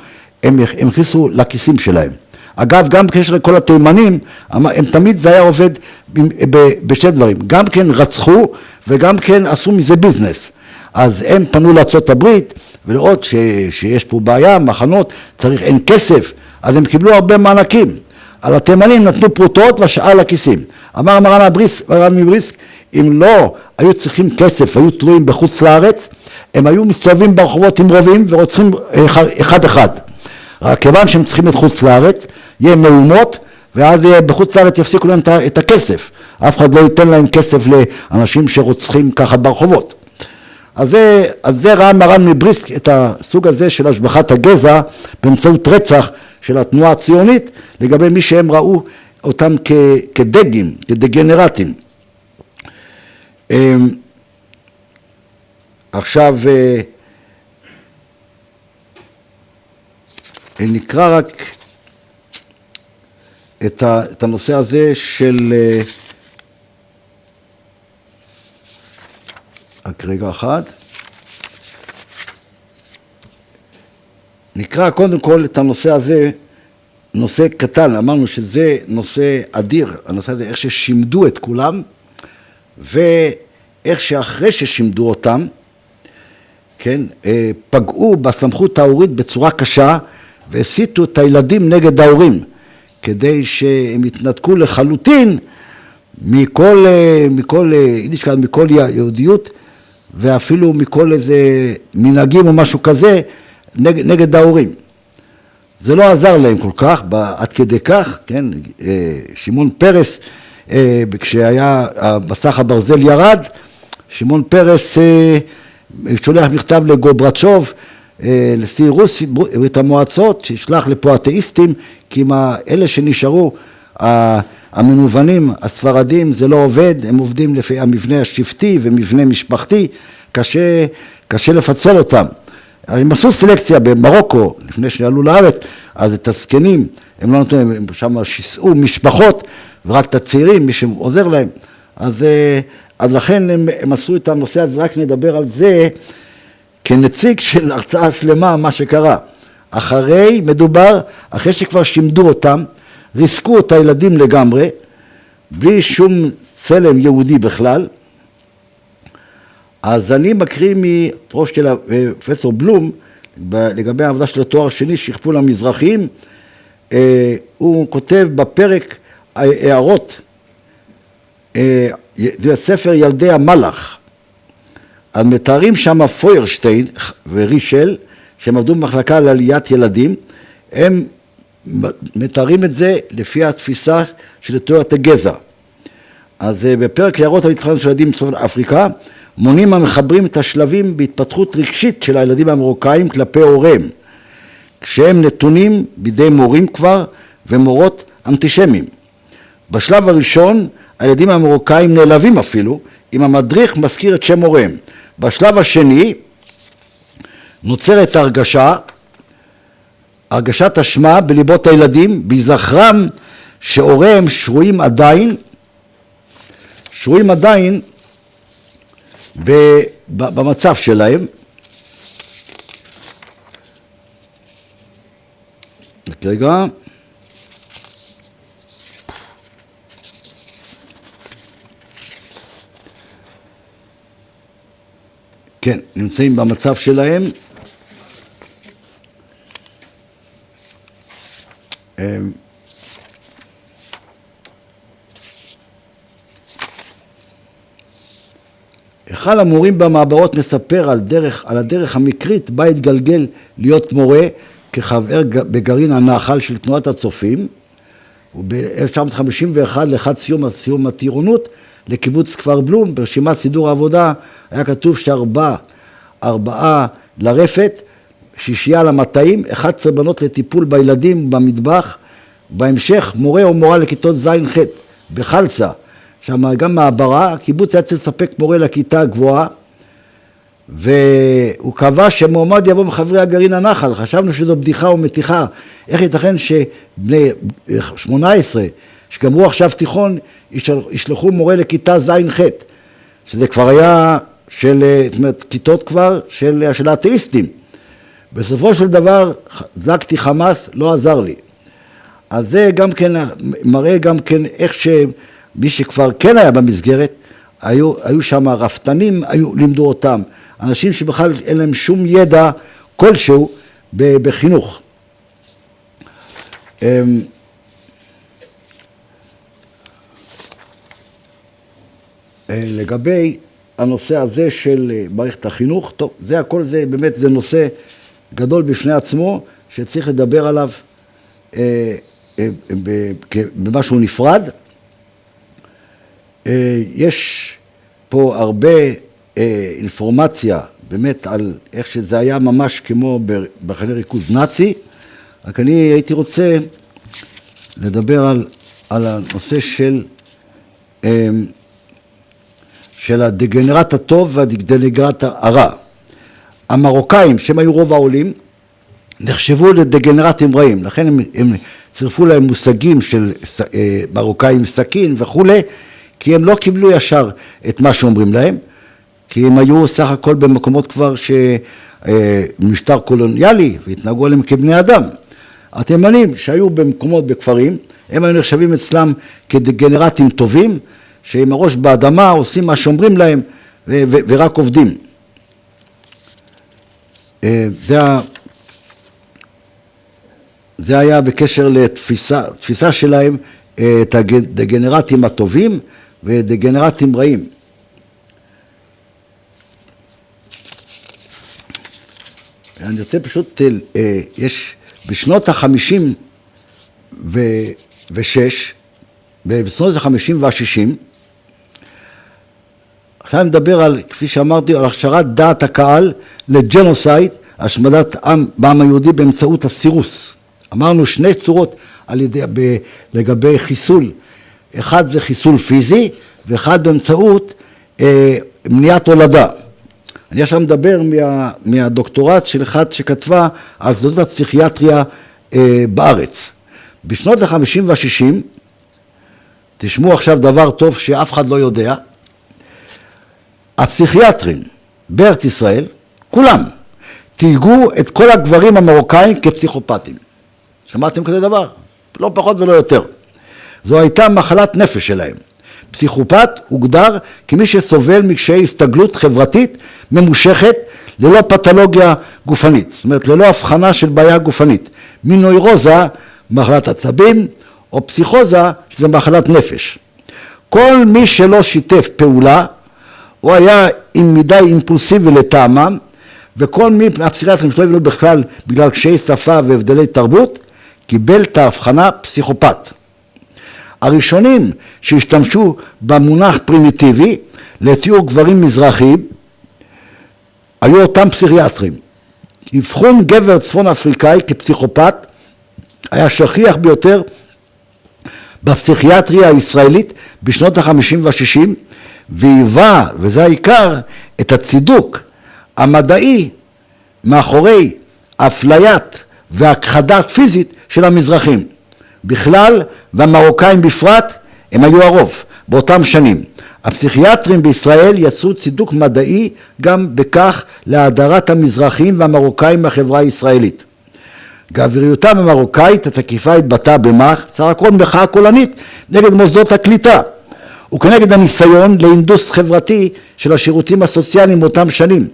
הם הכניסו לכיסים שלהם. אגב, גם בקשר לכל התימנים, הם תמיד זה היה עובד בשתי דברים, גם כן רצחו וגם כן עשו מזה ביזנס. אז הם פנו לארצות הברית ולראות שיש פה בעיה, מחנות, אין כסף, אז הם קיבלו הרבה מענקים. על התימנים נתנו פרוטות והשאר לכיסים. אמר מרן מבריסק, אם לא היו צריכים כסף, היו תלויים בחוץ לארץ, הם היו מסתובבים ברחובות עם רובים ורוצחים אחד אחד. כיוון שהם צריכים את חוץ לארץ, יהיה מהומות, ואז בחוץ לארץ יפסיקו להם את הכסף. אף אחד לא ייתן להם כסף לאנשים שרוצחים ככה ברחובות. אז זה ראה מרן מבריסק את הסוג הזה של השבחת הגזע באמצעות רצח של התנועה הציונית, לגבי מי שהם ראו אותם כדגים, כדגנרטים. עכשיו נקרא רק את הנושא הזה של רק רגע אחד. נקרא קודם כל את הנושא הזה, נושא קטן, אמרנו שזה נושא אדיר, הנושא הזה איך ששימדו את כולם, ואיך שאחרי ששימדו אותם, כן, פגעו בסמכות ההורית בצורה קשה, והסיתו את הילדים נגד ההורים, כדי שהם יתנתקו לחלוטין מכל יהודיות, ואפילו מכל איזה מנהגים או משהו כזה, נגד ההורים. זה לא עזר להם כל כך, עד כדי כך, כן, שמעון פרס, כשהיה מסך הברזל ירד, שמעון פרס שולח מכתב לגוברצ'וב, לשיא רוסיה, ברית המועצות, שישלח לפה אתאיסטים, כי אלה שנשארו, המנוונים, הספרדים, זה לא עובד, הם עובדים לפי המבנה השבטי ומבנה משפחתי, קשה לפצל אותם. הם עשו סלקציה במרוקו, לפני שעלו לארץ, אז את הזקנים, הם לא נתנו, הם שם שיסעו משפחות, ורק את הצעירים, מי שעוזר להם. אז לכן הם עשו את הנושא הזה, רק נדבר על זה, כנציג של הרצאה שלמה, מה שקרה. מדובר, אחרי שכבר שימדו אותם, ריסקו את הילדים לגמרי, בלי שום צלם יהודי בכלל. אז אני מקריא מתראש של פרופסור בלום, לגבי העבודה של התואר השני, שכפול המזרחיים, הוא כותב בפרק הערות, זה ספר ילדי המלאך, אז מתארים שם פוירשטיין ורישל, שהם עבדו במחלקה לעליית ילדים, הם מתארים את זה לפי התפיסה של תיאוריית הגזע. אז בפרק הערות על התפתחות של ילדים בצפון אפריקה, מונים המחברים את השלבים בהתפתחות רגשית של הילדים המרוקאים כלפי הוריהם, כשהם נתונים בידי מורים כבר ומורות אנטישמים. בשלב הראשון, הילדים המרוקאים נעלבים אפילו, אם המדריך מזכיר את שם הוריהם. בשלב השני, נוצרת הרגשת אשמה בליבות הילדים, בזכרם שהוריהם שרויים עדיין במצב שלהם. רגע. כן, נמצאים במצב שלהם. אחד המורים במעברות מספר על הדרך המקרית בה התגלגל להיות מורה כחבר בגרעין הנחל של תנועת הצופים, וב-1951 לאחד סיום הטירונות לקיבוץ כפר בלום, ברשימת סידור העבודה היה כתוב ארבעה לרפת, 6 למטעים, 11 בנות לטיפול בילדים במטבח, בהמשך מורה או מורה לכיתות ז'-ח' בחלצה, שם גם מעברה, הקיבוץ היה צריך לספק מורה לכיתה הגבוהה, והוא קבע שמועמד יבוא מחברי הגרעין הנחל. חשבנו שזו בדיחה ומתיחה, איך ייתכן שבני 18 שגמרו עכשיו תיכון ישלחו מורה לכיתה ז'-ח', שזה כבר היה זאת אומרת, כיתות כבר של האתאיסטים. בסופו של דבר זקתי חמאס, לא עזר לי. אז זה גם כן מראה גם כן איך שמי שכבר כן היה במסגרת, היו שם רפתנים, לימדו אותם, אנשים שבכלל אין להם שום ידע כלשהו בחינוך. לגבי הנושא הזה של מערכת החינוך, טוב, זה הכל, זה באמת, זה נושא גדול בפני עצמו, שצריך לדבר עליו במשהו נפרד. יש פה הרבה אינפורמציה באמת על איך שזה היה ממש כמו במחנה ריכוז נאצי, רק אני הייתי רוצה לדבר על הנושא של הדגנרט הטוב והדגנרט הרע. המרוקאים, שהם היו רוב העולים, נחשבו לדגנרטים רעים, לכן הם צירפו להם מושגים של מרוקאים סכין וכו', כי הם לא קיבלו ישר את מה שאומרים להם, כי הם היו סך הכל במקומות כבר משטר קולוניאלי, והתנהגו עליהם כבני אדם. התימנים שהיו במקומות בכפרים, הם היו נחשבים אצלם כדגנרטים טובים, שעם הראש באדמה עושים מה שאומרים להם, ורק עובדים. זה היה בקשר לתפיסה שלהם, את הדגנרטים הטובים ודגנרטים רעים. אני רוצה פשוט, יש בשנות ה-56, בשנות ה-50 וה-60, עכשיו אני מדבר על, כפי שאמרתי, על הכשרת דעת הקהל לג'נוסייד, השמדת בעם היהודי באמצעות הסירוס. אמרנו שני צורות לגבי חיסול. אחד זה חיסול פיזי, ואחד באמצעות מניעת הולדה. אני עכשיו מדבר מהדוקטורט של אחד שכתבה על תולדות הפסיכיאטריה בארץ. בשנות ה-50 וה-60, תשמעו עכשיו דבר טוב שאף אחד לא יודע, הפסיכיאטרים בארץ ישראל, כולם, תייגו את כל הגברים המרוקאים כפסיכופטים. שמעתם כזה דבר? לא פחות ולא יותר. זו הייתה מחלת נפש שלהם. פסיכופת הוגדר כמי שסובל מקשיי הסתגלות חברתית ממושכת ללא פתולוגיה גופנית, זאת אומרת ללא הבחנה של בעיה גופנית. מנוירוזה, מחלת עצבים, או פסיכוזה, שזה מחלת נפש. כל מי שלא שיתף פעולה, הוא היה עם מדי אימפולסיבי לטעמם, וכל מי מהפסיכיאטרים שלא הבינו בכלל בגלל קשיי שפה והבדלי תרבות, קיבל את ההבחנה פסיכופת. הראשונים שהשתמשו במונח פרימיטיבי לתיאור גברים מזרחיים, היו אותם פסיכיאטרים. אבחון גבר צפון אפריקאי כפסיכופת היה שכיח ביותר בפסיכיאטריה הישראלית בשנות ה-50 וה-60, והיווה, וזה העיקר, את הצידוק המדעי מאחורי אפליית והכחדה פיזית של המזרחים. בכלל, והמרוקאים בפרט, הם היו הרוב באותם שנים. הפסיכיאטרים בישראל יצרו צידוק מדעי גם בכך להדרת המזרחים והמרוקאים מהחברה הישראלית. גבריותם המרוקאית התקיפה התבטאה סך הכל מחאה קולנית נגד מוסדות הקליטה, וכנגד הניסיון להינדוס חברתי של השירותים הסוציאליים באותם שנים.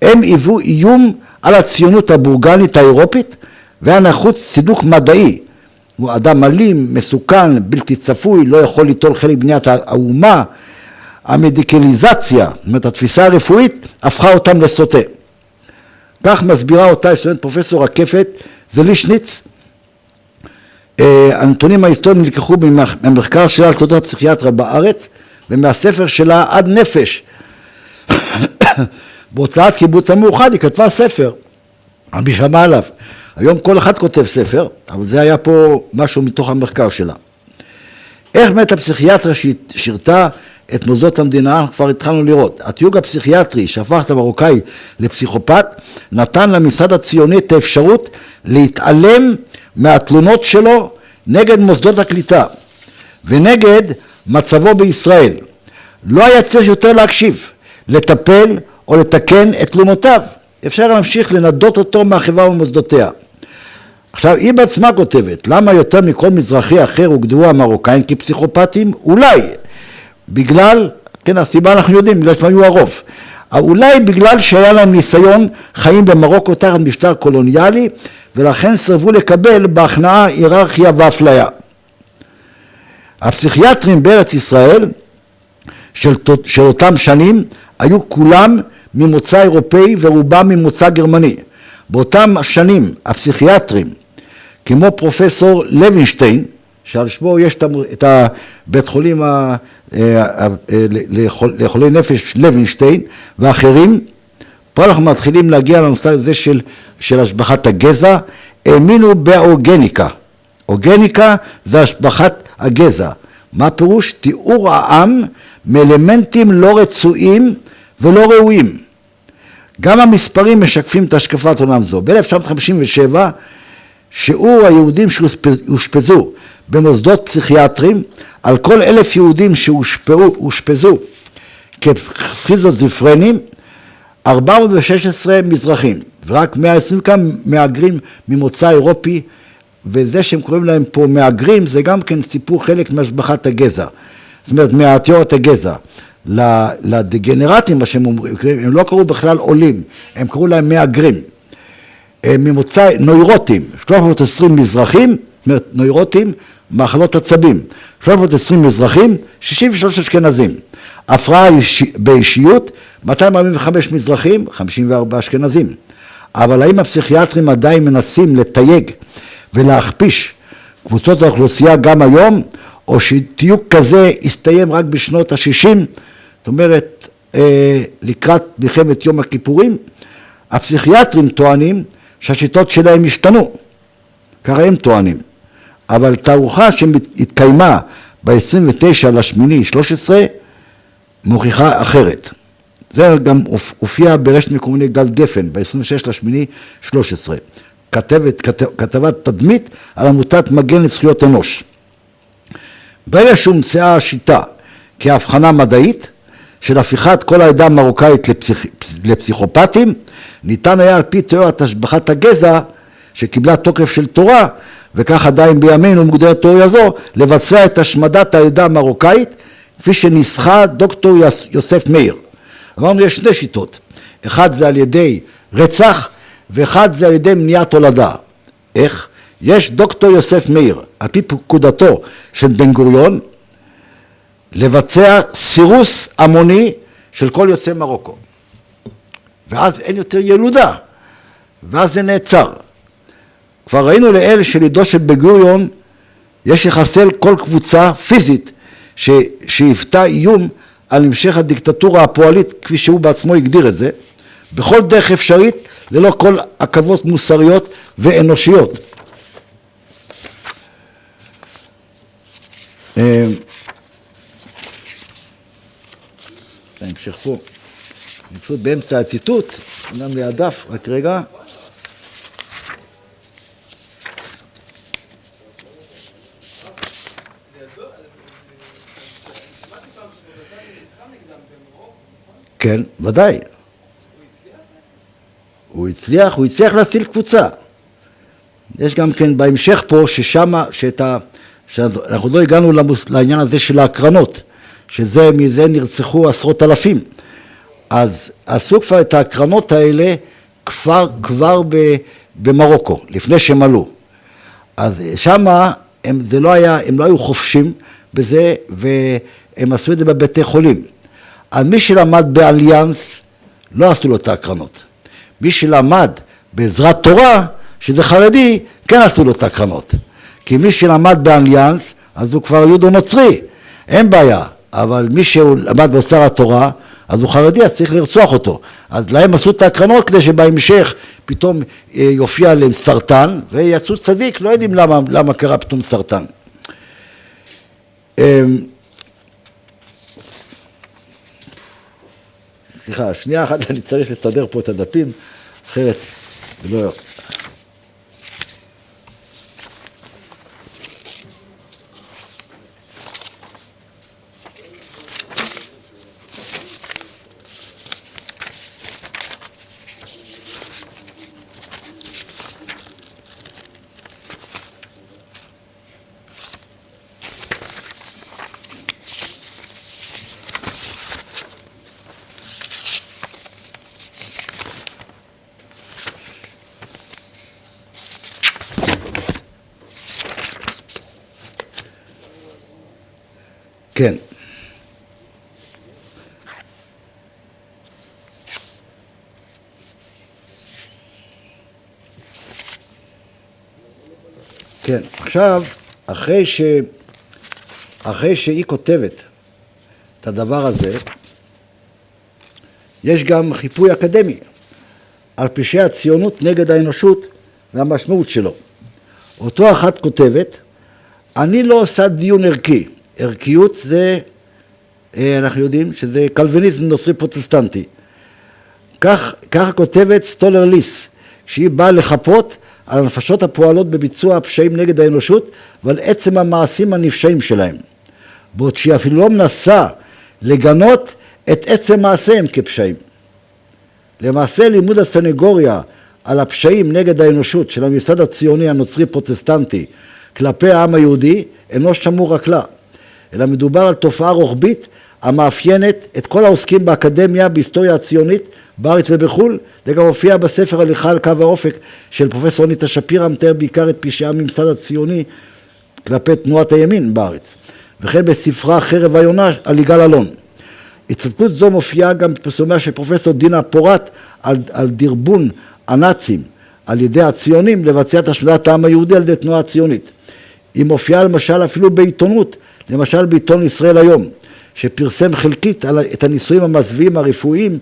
הם היוו איום על הציונות הבורגנית האירופית, והיה נחוץ צידוק מדעי. הוא אדם אלים, מסוכן, בלתי צפוי, לא יכול ליטול חלק בבניית האומה. המדיקליזציה, זאת אומרת התפיסה הרפואית, הפכה אותם לסוטה. כך מסבירה אותה סטודנט פרופסור רקפת זלישניץ. הנתונים ההיסטוריים נלקחו מהמחקר שלה על תולדות הפסיכיאטריה בארץ, ומהספר שלה עד נפש. בהוצאת קיבוץ המאוחד היא כתבה ספר, רבי שמע עליו. היום כל אחד כותב ספר, אבל זה היה פה משהו מתוך המחקר שלה. איך באמת הפסיכיאטריה שירתה את מוסדות המדינה, כבר התחלנו לראות. התיוג הפסיכיאטרי שהפך את המרוקאי לפסיכופת, נתן לממסד הציוני את האפשרות להתעלם מהתלונות שלו נגד מוסדות הקליטה, ונגד מצבו בישראל. לא היה צריך יותר להקשיב, לטפל או לתקן את תלונותיו. אפשר להמשיך לנדות אותו מהחברה ומוסדותיה. עכשיו, היא בעצמה כותבת, למה יותר מכל מזרחי אחר הוגדרו המרוקאים כפסיכופטים? אולי בגלל, כן, הסיבה אנחנו יודעים, בגלל שהם היו הרוב. אולי בגלל שהיה להם ניסיון חיים במרוקו תחת משטר קולוניאלי, ולכן סרבו לקבל בהכנעה, היררכיה ואפליה. הפסיכיאטרים בארץ ישראל של אותם שנים היו כולם ממוצא אירופאי ורובם ממוצא גרמני. באותם השנים הפסיכיאטרים, כמו פרופסור לוינשטיין, שעל שמו יש את הבית חולים לחולי נפש לוינשטיין ואחרים, פה אנחנו מתחילים להגיע לנושא הזה של השבחת הגזע, האמינו באורגניקה. אורגניקה זה השבחת הגזע. מה פירוש? תיאור העם מאלמנטים לא רצויים ולא ראויים. גם המספרים משקפים את השקפת עולם זו. ב-1957 שיעור היהודים שהושפזו במוסדות פסיכיאטרים, על כל 1,000 יהודים שהושפזו כסכיזופרנים, 416 מזרחים, ורק 120 כאן מהגרים ממוצא אירופי, וזה שהם קוראים להם פה מהגרים, זה גם כן סיפור חלק מהשבחת הגזע, זאת אומרת מהתיאוריית הגזע. לדגנרטים, מה שהם אומרים, הם לא קראו בכלל עולים, הם קראו להם מהגרים. ממוצא נוירוטים, 320 מזרחים, זאת אומרת נוירוטים, מחלות עצבים, 320 מזרחים, 63 אשכנזים. הפרעה באישיות, 245 מזרחים, 54 אשכנזים. אבל האם הפסיכיאטרים עדיין מנסים לתייג ולהכפיש קבוצות האוכלוסייה גם היום, או שתיוג כזה הסתיים רק בשנות ה-60? זאת אומרת, לקראת מלחמת יום הכיפורים, הפסיכיאטרים טוענים שהשיטות שלהם השתנו, ככה הם טוענים. אבל תערוכה שהתקיימה ב-29/8/13 מוכיחה אחרת. זה גם הופיע ברשת מקומוני גל גפן ב-26/8/13. כתבת תדמית על עמותת מגן לזכויות אנוש. ברגע שהומצאה השיטה כהבחנה מדעית של הפיכת כל העדה המרוקאית לפסיכופטים, ניתן היה על פי תיאוריית השבחת הגזע שקיבלה תוקף של תורה, וכך עדיין בימינו מוגדרת תיאוריה זו, לבצע את השמדת העדה המרוקאית כפי שניסחה דוקטור יוסף מאיר. אמרנו יש שני שיטות, אחד זה על ידי רצח ואחד זה על ידי מניעת הולדה. איך? יש דוקטור יוסף מאיר, על פי פקודתו של בן גוריון, לבצע סירוס המוני של כל יוצאי מרוקו. ואז אין יותר ילודה, ואז זה נעצר. כבר ראינו לאל שלידו של בן גוריון יש לחסל כל קבוצה פיזית שהיוותה איום על המשך הדיקטטורה הפועלית כפי שהוא בעצמו הגדיר את זה, בכל דרך אפשרית ללא כל עכבות מוסריות ואנושיות. המשך פה, אני פשוט באמצע הציטוט, גם לידף, רק רגע. כן, ודאי. הוא הצליח להציל קבוצה. יש גם כן בהמשך פה ששמה, שאנחנו לא הגענו לעניין הזה של ההקרנות, מזה נרצחו עשרות אלפים. אז עשו כבר את ההקרנות האלה כבר במרוקו, לפני שהם עלו. אז שמה הם לא היו חופשים בזה, והם עשו את זה בבתי חולים. אז מי שלמד באליאנס, לא עשו לו את ההקרנות. מי שלמד בעזרת תורה, שזה חרדי, כן עשו לו את ההקרנות. כי מי שלמד באליאנס, אז הוא כבר יהודו נוצרי, אין בעיה. אבל מי שלמד באוצר התורה, אז הוא חרדי, אז צריך לרצוח אותו. אז להם עשו את ההקרנות כדי שבהמשך פתאום יופיע להם סרטן, ויצאו צדיק, לא יודעים למה קרה פתאום סרטן. סליחה, שנייה אחת אני צריך לסדר פה את הדפים, אחרת, ולא... כן. כן, עכשיו, אחרי שהיא כותבת את הדבר הזה, יש גם חיפוי אקדמי על פשעי הציונות נגד האנושות והמשמעות שלו. אותו אחת כותבת, אני לא עושה דיון ערכי. ערכיות זה, אנחנו יודעים, שזה קלוויניזם נוצרי פרוטסטנטי. כך כותבת סטולר ליס, שהיא באה לחפות על הנפשות הפועלות בביצוע הפשעים נגד האנושות ועל עצם המעשים הנפשעים שלהם. בעוד שהיא אפילו לא מנסה לגנות את עצם מעשיהם כפשעים. למעשה לימוד הסנגוריה על הפשעים נגד האנושות של הממסד הציוני הנוצרי פרוטסטנטי כלפי העם היהודי אינו שמור רק לה. אלא מדובר על תופעה רוחבית המאפיינת את כל העוסקים באקדמיה, בהיסטוריה הציונית, בארץ ובחול. זה גם הופיע בספר הליכה על קו האופק של פרופסור ניטה שפירא, מתאר בעיקר את פשעי הממסד הציוני כלפי תנועת הימין בארץ. וכן בספרה חרב היונה על יגאל אלון. הצטטות זו מופיעה גם בפרסומיה של פרופסור דינה פורט על דרבון הנאצים על ידי הציונים לבצע את השמדת העם היהודי על ידי תנועה ציונית. היא מופיעה למשל אפילו בעיתונות, למשל בעיתון ישראל היום, שפרסם חלקית את הניסויים המזוויעים הרפואיים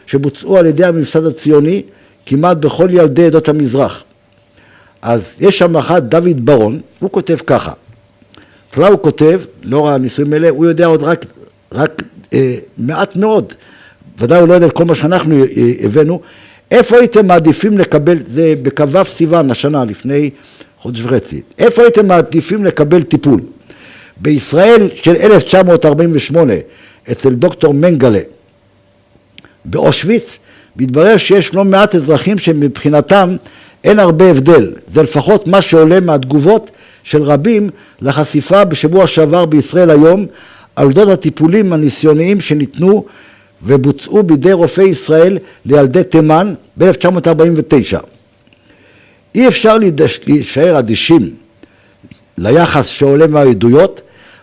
שבוצעו על ידי הממסד הציוני כמעט בכל ילדי עדות המזרח. אז יש שם אחד, דוד ברון, הוא כותב ככה. תחילה הוא כותב, לאור הניסויים האלה, הוא יודע עוד רק מעט מאוד, ודאי הוא לא יודע את כל מה שאנחנו הבאנו. איפה הייתם מעדיפים לקבל, זה בקו"ף סיוון השנה, לפני חודש וחצי, איפה הייתם מעדיפים לקבל טיפול? בישראל של 1948, אצל דוקטור מנגלה, באושוויץ, מתברר שיש לא מעט אזרחים שמבחינתם אין הרבה הבדל. זה לפחות מה שעולה מהתגובות של רבים לחשיפה בשבוע שעבר בישראל היום, על אודות הטיפולים הניסיוניים שניתנו ובוצעו בידי רופאי ישראל לילדי תימן ב-1949. אי אפשר להישאר אדישים ליחס שעולה מהעדויות,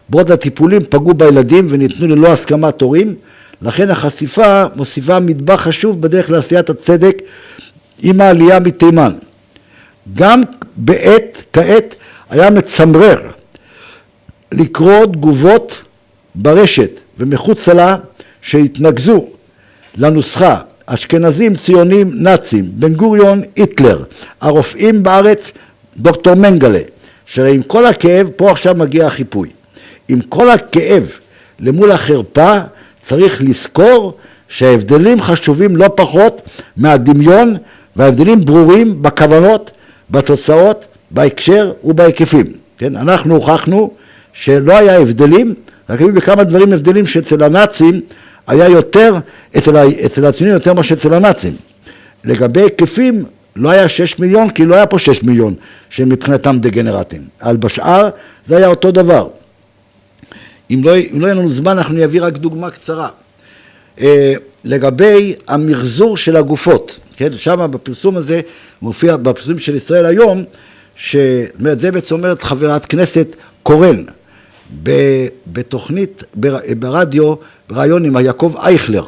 בעוד הטיפולים פגעו בילדים וניתנו ללא הסכמת הורים, לכן החשיפה מוסיפה מטבח חשוב בדרך לעשיית הצדק עם העלייה מתימן. גם כעת היה מצמרר לקרוא תגובות ברשת ומחוץ לה שהתנגזו לנוסחה, אשכנזים, ציונים, נאצים, בן גוריון, היטלר, הרופאים בארץ, דוקטור מנגלה, שעם כל הכאב, פה עכשיו מגיע החיפוי, עם כל הכאב למול החרפה, צריך לזכור שההבדלים חשובים לא פחות מהדמיון, וההבדלים ברורים בכוונות, בתוצאות, בהקשר ובהיקפים. כן? אנחנו הוכחנו שלא היה הבדלים, רק היו בכמה דברים הבדלים שאצל הנאצים היה יותר, אצל הציונים יותר מה שאצל הנאצים. לגבי היקפים לא היה 6 מיליון, כי לא היה פה 6 מיליון שמבחינתם דגנרטים. על בשאר זה היה אותו דבר. אם לא יהיה לנו זמן, אנחנו נביא רק דוגמה קצרה. לגבי המחזור של הגופות, כן? שם בפרסום הזה, מופיע בפרסום של ישראל היום, זה בעצם אומרת חברת כנסת קורן, בתוכנית ברדיו, בראיון עם יעקב אייכלר.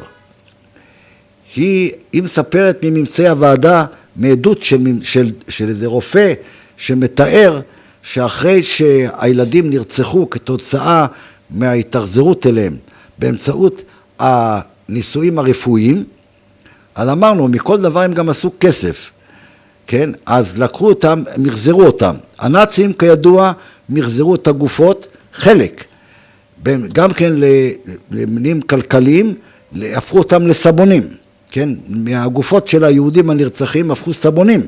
היא מספרת מממצאי הוועדה, מעדות של איזה רופא שמתאר שאחרי שהילדים נרצחו כתוצאה מההתאכזרות אליהם באמצעות הניסויים הרפואיים, אז אמרנו, מכל דבר הם גם עשו כסף, כן? אז לקחו אותם, מחזרו אותם. הנאצים כידוע מחזרו את הגופות, חלק, גם כן למניעים כלכליים, הפכו אותם לסבונים, כן? מהגופות של היהודים הנרצחים הפכו סבונים.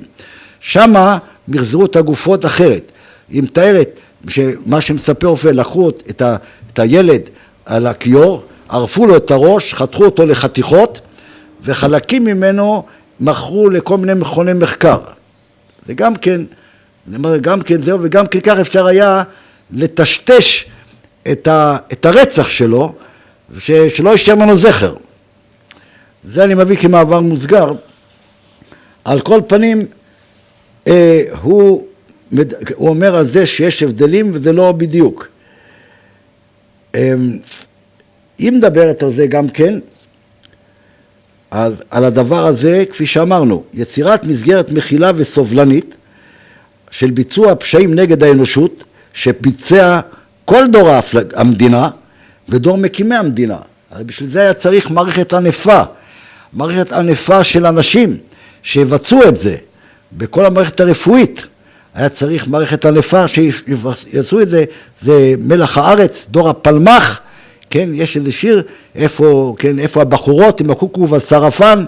שמה מחזרו את הגופות אחרת. היא מתארת שמה שמספר רופא, לקחו את הילד על הכיור, ערפו לו את הראש, חתכו אותו לחתיכות, וחלקים ממנו מכרו לכל מיני מכוני מחקר. זה גם כן זהו, וגם כן כך אפשר היה לטשטש את הרצח שלו, שלא יישאר ממנו זכר. זה אני מביא כמעבר מוסגר. על כל פנים, הוא אומר על זה שיש הבדלים וזה לא בדיוק. היא מדברת על זה גם כן, על הדבר הזה, כפי שאמרנו, יצירת מסגרת מכילה וסובלנית של ביצוע פשעים נגד האנושות, שביצע כל דור המדינה ודור מקימי המדינה. בשביל זה היה צריך מערכת ענפה של אנשים שיבצעו את זה. בכל המערכת הרפואית היה צריך מערכת ענפה שיעשו את זה. זה מלח הארץ, דור הפלמח, כן, יש איזה שיר, איפה הבחורות עם הקוקו והשרפן,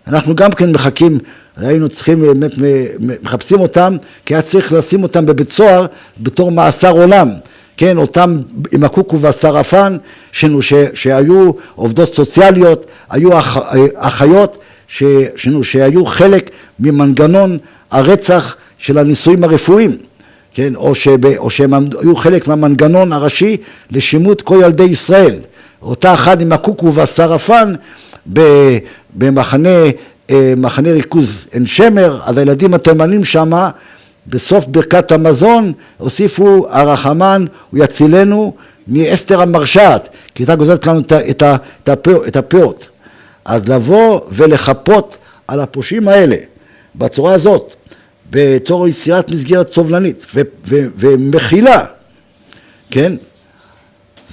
אנחנו גם כן מחכים, היינו צריכים, באמת מחפשים אותם, כי היה צריך לשים אותם בבית סוהר בתור מאסר עולם, כן, אותם עם הקוקו והשרפן, שהיו עובדות סוציאליות, היו אחיות, שהיו חלק ממנגנון הרצח של הניסויים הרפואיים, כן, או שהם היו חלק מהמנגנון הראשי לשימות כל ילדי ישראל. אותה אחת עם הקוקו והשרפן במחנה ריכוז עין שמר, אז הילדים התימנים שמה, בסוף ברכת המזון, הוסיפו הרחמן, הוא יצילנו מאסתר המרשעת, כי הייתה גוזלת לנו את הפאות. אז לבוא ולחפות על הפושעים האלה, בצורה הזאת, בצורה יצירת מסגרת סובלנית ומכילה, כן?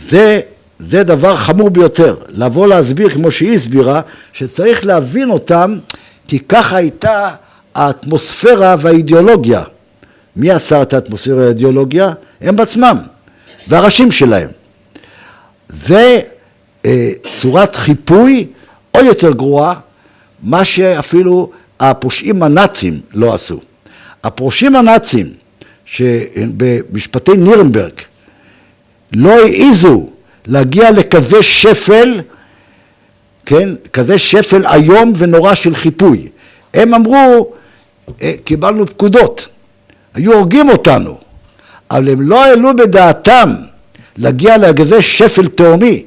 זה זה דבר חמור ביותר, לבוא להסביר כמו שהיא הסבירה, שצריך להבין אותם, כי ככה הייתה האטמוספירה והאידיאולוגיה. מי עשה את האטמוספירה והאידיאולוגיה? הם בעצמם, והראשים שלהם. זה צורת חיפוי או יותר גרועה, מה שאפילו הפושעים הנאצים לא עשו. הפושעים הנאצים שבמשפטי נירנברג לא העיזו להגיע לכזה שפל, כן, כזה שפל היום ונורא של חיפוי. הם אמרו, קיבלנו פקודות, היו הורגים אותנו, אבל הם לא העלו בדעתם להגיע לכזה שפל תאומי,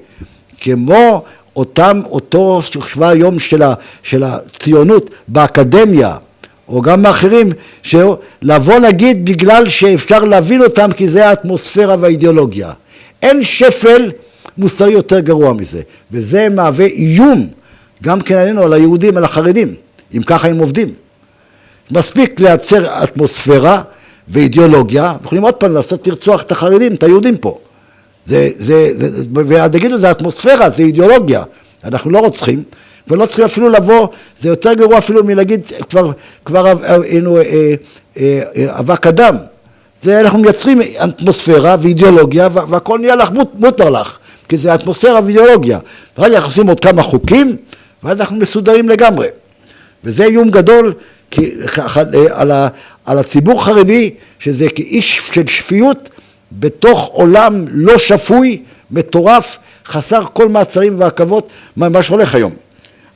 כמו אותו שכבה היום של הציונות באקדמיה, או גם מאחרים, לבוא להגיד בגלל שאפשר להבין אותם כי זה האטמוספירה והאידיאולוגיה. אין שפל מוסרי יותר גרוע מזה, וזה מהווה איום גם כן עלינו, על היהודים, על החרדים, אם ככה הם עובדים. מספיק לייצר אטמוספירה ואידיאולוגיה, יכולים עוד פעם לעשות לרצוח את החרדים, את היהודים פה. ותגידו, זה אטמוספירה, זה אידיאולוגיה, אנחנו לא רוצחים, ולא צריכים אפילו לבוא, זה יותר גרוע אפילו מלהגיד כבר אבק אדם. זה אנחנו מייצרים אטמוספירה ואידיאולוגיה, והכל נהיה לך מותר לך, כי זה אטמוספירה ואידיאולוגיה. ואז אנחנו עושים עוד כמה חוקים, ואז אנחנו מסודרים לגמרי. וזה איום גדול על הציבור חרדי, שזה כאיש של שפיות, בתוך עולם לא שפוי, מטורף, חסר כל מעצרים ועכבות, מה שהולך היום.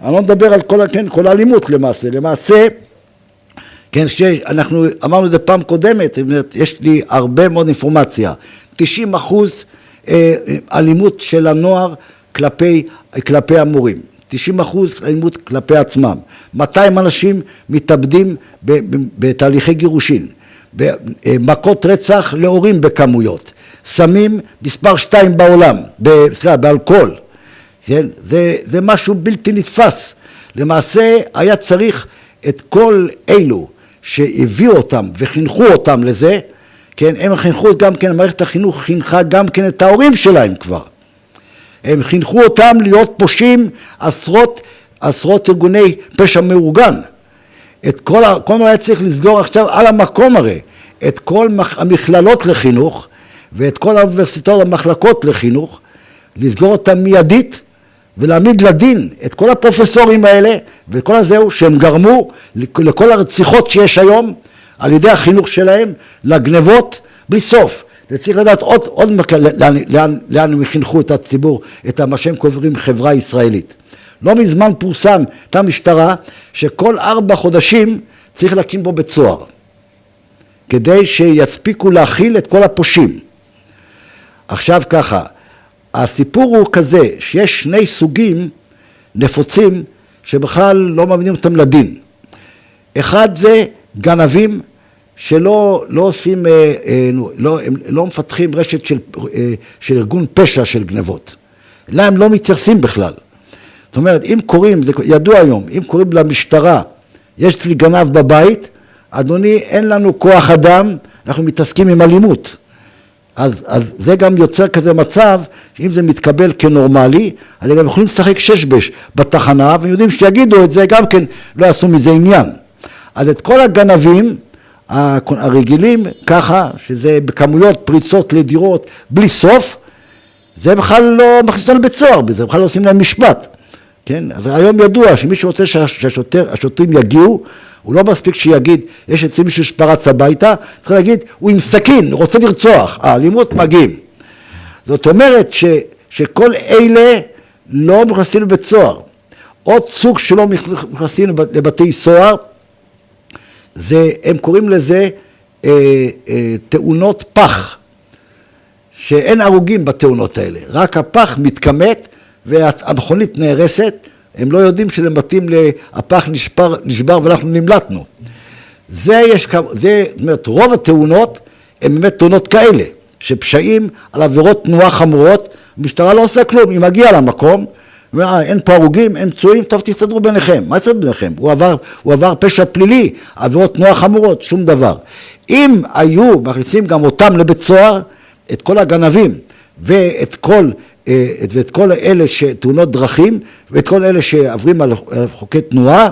אני לא מדבר על כל האלימות למעשה, כן, שאנחנו אמרנו את זה פעם קודמת, יש לי הרבה מאוד אינפורמציה, 90% אלימות של הנוער כלפי המורים, 90% אלימות כלפי עצמם, 200 אנשים מתאבדים בתהליכי גירושין, במכות רצח להורים בכמויות, סמים מספר 2 בעולם, באלכוהול, כן? זה משהו בלתי נתפס. למעשה היה צריך את כל אלו שהביאו אותם וחינכו אותם לזה, כן? הם חינכו גם כן, מערכת החינוך חינכה גם כן את ההורים שלהם כבר. הם חינכו אותם להיות פושעים, עשרות ארגוני פשע מאורגן. את כל היה צריך לסגור עכשיו על המקום הרי, את כל המכללות לחינוך, ואת כל האוניברסיטאות המחלקות לחינוך, לסגור אותם מיידית, ולהעמיד לדין את כל הפרופסורים האלה, ואת כל הזהו שהם גרמו לכל הרציחות שיש היום, על ידי החינוך שלהם, לגנבות, בלי סוף. זה צריך לדעת עוד לאן הם חינכו את הציבור, את מה שהם קוראים חברה ישראלית. לא מזמן פורסם את המשטרה, שכל 4 חודשים צריך להקים בו בית סוהר, כדי שיספיקו להכיל את כל הפושעים. עכשיו ככה, הסיפור הוא כזה, שיש 2 סוגים נפוצים שבכלל לא מעמידים אותם לדין. אחד זה גנבים שלא עושים, לא מפתחים רשת של ארגון פשע של גנבות. אלא הם לא מתייחסים בכלל. זאת אומרת, אם קוראים, זה ידוע היום, אם קוראים למשטרה, יש אצלי גנב בבית, אדוני, אין לנו כוח אדם, אנחנו מתעסקים עם אלימות. אז זה גם יוצר כזה מצב, שאם זה מתקבל כנורמלי, אז גם יכולים לשחק 6 בתחנה, ויודעים שיגידו את זה, גם כן לא יעשו מזה עניין. אז את כל הגנבים הרגילים, ככה, שזה בכמויות פריצות לדירות בלי סוף, זה בכלל לא מכניס אותנו לבית סוהר, זה בכלל לא עושים להם משפט. כן? אז היום ידוע שמי שרוצה שהשוטרים יגיעו, הוא לא מספיק שיגיד, יש אצלי מישהו שפרץ הביתה, צריך להגיד, הוא עם סכין, הוא רוצה לרצוח, האלימות מגיעים. זאת אומרת שכל אלה לא מכנסים לבית סוהר. עוד סוג שלא מכנסים לבתי סוהר, הם קוראים לזה תאונות פח, שאין הרוגים בתאונות האלה, רק הפח מתכמת והמכונית נהרסת, הם לא יודעים שזה מתאים להפח נשבר ואנחנו נמלטנו. זאת אומרת, רוב התאונות הן באמת תאונות כאלה, שפשעים על עבירות תנועה חמורות, המשטרה לא עושה כלום, היא מגיעה למקום, אין פה הרוגים, אין פצועים, טוב תסתדרו ביניכם, מה יצא ביניכם? הוא עבר פשע פלילי, עבירות תנועה חמורות, שום דבר. אם היו מכניסים גם אותם לבית סוהר, את כל הגנבים ואת כל ואת כל אלה שתאונות דרכים, ואת כל אלה שעברים על חוקי תנועה,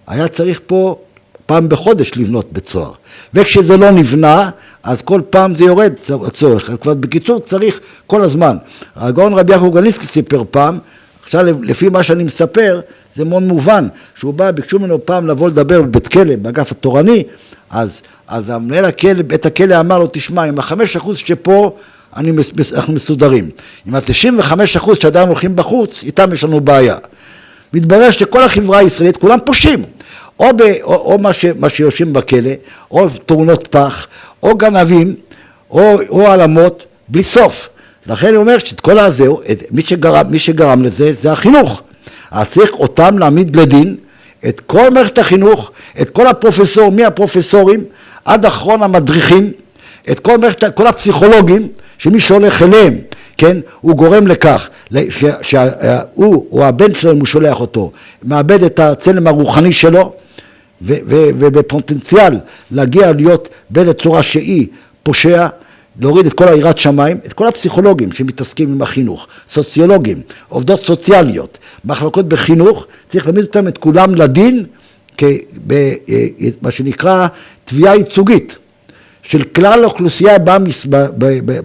היה צריך פה פעם בחודש לבנות בית סוהר. וכשזה לא נבנה, אז כל פעם זה יורד הצורך. כבר בקיצור צריך כל הזמן. הגאון רבי יעקב גלינסקי סיפר פעם, עכשיו לפי מה שאני מספר, זה מאוד מובן, שהוא בא, ביקשו ממנו פעם לבוא לדבר בבית כלא, באגף התורני, אז המנהל הכלא, בית הכלא אמר לו, תשמע, עם 5% שפה אנחנו מסודרים. עם 95% שעדיין הולכים בחוץ, איתם יש לנו בעיה. מתברר שכל החברה הישראלית, כולם פושעים. או מה שיושבים בכלא, או תאונות פח, או גנבים, או עלמות, בלי סוף. לכן אני אומר שאת כל הזה, מי שגרם לזה, זה החינוך. אז צריך אותם להעמיד לדין, את כל מערכת החינוך, את כל הפרופסור, מהפרופסורים, עד אחרון המדריכים, את כל הפסיכולוגים, שמי שהולך אליהם, כן, הוא גורם לכך, שהוא או הבן שלו, אם הוא שולח אותו, מאבד את הצלם הרוחני שלו, ובפוטנציאל להגיע להיות בצורה שהיא פושע, להוריד את כל היראת שמיים, את כל הפסיכולוגים שמתעסקים עם החינוך, סוציולוגים, עובדות סוציאליות, מחלקות בחינוך, צריך להעמיד אותם את כולם לדין, מה שנקרא תביעה ייצוגית, של כלל האוכלוסייה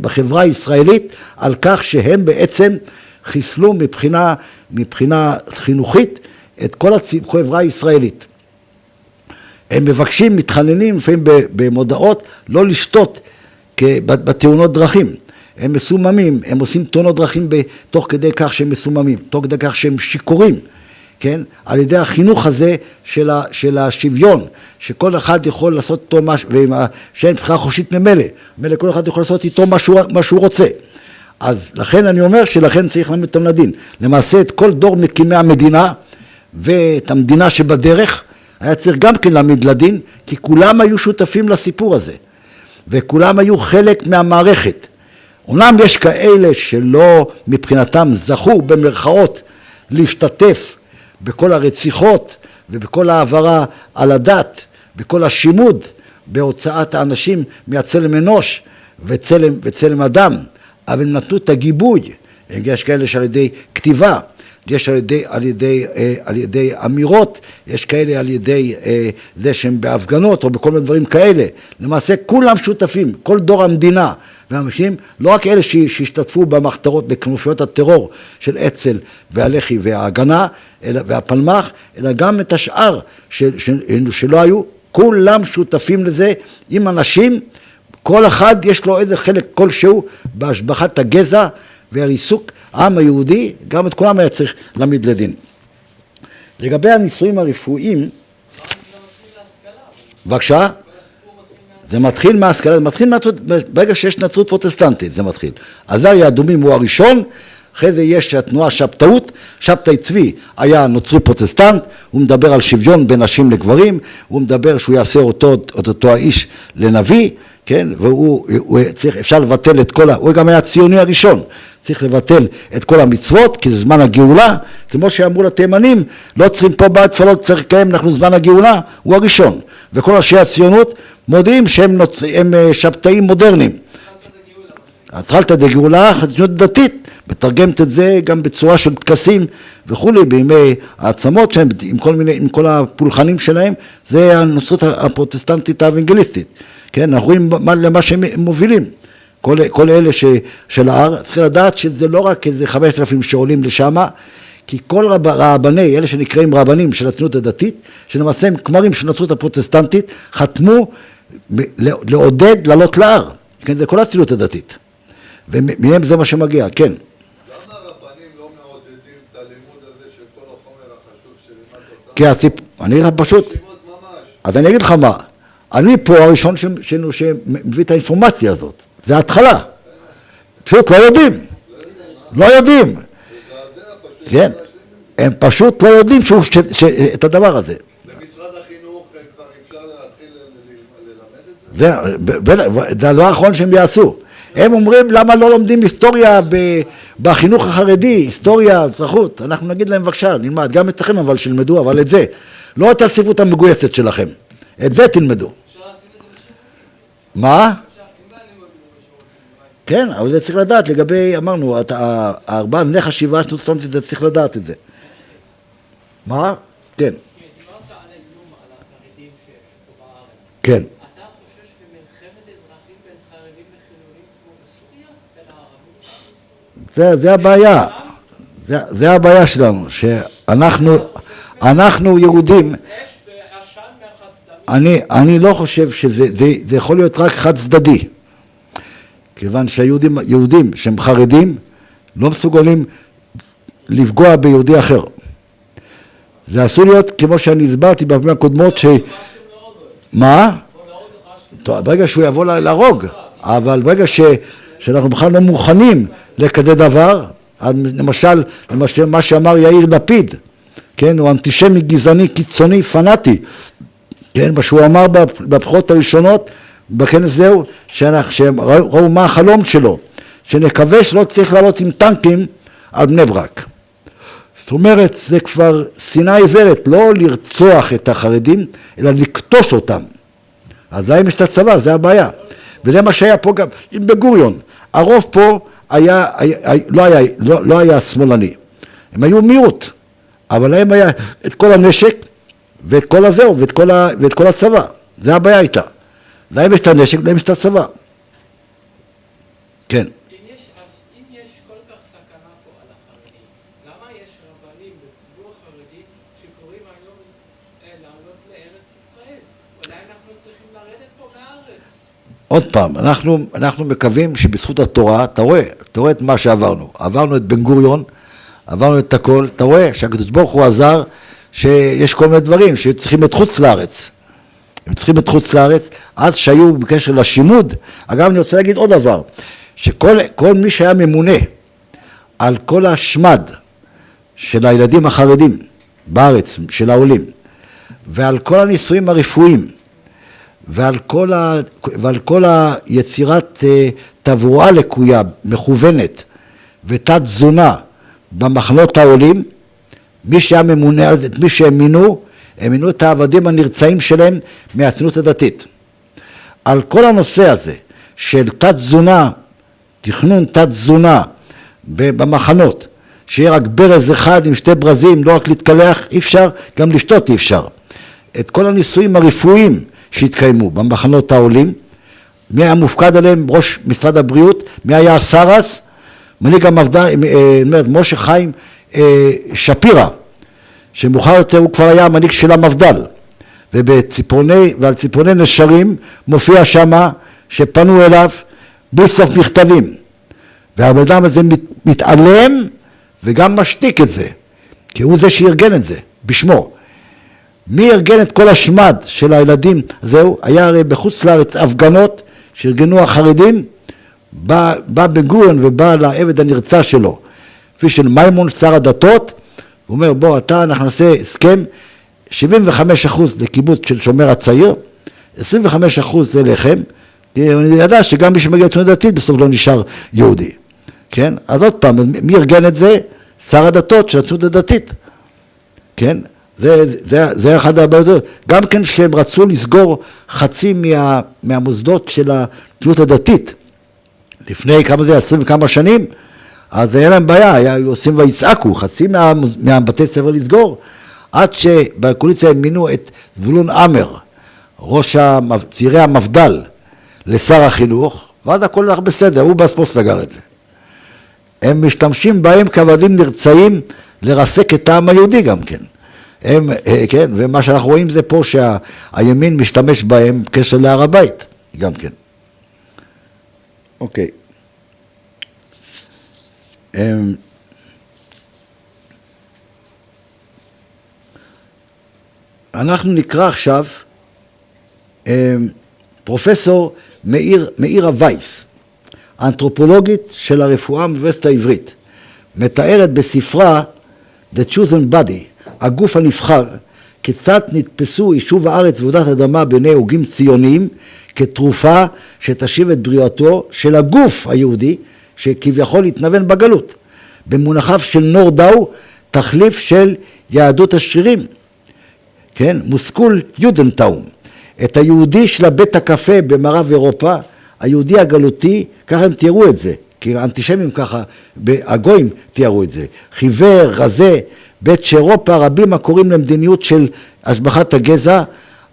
בחברה הישראלית, על כך שהם בעצם חיסלו מבחינה חינוכית את כל החברה הישראלית. הם מבקשים, מתחננים לפעמים במודעות, לא לשתות בתאונות דרכים. הם מסוממים, הם עושים תאונות דרכים תוך כדי כך שהם מסוממים, תוך כדי כך שהם שיכורים, כן? על ידי החינוך הזה של השוויון, שכל אחד יכול לעשות איתו משהו, שאין בחירה חופשית ממילא, ממילא כל אחד יכול לעשות איתו מה שהוא רוצה. אז לכן אני אומר שלכן צריך להעמיד אותם לדין. למעשה את כל דור מקימי המדינה ואת המדינה שבדרך, היה צריך גם כן להעמיד לדין, כי כולם היו שותפים לסיפור הזה, וכולם היו חלק מהמערכת. אומנם יש כאלה שלא מבחינתם זכו במרכאות להשתתף בכל הרציחות ובכל העברה על הדת, בכל השימוד, בהוצאת האנשים מהצלם אנוש וצלם אדם, אבל הם נתנו את הגיבוי. יש כאלה שעל ידי כתיבה, יש על ידי אמירות, יש כאלה על ידי זה שהם בהפגנות או בכל מיני דברים כאלה. למעשה כולם שותפים, כל דור המדינה והאנשים, לא רק אלה שהשתתפו במחתרות, בכנופיות הטרור של אצ"ל והלח"י וההגנה והפלמ"ח, אלא גם את השאר שלא היו, כולם שותפים לזה עם אנשים, כל אחד יש לו איזה חלק כלשהו בהשבחת הגזע והריסוק העם היהודי, גם את כולם היה צריך להעמיד לדין. לגבי הניסויים הרפואיים, בבקשה, זה מתחיל מההשכלה, ברגע שיש נצרות פרוטסטנטית זה מתחיל. עזריה האדומים הוא הראשון, אחרי זה יש התנועה שבתאות, שבתאי צבי היה נוצרי פרוטסטנט, הוא מדבר על שוויון בין נשים לגברים, הוא מדבר שהוא יעשה אותו האיש לנביא, כן, והוא צריך, אפשר לבטל את כל, הוא גם היה הציוני הראשון, צריך לבטל את כל המצוות, כי זה זמן הגאולה, כמו שאמרו לתימנים, לא צריכים פה בית תפלות, צריך לקיים, אנחנו זמן הגאולה, הוא הראשון, וכל ראשי הציונות מודיעים שהם שבתאים מודרניים. התחלת הגאולה, חסידות דתית, מתרגמת את זה גם בצורה של טקסים וכולי, בימי העצמות שהם, עם כל הפולחנים שלהם, זה הנוצרות הפרוטסטנטית האוונגליסטית. כן, אנחנו רואים למה שהם מובילים. כל אלה של ההר, צריכים לדעת שזה לא רק איזה 5,000 שעולים לשם, כי כל רבני, אלה שנקראים רבנים של הציונות הדתית, שלמעשה הם כמרים של הנצרות הפרוטסטנטית, חתמו לעודד לעלות להר. כן, זה כל הציונות הדתית. ומהם זה מה שמגיע, כן. למה הרבנים לא מעודדים את הלימוד הזה של כל החומר החשוב שלימד אותם? כי אני פשוט, אז אני אגיד לך מה, אני פה הראשון שמביא את האינפורמציה הזאת, זה ההתחלה. פשוט לא יודעים. כן, הם פשוט לא יודעים את הדבר הזה. במשרד החינוך כבר אפשר להתחיל ללמד את זה? זה הדבר האחרון שהם יעשו. הם אומרים למה לא לומדים היסטוריה בחינוך החרדי, היסטוריה, אזרחות. אנחנו נגיד להם בבקשה, נלמד, גם אצלכם אבל שלמדו, אבל את זה. לא את הספרות המגויסת שלכם, את זה תלמדו. מה? כן, אבל זה צריך לדעת לגבי, אמרנו, הארבעה בני חשיבה סובסטנטית, זה צריך לדעת את זה. מה? כן. דיברת על האיום על החרדים שיש פה בארץ. כן. אתה חושש במלחמת אזרחים בין חרדים וחילונים כמו בסוריה? בין הערבים? זה הבעיה. זה הבעיה שלנו, שאנחנו יהודים, אש ועשן מהחד צדדי. אני לא חושב שזה יכול להיות רק חד צדדי. כיוון שהיהודים שהם חרדים לא מסוגלים לפגוע ביהודי אחר. זה אסור להיות כמו שאני הסברתי בפעמים הקודמות מה? טוב, ברגע שהוא יבוא להרוג, אבל ברגע שאנחנו בכלל לא מוכנים לכזה דבר, למשל מה שאמר יאיר לפיד, כן, הוא אנטישמי גזעני קיצוני פנאטי, כן, מה שהוא אמר בבחירות הראשונות בכנס זהו, שהם ראו מה החלום שלו, שנקווה שלא צריך לעלות עם טנקים על בני ברק. זאת אומרת, זה כבר שנאה עיוורת, לא לרצוח את החרדים, אלא לקטוש אותם. אז להם יש את הצבא, זה הבעיה. וזה מה שהיה פה גם עם בן-גוריון. הרוב פה לא היה שמאלני. הם היו מיעוט, אבל להם היה את כל הנשק, ואת כל הזהו, ואת כל הצבא. זה הבעיה איתה. להם יש את הנשק, להם יש את הצבא. כן. אם יש כל כך סכנה פה על החרדים, למה יש רבנים בציבור החרדי שקוראים היום לעלות לארץ ישראל? אולי אנחנו צריכים לרדת פה מהארץ. עוד פעם, אנחנו מקווים שבזכות התורה, אתה רואה את מה שעברנו. עברנו את בן גוריון, עברנו את הכל, אתה רואה שהקדוש ברוך הוא עזר, שיש כל מיני דברים שצריכים את חוץ לארץ. הם צריכים את חוץ לארץ, אז שהיו בקשר לשימוד. אגב, אני רוצה להגיד עוד דבר, שכל מי שהיה ממונה על כל השמד של הילדים החרדים בארץ, של העולים, ועל כל הניסויים הרפואיים, ועל כל היצירת תברואה לקויה, מכוונת, ותת תזונה במחנות העולים, מי שהיה ממונה על זה, את מי שהם מינו, הם מינו את העבדים הנרצאים שלהם מהציונות הדתית. על כל הנושא הזה של תת תזונה, תכנון תת תזונה במחנות, שיהיה רק ברז אחד עם שתי ברזים, לא רק להתקלח, אי אפשר, גם לשתות אי אפשר. את כל הניסויים הרפואיים שהתקיימו במחנות העולים, מי היה מופקד עליהם? ראש משרד הבריאות, מי היה סרס? מנהיג המפד"ל, משה חיים שפירא, שמאוחר יותר הוא כבר היה המנהיג של המפד"ל, ועל ציפורני נשרים מופיע שמה שפנו אליו בלי סוף מכתבים, והבן אדם הזה מתעלם וגם משתיק את זה, כי הוא זה שארגן את זה בשמו. מי ארגן את כל השמד של הילדים? זהו, היה הרי בחוץ לארץ הפגנות שארגנו החרדים, בא בן-גוריון ובא לעבד הנרצע שלו, כפי של מימון שר הדתות, הוא אומר בוא אנחנו נעשה הסכם, 75% לקיבוץ של שומר הצעיר, 25% זה לכם, אני יודע שגם מי שמגיע לציונות דתית בסוף לא נשאר יהודי, כן? אז עוד פעם, מי ארגן את זה? שר הדתות של הציונות הדתית, כן? זה אחד הבעיות, גם כן שהם רצו לסגור חצי מהמוסדות של הציונות הדתית, לפני כמה זה, 20 וכמה שנים, אז היה להם בעיה, היו עושים ויצעקו, חצי מהבתי ספר לסגור, עד שבקואליציה הם מינו את זבולון עמר, ראש צעירי המפד"ל, לשר החינוך, ואז הכל הולך בסדר, הוא בעצמו סגר את זה. הם משתמשים בהם כעבדים נרצעים לרסק את העם היהודי גם כן. כן, ומה שאנחנו רואים זה פה שהימין משתמש בהם קשר להר הבית, גם כן. אוקיי. אנחנו נקרא עכשיו פרופסור מאירה וייס, האנתרופולוגית של הרפואה באוניברסיטה העברית, מתארת בספרה The Chosen Body, הגוף הנבחר, כיצד נתפסו יישוב הארץ ועבודת אדמה בעיני הוגים ציוניים כתרופה שתשיב את בריאותו של הגוף היהודי שכביכול התנוון בגלות. במונחיו של נורדאו, תחליף של יהדות השרירים, כן? מוסקול יודנטאום. את היהודי של בית הקפה במערב אירופה היהודי הגלותי, ככה הם תיארו את זה, כי האנטישמים ככה, הגויים תיארו את זה. חיוור, רזה, בית שאירופה, רבים הקוראים למדיניות של השבחת הגזע,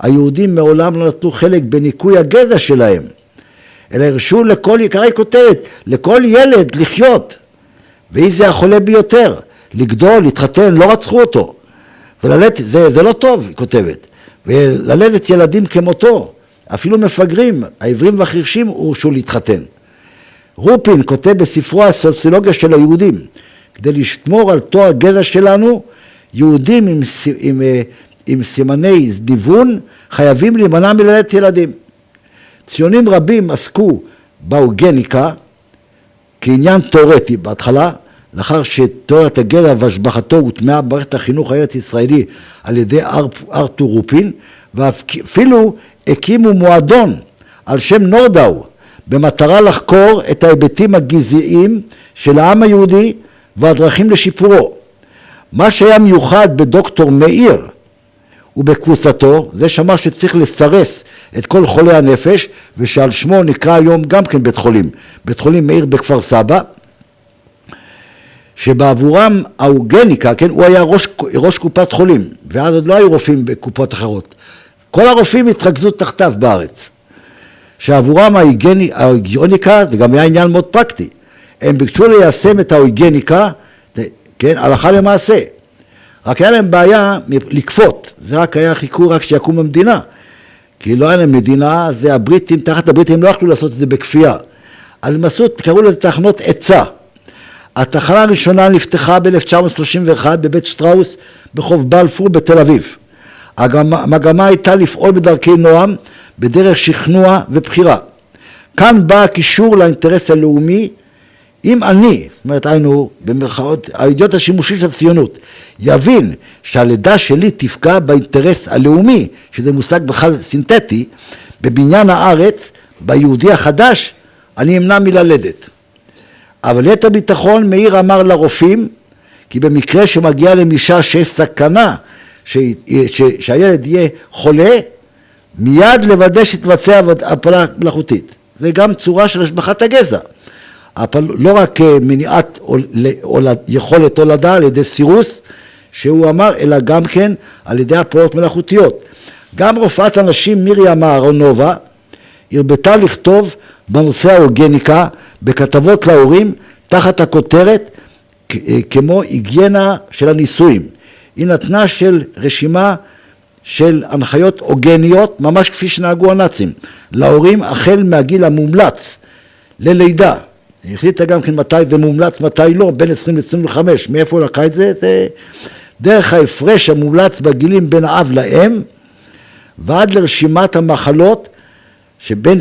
היהודים מעולם לא נתנו חלק בניקוי הגזע שלהם, אלא הרשו לכל, ככה היא כותבת, לכל ילד לחיות, ואם זה החולה ביותר, לגדול, להתחתן, לא רצחו אותו, וללדת, זה לא טוב, היא כותבת, וללדת ילדים כמותו, אפילו מפגרים, העברים והחירשים הורשו להתחתן. רופין כותב בספרו הסוציולוגיה של היהודים, כדי לשמור על תואר הגזע שלנו, יהודים עם סימני דיוון חייבים להימנע מלדת ילדים. ציונים רבים עסקו באוגניקה כעניין תיאורטי בהתחלה, לאחר שתיאוריית הגזע והשבחתו הוטמעה במערכת החינוך הארץ ישראלי על ידי ארתור רופין, ואפילו הקימו מועדון על שם נורדאו, במטרה לחקור את ההיבטים הגזעיים של העם היהודי והדרכים לשיפורו. מה שהיה מיוחד בדוקטור מאיר ובקבוצתו, זה שאמר שצריך לסרס את כל חולי הנפש, ושעל שמו נקרא היום גם כן בית חולים מאיר בכפר סבא, שבעבורם האוגניקה, כן, הוא היה ראש קופת חולים, ואז עוד לא היו רופאים בקופות אחרות. כל הרופאים התרכזו תחתיו בארץ. שעבורם האוגניקה, זה גם היה עניין מאוד פרקטי, הם ביקשו ליישם את האוגניקה, כן, הלכה למעשה. רק היה להם בעיה לקפות, זה רק היה חיכו רק שיקום המדינה, כי לא היה להם מדינה, זה הבריטים, תחת הבריטים לא יכלו לעשות את זה בכפייה. אז הם עשו, קראו לזה תחנות עצה. התחנה הראשונה נפתחה ב-1931 בבית שטראוס בחוף בלפור בתל אביב. המגמה הייתה לפעול בדרכי נועם, בדרך שכנוע ובחירה. כאן בא הקישור לאינטרס הלאומי, אם אני, זאת אומרת היינו במרכאות, האידיוט השימושי של הציונות, יבין שהלידה שלי תפגע באינטרס הלאומי, שזה מושג בכלל סינתטי, בבניין הארץ, ביהודי החדש, אני אמנע מללדת. אבל ליתר ביטחון מאיר אמר לרופאים, כי במקרה שמגיע למישה שיש סכנה, שהילד יהיה חולה, מיד לוודא שתבצע הפלה מלאכותית. זה גם צורה של השבחת הגזע. לא רק מניעת יכולת הולדה על ידי סירוס, שהוא אמר, אלא גם כן על ידי הפלות מלאכותיות. גם רופאת הנשים מרים אהרונובה הרבתה לכתוב בנושא האוגניקה בכתבות להורים תחת הכותרת כמו היגיינה של הנישואים. היא נתנה של רשימה של הנחיות אוגניות, ממש כפי שנהגו הנאצים, להורים החל מהגיל המומלץ ללידה. היא החליטה גם כן מתי זה מומלץ, מתי לא, בין 20 ל-25, מאיפה הוא לקחה את זה? זה דרך ההפרש המומלץ בגילים בין האב לאם, ועד לרשימת המחלות, שבין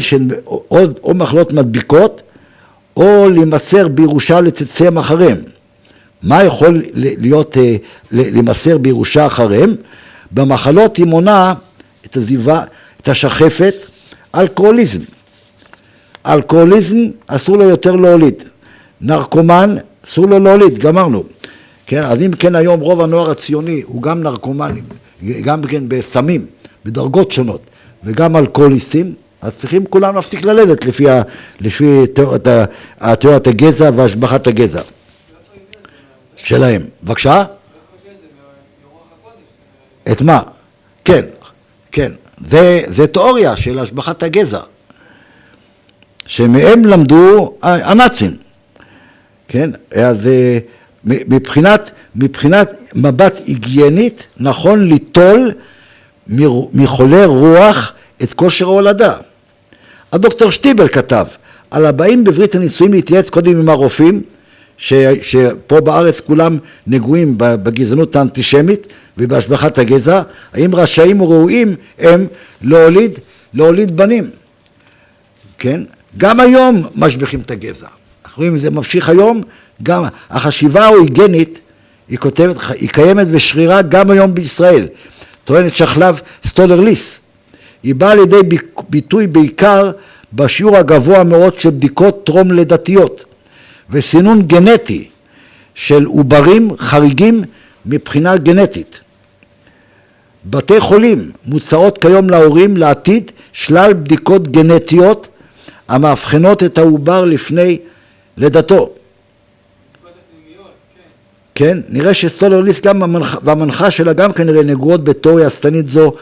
או מחלות מדביקות, או להימסר בירושה לצאצאיהם אחריהם. מה יכול להיות להימסר בירושה אחריהם? במחלות היא מונה את הזיווה, את השחפת, אלכוהוליזם. אלכוהוליזם אסור לו יותר להוליד. נרקומן אסור לו להוליד, גמרנו. כן, אז אם כן היום רוב הנוער הציוני הוא גם נרקומנים, גם כן בסמים, בדרגות שונות, וגם אלכוהוליסטים, אז צריכים כולם להפסיק ללדת לפי תיאוריית הגזע והשבחת הגזע שלהם. בבקשה? את מה? כן, כן. זה תיאוריה של השבחת הגזע, שמהם למדו הנאצים. כן? אז מבחינת מבט היגיינית, נכון ליטול מחולה רוח את כושר ההולדה. הדוקטור שטיבל כתב, על הבאים בברית הנישואים להתייעץ קודם עם הרופאים, שפה בארץ כולם נגועים בגזענות האנטישמית ובהשבחת הגזע, האם רשאים או ראויים הם להוליד בנים. כן? גם היום משביחים את הגזע. אנחנו רואים, זה ממשיך היום, גם החשיבה ההיגיינית, היא קיימת ושרירה גם היום בישראל. טוענת שחלב סטולר-ליס. היא באה לידי ביטוי בעיקר בשיעור הגבוה מאוד של בדיקות טרום לידתיות, וסינון גנטי של עוברים חריגים מבחינה גנטית. בתי חולים מוצעות כיום להורים לעתיד שלל בדיקות גנטיות המאבחנות את העובר לפני לידתו. בדיקות הפנימיות, כן. כן, נראה שסטולר ליס גם והמנחה שלה גם כנראה נגועות בתיאוריה השטנית זו,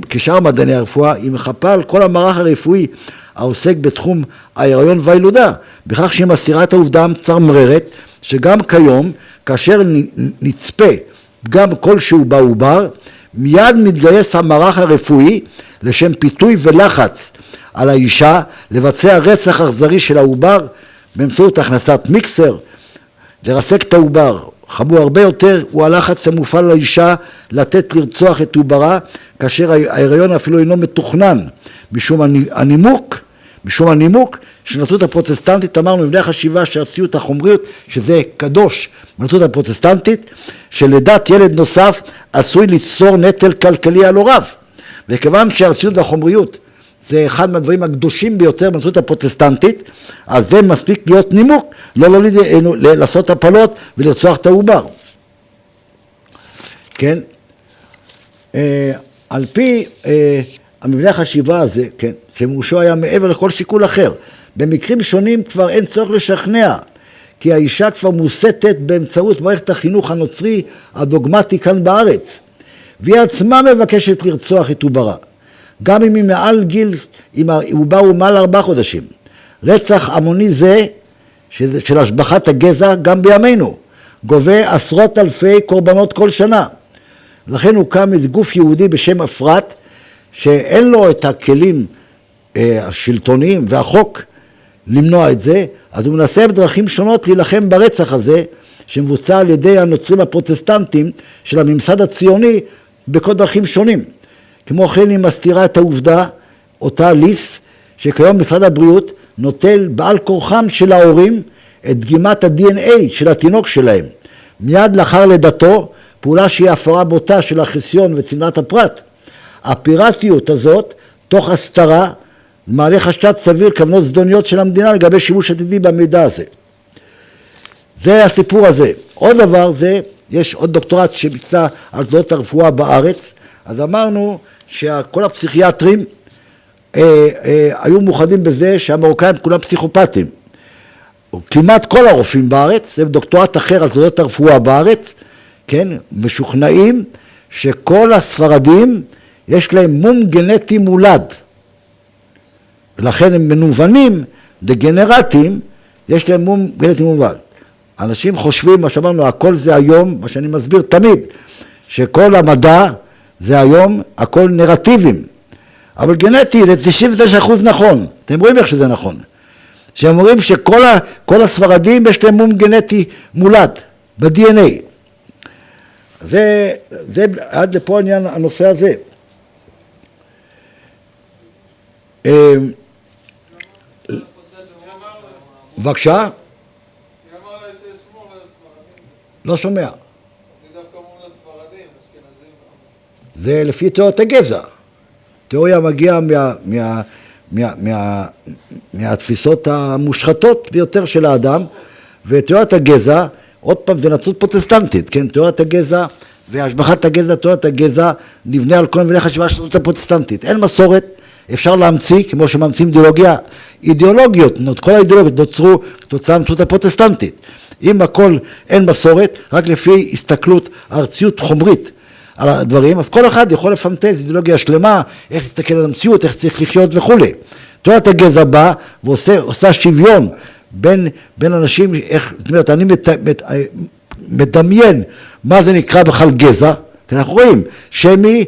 כשאר מדעני הרפואה, היא מחפה על כל המערך הרפואי העוסק בתחום ההיריון והילודה, בכך שהיא מסתירה את העובדה המצמררת, שגם כיום, כאשר נצפה גם כלשהו בעובר, מיד מתגייס המערך הרפואי לשם פיתוי ולחץ על האישה לבצע רצח אכזרי של העובר באמצעות הכנסת מיקסר, לרסק את העובר. חמור הרבה יותר הוא הלחץ המופעל על האישה לתת לרצוח את עוברה, כאשר ההיריון אפילו אינו מתוכנן, משום הנימוק שנצרות הפרוטסטנטית, אמרנו מבנה החשיבה שהציות החומריות, שזה קדוש בנצרות הפרוטסטנטית, שלידת ילד נוסף עשוי ליצור נטל כלכלי על הוריו, וכיוון שהציות והחומריות זה אחד מהדברים הקדושים ביותר בנצרות הפרוטסטנטית, אז זה מספיק להיות נימוק, לא לעשות הפלות ולרצוח את העובר. כן? על פי המבנה החשיבה הזה, כן, שמושו היה מעבר לכל שיקול אחר, במקרים שונים כבר אין צורך לשכנע, כי האישה כבר מוסתת באמצעות מערכת החינוך הנוצרי הדוגמטי כאן בארץ, והיא עצמה מבקשת לרצוח את עוברה, גם אם היא מעל גיל, אם העובר הוא מעל 4 חודשים. רצח המוני זה, של השבחת הגזע, גם בימינו, גובה עשרות אלפי קורבנות כל שנה. לכן הוקם איזה גוף יהודי בשם אפרת, שאין לו את הכלים השלטוניים והחוק למנוע את זה, אז הוא מנסה בדרכים שונות להילחם ברצח הזה, שמבוצע על ידי הנוצרים הפרוטסטנטים של הממסד הציוני בכל דרכים שונים. כמו כן היא מסתירה את העובדה, אותה ליס, שכיום משרד הבריאות נוטל בעל כורחם של ההורים את דגימת ה-DNA של התינוק שלהם. מיד לאחר לידתו, פעולה שהיא הפרה בוטה של החיסיון וצנעת הפרט. הפיראטיות הזאת, תוך הסתרה, מעלה חשד סביר כוונות זדוניות של המדינה לגבי שימוש עתידי במידע הזה. זה הסיפור הזה. עוד דבר זה, יש עוד דוקטורט שביצע על תולדות הרפואה בארץ, אז אמרנו שכל הפסיכיאטרים היו מאוחדים בזה שהמרוקאים כולם פסיכופטים. כמעט כל הרופאים בארץ, זה דוקטורט אחר על תולדות הרפואה בארץ, כן, משוכנעים שכל הספרדים יש להם מום גנטי מולד. ולכן הם מנוונים, דגנרטים, יש להם מום גנטי מולד. אנשים חושבים, מה שאמרנו, הכל זה היום, מה שאני מסביר תמיד, שכל המדע זה היום, הכל נרטיבים. אבל גנטי זה 99% נכון. אתם רואים איך שזה נכון. שהם אומרים שכל הספרדים יש להם מום גנטי מולד, ב-DNA. זה עד לפה עניין הנושא הזה. בבקשה? מי אמר לה שישמור לספרדים? לא שומע. אני דווקא אומר לספרדים, אשכנזים. זה לפי תיאוריית הגזע. תיאוריה מגיעה מהתפיסות המושחתות ביותר של האדם, ותיאוריית הגזע, עוד פעם זה נצרות פרוטסטנטית, כן? תיאוריית הגזע והשבחת הגזע, תיאוריית הגזע נבנה על כל מבנה חשיבה של נצרות הפרוטסטנטית. אין מסורת, אפשר להמציא, כמו שממציאים אידיאולוגיות, כל האידיאולוגיות נוצרו כתוצאה מנצרות הפרוטסטנטית. אם הכל אין מסורת, רק לפי הסתכלות ארציות חומרית על הדברים, אז כל אחד יכול לפנטז אידיאולוגיה שלמה, איך להסתכל על המציאות, איך צריך לחיות וכו'. תיאוריית הגזע בא ועושה שוויון בין אנשים, זאת אומרת, אני מדמיין מה זה נקרא בכלל גזע, כי אנחנו רואים, שמי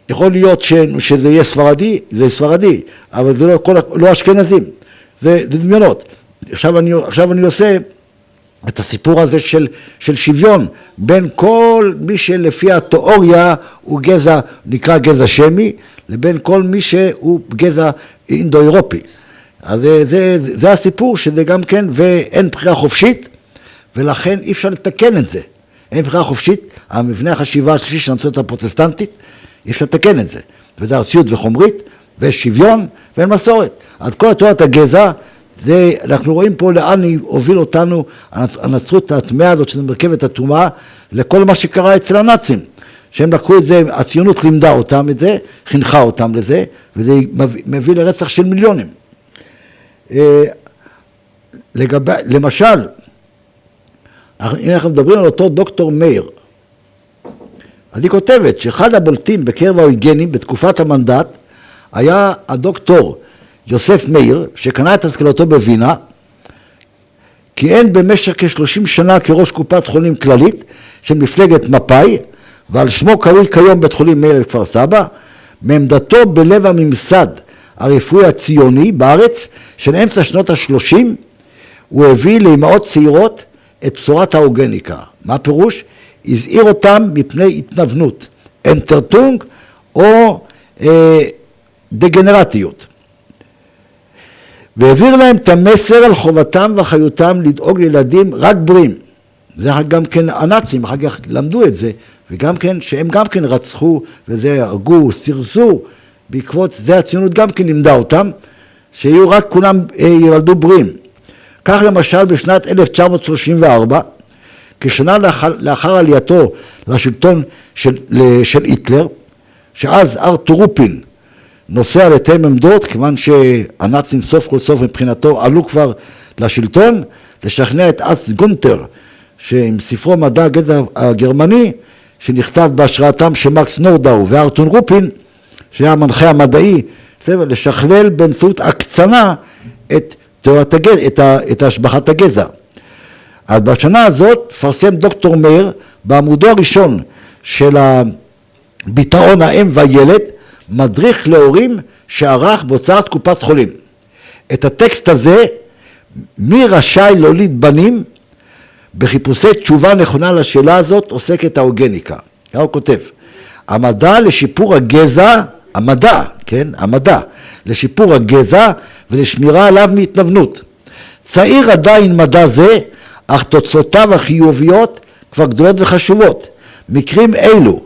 יכול להיות שזה יהיה ספרדי, זה ספרדי, אבל זה לא אשכנזים, זה דמיונות. עכשיו אני עושה את הסיפור הזה של שוויון בין כל מי שלפי התיאוריה הוא גזע, נקרא גזע שמי, לבין כל מי שהוא גזע אינדו-אירופי. אז זה הסיפור שזה גם כן, ואין בחירה חופשית, ולכן אי אפשר לתקן את זה. אין בחירה חופשית, המבנה החשיבה השלישי של הנצרות הפרוטסטנטית, אי אפשר לתקן את זה. וזה ארציות וחומרית, ושוויון, ואין מסורת. אז כל תיאוריית הגזע, אנחנו רואים פה לאן הוביל אותנו הנצרות הטמאה הזאת, שזה מרכבת הטומאה, לכל מה שקרה אצל הנאצים. שהם לקחו את זה, הציונות לימדה אותם את זה, חינכה אותם לזה, וזה מביא לרצח של מיליונים. למשל, אם אנחנו מדברים על אותו דוקטור מאיר, אז היא כותבת שאחד הבולטים בקרב האויגנים בתקופת המנדט היה הדוקטור יוסף מאיר, שקנה את השכלתו בווינה, כיהן במשך כ-30 שנה כראש קופת חולים כללית של מפלגת מפא"י, ועל שמו קרוי כיום בית חולים מאיר בכפר סבא, מעמדתו בלב הממסד הרפואי הציוני בארץ של אמצע שנות ה-30, הוא הביא לאמהות צעירות את בשורת האוגניקה. מה פירוש? הזהיר אותם מפני התנוונות, אנטרטונג או דגנרטיות. והעביר להם את המסר על חובתם ואחריותם לדאוג לילדים רק בריאים. זה גם כן הנאצים, אחר כך למדו את זה, וגם כן, שהם גם כן רצחו, וזה הרגו, סרסו, בעקבות זה הציונות גם כן לימדה אותם, שיהיו רק כולם ילדו בריאים. כך למשל בשנת 1934, כשנה לאחר עלייתו לשלטון של היטלר, שאז ארתור רופין נוסע לתאם עמדות, כיוון שהנאצים סוף כל סוף מבחינתו עלו כבר לשלטון, לשכנע את אס גונטר, שעם ספרו מדע הגזע הגרמני, שנכתב בהשראתם של מקס נורדאו וארתור רופין, שהיה המנחה המדעי, לשכלל באמצעות הקצנה את השבחת הגזע. אז בשנה הזאת פרסם דוקטור מאיר בעמודו הראשון של ביטאון האם והילד, מדריך להורים שערך בהוצאת קופת חולים. את הטקסט הזה, מי רשאי להוליד בנים, בחיפושי תשובה נכונה לשאלה הזאת עוסקת האוגניקה. הוא כותב, המדע לשיפור הגזע, המדע לשיפור הגזע ולשמירה עליו מהתנוונות. צעיר עדיין מדע זה, אך תוצאותיו החיוביות כבר גדולות וחשובות. מקרים אלו,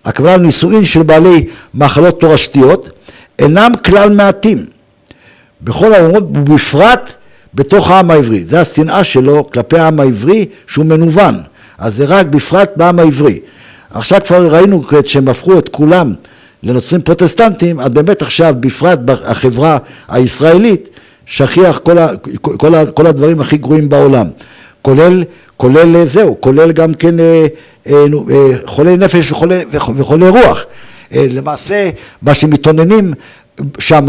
הכוונה לנישואין של בעלי מחלות תורשתיות, אינם כלל מעטים. בכל האומות ובפרט בתוך העם העברי. זה השנאה שלו כלפי העם העברי שהוא מנוון. אז זה רק בפרט בעם העברי. עכשיו כבר ראינו שהם הפכו את כולם לנוצרים פרוטסטנטים, אז באמת עכשיו בפרט בחברה הישראלית שכיח כל הדברים הכי גרועים בעולם. כולל זהו, כולל גם כן חולי נפש וחולי רוח. למעשה מה שמתעוננים שם,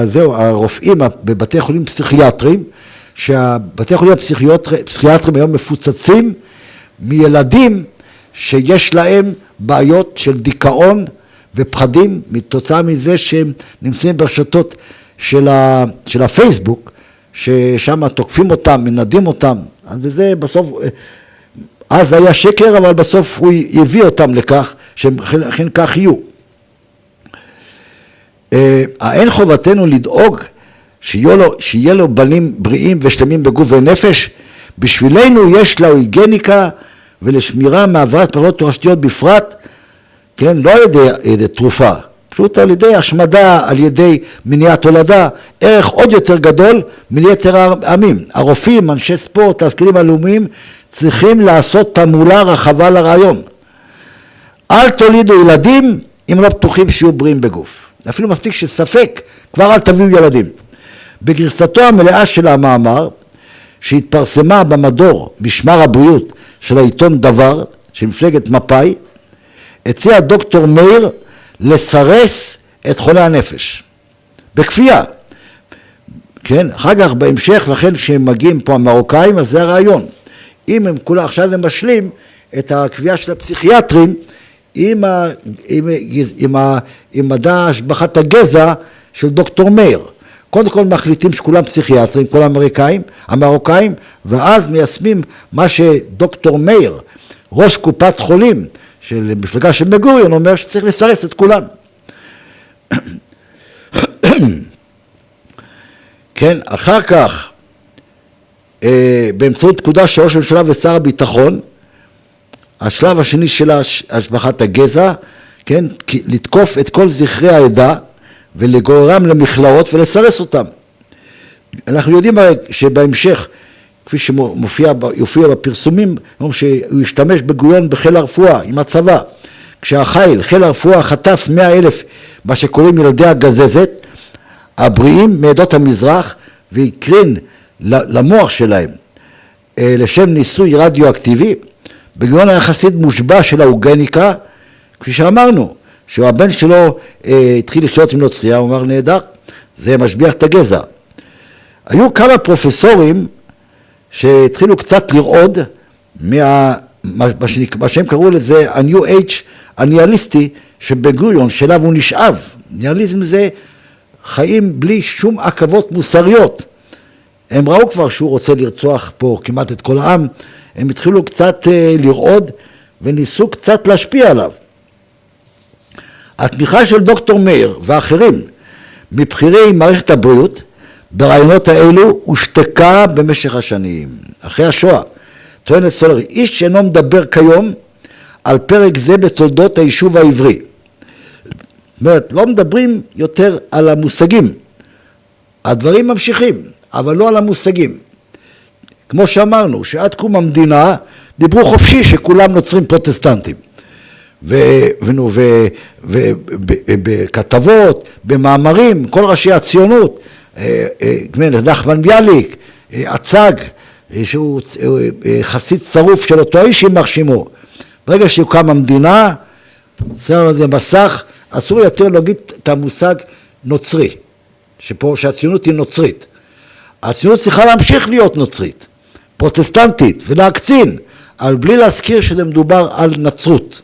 זהו, הרופאים בבתי חולים פסיכיאטריים, שהבתי חולים הפסיכיאטריים היום מפוצצים מילדים שיש להם בעיות של דיכאון ופחדים מתוצאה מזה שהם נמצאים ברשתות של הפייסבוק, ששם תוקפים אותם, מנדים אותם, וזה בסוף, אז היה שקר, אבל בסוף הוא הביא אותם לכך, שכן כך יהיו. אין חובתנו לדאוג שיהיה לו בנים בריאים ושלמים בגוף ונפש? בשבילנו יש לאויגניקה ולשמירה מעברת מחלות תורשתיות בפרט, כן, לא על ידי תרופה, פשוט על ידי השמדה, על ידי מניעת הולדה, ערך עוד יותר גדול מיתר העמים. הרופאים, אנשי ספורט, התפקידים הלאומיים, צריכים לעשות תעמולה רחבה לרעיון. אל תולידו ילדים אם לא בטוחים שיהיו בריאים בגוף. אפילו מספיק שספק, כבר אל תביאו ילדים. בגרסתו המלאה של המאמר, שהתפרסמה במדור משמר הבריאות של העיתון דבר, של מפלגת מפא"י, הציע דוקטור מאיר לסרס את חולי הנפש. בכפייה. כן, אחר כך בהמשך, לכן כשהם מגיעים פה המרוקאים, אז זה הרעיון. אם הם כולה עכשיו הם משלים את הקביעה של הפסיכיאטרים, עם מדע השבחת הגזע של דוקטור מאיר. קודם כל מחליטים שכולם פסיכיאטרים, כל המרוקאים, ואז מיישמים מה שדוקטור מאיר, ראש קופת חולים של מפלגה של בן-גוריון, אומר שצריך לסרס את כולם. כן, אחר כך, באמצעות פקודה של ראש הממשלה ושר הביטחון, השלב השני של השבחת הגזע, כן, לתקוף את כל זכרי העדה ולגוררם למכלאות ולסרס אותם. אנחנו יודעים שבהמשך כפי שיופיע בפרסומים, שהוא השתמש בגויון בחיל הרפואה עם הצבא. כשהחיל, חיל הרפואה חטף 100,000 מה שקוראים ילדי הגזזת, הבריאים מעדות המזרח, והקרין למוח שלהם לשם ניסוי רדיואקטיבי, בגויון היחסית מושבע של האוגניקה, כפי שאמרנו, שהבן שלו התחיל לחיות עם נוצריה, הוא אמר נהדר, זה משביח את הגזע. היו כמה פרופסורים שהתחילו קצת לרעוד מה שהם קראו לזה ה-New Age הניאליסטי שבגוריון שאליו הוא נשאב. ניאליזם זה חיים בלי שום עכבות מוסריות. הם ראו כבר שהוא רוצה לרצוח פה כמעט את כל העם, הם התחילו קצת לרעוד וניסו קצת להשפיע עליו. התמיכה של דוקטור מאיר ואחרים מבחירי מערכת הבריאות ברעיונות האלו הושתקה במשך השנים. אחרי השואה, טוענת סולרי, איש שאינו מדבר כיום על פרק זה בתולדות היישוב העברי. זאת אומרת, לא מדברים יותר על המושגים. הדברים ממשיכים, אבל לא על המושגים. כמו שאמרנו, שעד קום המדינה דיברו חופשי שכולם נוצרים פרוטסטנטים. בכתבות, במאמרים, כל ראשי הציונות, נחמן ביאליק, הצג, שהוא חסיד שרוף של אותו איש יימח שמו. ברגע שהוקם המדינה, עשינו לזה מסך, אסור יותר להגיד את המושג נוצרי, שהציונות היא נוצרית. הציונות צריכה להמשיך להיות נוצרית, פרוטסטנטית, ולהקצין, אבל בלי להזכיר שזה מדובר על נצרות.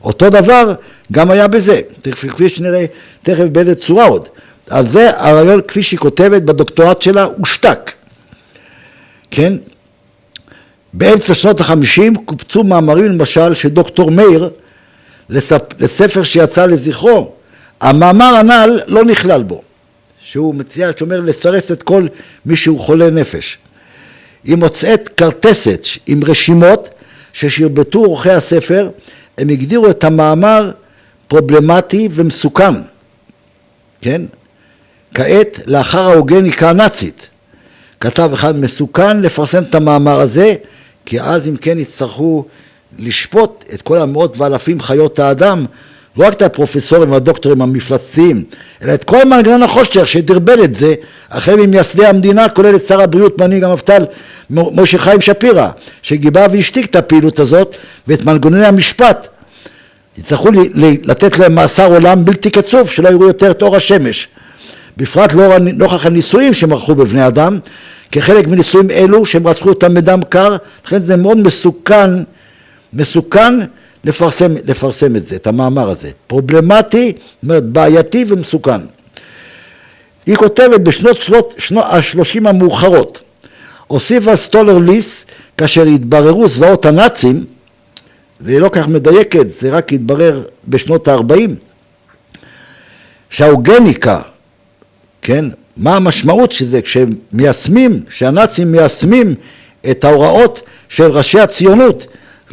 אותו דבר גם היה בזה, כפי שנראה תכף באיזה צורה עוד. אז זה הרעיון כפי שהיא כותבת בדוקטורט שלה, הושתק. כן? באמצע שנות ה-50 קופצו מאמרים למשל של דוקטור מאיר לספר שיצא לזכרו. המאמר הנ"ל לא נכלל בו, שהוא מציע, שאומר לסרס את כל מי שהוא חולה נפש. היא מוצאת קרטסת עם רשימות ששרבטו עורכי הספר, הם הגדירו את המאמר פרובלמטי ומסוכן. כן? כעת, לאחר האוגניקה הנאצית, כתב אחד מסוכן לפרסם את המאמר הזה, כי אז אם כן יצטרכו לשפוט את כל המאות ואלפים חיות האדם, לא רק את הפרופסורים והדוקטורים המפלצתיים, אלא את כל מנגנון החושך שדרבל את זה, החל ממייסדי המדינה, כולל את שר הבריאות מנהיג המפת"ל משה חיים שפירא, שגיבה והשתיק את הפעילות הזאת, ואת מנגנוני המשפט. יצטרכו לתת להם מאסר עולם בלתי קצוב, שלא יראו יותר את אור השמש. בפרט נוכח הניסויים שהם ערכו בבני אדם, כחלק מניסויים אלו שהם רצחו אותם בדם קר, לכן זה מאוד מסוכן לפרסם את זה, את המאמר הזה. פרובלמטי, בעייתי ומסוכן. היא כותבת בשנות ה-30 המאוחרות, הוסיפה סטולר ליס, כאשר התבררו זוועות הנאצים, זה לא כך מדייקת, זה רק התברר בשנות ה-40, שהאוגניקה, כן, מה המשמעות שזה כשהם מיישמים, שהנאצים מיישמים את ההוראות של ראשי הציונות,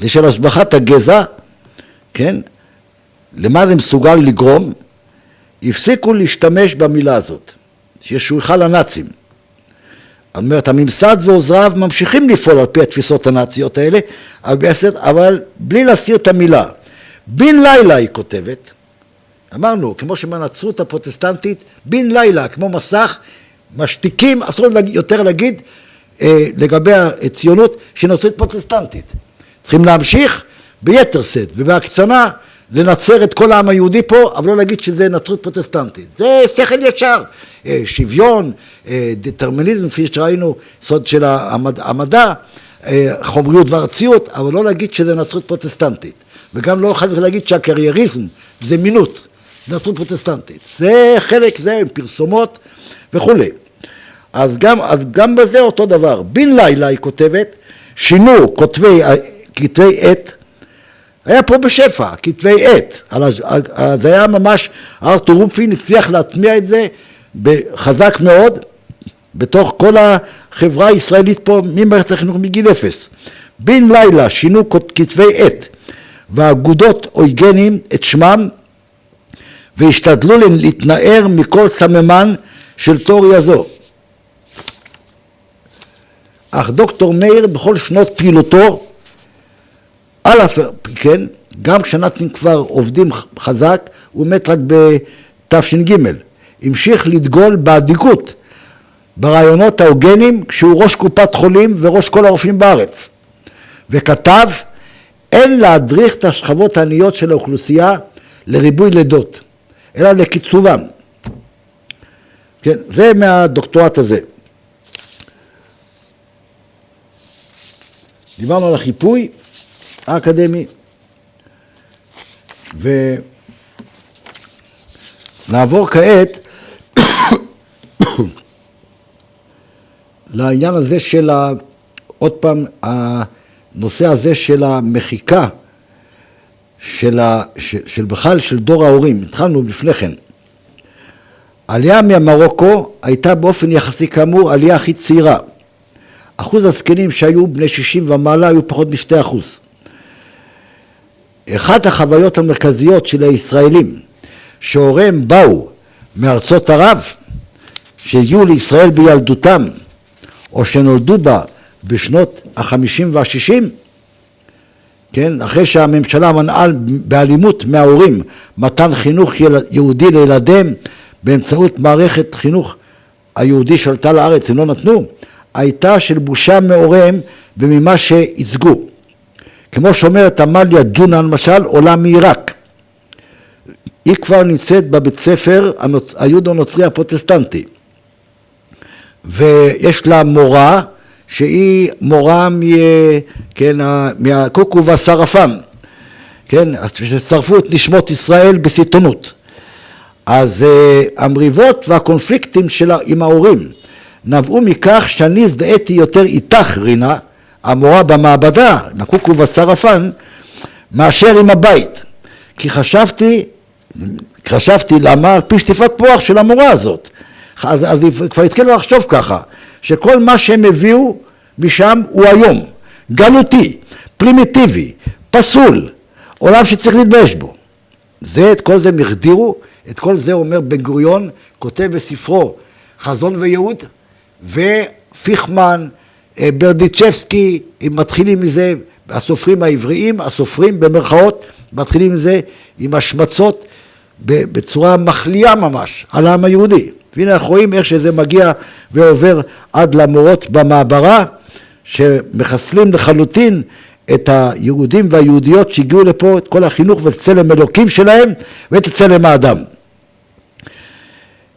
של השבחת הגזע, כן, למה זה מסוגל לגרום, הפסיקו להשתמש במילה הזאת, ששויכה לנאצים. זאת אומרת, הממסד ועוזריו ממשיכים לפעול על פי התפיסות הנאציות האלה, אבל בלי להסיר את המילה. בן לילה היא כותבת, אמרנו, כמו שבנצרות הפרוטסטנטית, בן לילה, כמו מסך, משתיקים, אסור יותר להגיד לגבי הציונות שנוצרית פרוטסטנטית. צריכים להמשיך ביתר שאת ובהקצנה לנצר את כל העם היהודי פה, אבל לא להגיד שזה נצרות פרוטסטנטית. זה שכל ישר, שוויון, דטרמיניזם, כפי שראינו, סוד של המדע, חומריות וארציות, אבל לא להגיד שזה נצרות פרוטסטנטית. וגם לא חייב להגיד שהקרייריזם זה מינות, נצרות פרוטסטנטית. זה חלק, זה עם פרסומות וכו'. אז גם בזה אותו דבר. בן לילה היא כותבת, שינו כתבי עת, היה פה בשפע, כתבי עת, זה היה ממש, ארתור רופין הצליח להטמיע את זה חזק מאוד, בתוך כל החברה הישראלית פה, ממערכת החינוך מגיל 0. בן לילה שינו כתבי עת, והאגודות אויגנים את שמם, והשתדלו להתנער מכל סממן של תיאוריה זו. אך דוקטור מאיר בכל שנות פעילותו, על אף כן, גם כשהנאצים כבר עובדים חזק, הוא מת רק בתש"ג, המשיך לדגול באדיקות ברעיונות ההוגנים כשהוא ראש קופת חולים וראש כל הרופאים בארץ, וכתב, אין להדריך את השכבות העניות של האוכלוסייה לריבוי לידות, אלא לקיצובם. כן, זה מהדוקטורט הזה. דיברנו על החיפוי האקדמי, ונעבור כעת לעניין הזה של, עוד פעם, הנושא הזה של המחיקה, של בכלל של דור ההורים. התחלנו לפני כן. העלייה ממרוקו הייתה באופן יחסי כאמור העלייה הכי צעירה. אחוז הזקנים שהיו בני 60 ומעלה היו פחות מ2%. אחת החוויות המרכזיות של הישראלים שהוריהם באו מארצות ערב, שהגיעו לישראל בילדותם או שנולדו בה בשנות ה-50 וה-60, כן, אחרי שהממשלה מנעה באלימות מההורים מתן חינוך יהודי לילדיהם באמצעות מערכת חינוך היהודי שעלתה לארץ, הם לא נתנו, הייתה של בושה מהוריהם וממה שהצגו. כמו שאומרת עמליה ג'ונה למשל, עולה מעיראק. היא כבר נמצאת בבית ספר היהודו נוצרי הפרוטסטנטי. ויש לה מורה שהיא מורה מהקוקו והשרפם, כן, ששרפו את נשמות ישראל בסיטונות. אז המריבות והקונפליקטים שלה עם ההורים נבעו מכך שאני הזדהיתי יותר איתך, רינה, המורה במעבדה, הקוקו והשרפן, מאשר עם הבית. כי חשבתי למה על פי שטיפת מוח של המורה הזאת. אז כבר התחילו לחשוב ככה, שכל מה שהם הביאו משם הוא היום, גלותי, פרימיטיבי, פסול, עולם שצריך להתבייש בו. את כל זה מחדירו, את כל זה אומר בן גוריון, כותב בספרו חזון וייעוד, ופיכמן, ברדיצ'בסקי, הם מתחילים מזה, הסופרים העבריים, הסופרים במרכאות, מתחילים מזה עם השמצות בצורה מחליאה ממש על העם היהודי. והנה אנחנו רואים איך שזה מגיע ועובר עד למורות במעברה, שמחסלים לחלוטין את היהודים והיהודיות שהגיעו לפה, את כל החינוך ואת צלם אלוקים שלהם ואת צלם האדם.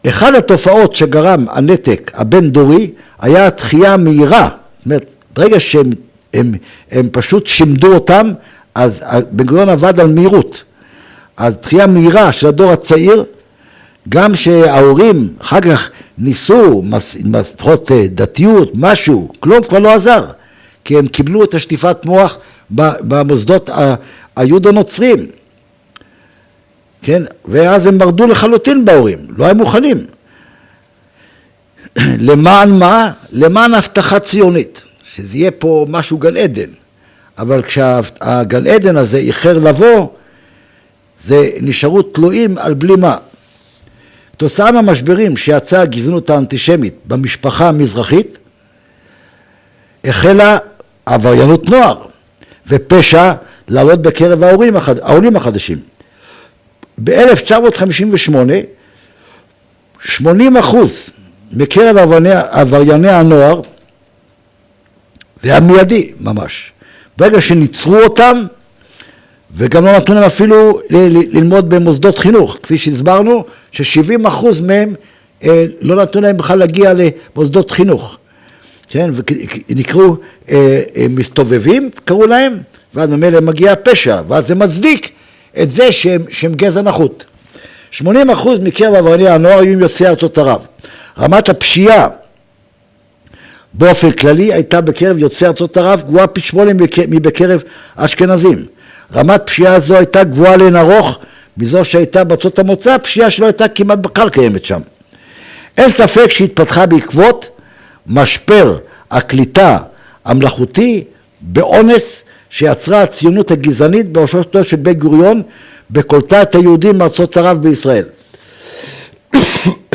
אחד התופעות שגרם הנתק הבין דורי היה התחייה מהירה. זאת אומרת, ברגע שהם פשוט שימדו אותם, אז בן גוריון עבד על מהירות. אז תחייה מהירה של הדור הצעיר, גם שההורים אחר כך ניסו מסתחות דתיות, משהו, כלום כבר לא עזר, כי הם קיבלו את השטיפת מוח במוסדות היהודו נוצרים, כן? ואז הם מרדו לחלוטין בהורים, לא היו מוכנים. למען מה? למען הבטחה ציונית, שזה יהיה פה משהו גן עדן, אבל כשהגן עדן הזה איחר לבוא, זה נשארו תלויים על בלימה. תוצאה מהמשברים שיצאה הגזענות האנטישמית במשפחה המזרחית, החלה עבריינות נוער ופשע לעלות בקרב העולים החדשים. ב-1958, 80% מקרב עברייני הנוער, והמיידי ממש, ברגע שניצרו אותם, וגם לא נתנו להם אפילו ללמוד במוסדות חינוך, כפי שהסברנו, ש70% מהם לא נתנו להם בכלל להגיע למוסדות חינוך. כן? ונקראו מסתובבים, קראו להם, ואז ממילא מגיע הפשע, ואז זה מצדיק את זה שהם גזע נחות. 80% מקרב עברייני הנוער היו יוצאי ארצות ערב. רמת הפשיעה באופן כללי הייתה בקרב יוצאי ארצות ערב גבוהה פי 8 מבקרב אשכנזים. רמת פשיעה זו הייתה גבוהה לאין ארוך מזו שהייתה בארצות המוצא, הפשיעה שלא הייתה כמעט בכלל קיימת שם. אין ספק שהתפתחה בעקבות משבר הקליטה המלאכותי באונס שיצרה הציונות הגזענית בראשותו של בן גוריון בקולטה את היהודים מארצות ערב בישראל.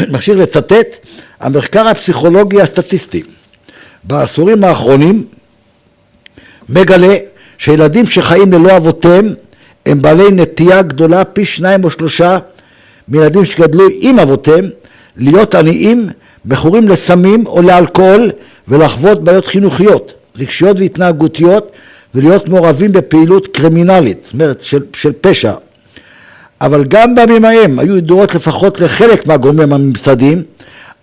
ממשיך לצטט, המחקר הפסיכולוגי הסטטיסטי בעשורים האחרונים מגלה שילדים שחיים ללא אבותיהם הם בעלי נטייה גדולה פי 2 או 3 מילדים שגדלו עם אבותיהם להיות עניים, מכורים לסמים או לאלכוהול ולחוות בעיות חינוכיות, רגשיות והתנהגותיות ולהיות מעורבים בפעילות קרימינלית, זאת אומרת של פשע. אבל גם בימים ההם היו ידועות לפחות לחלק מהגורמים הממסדיים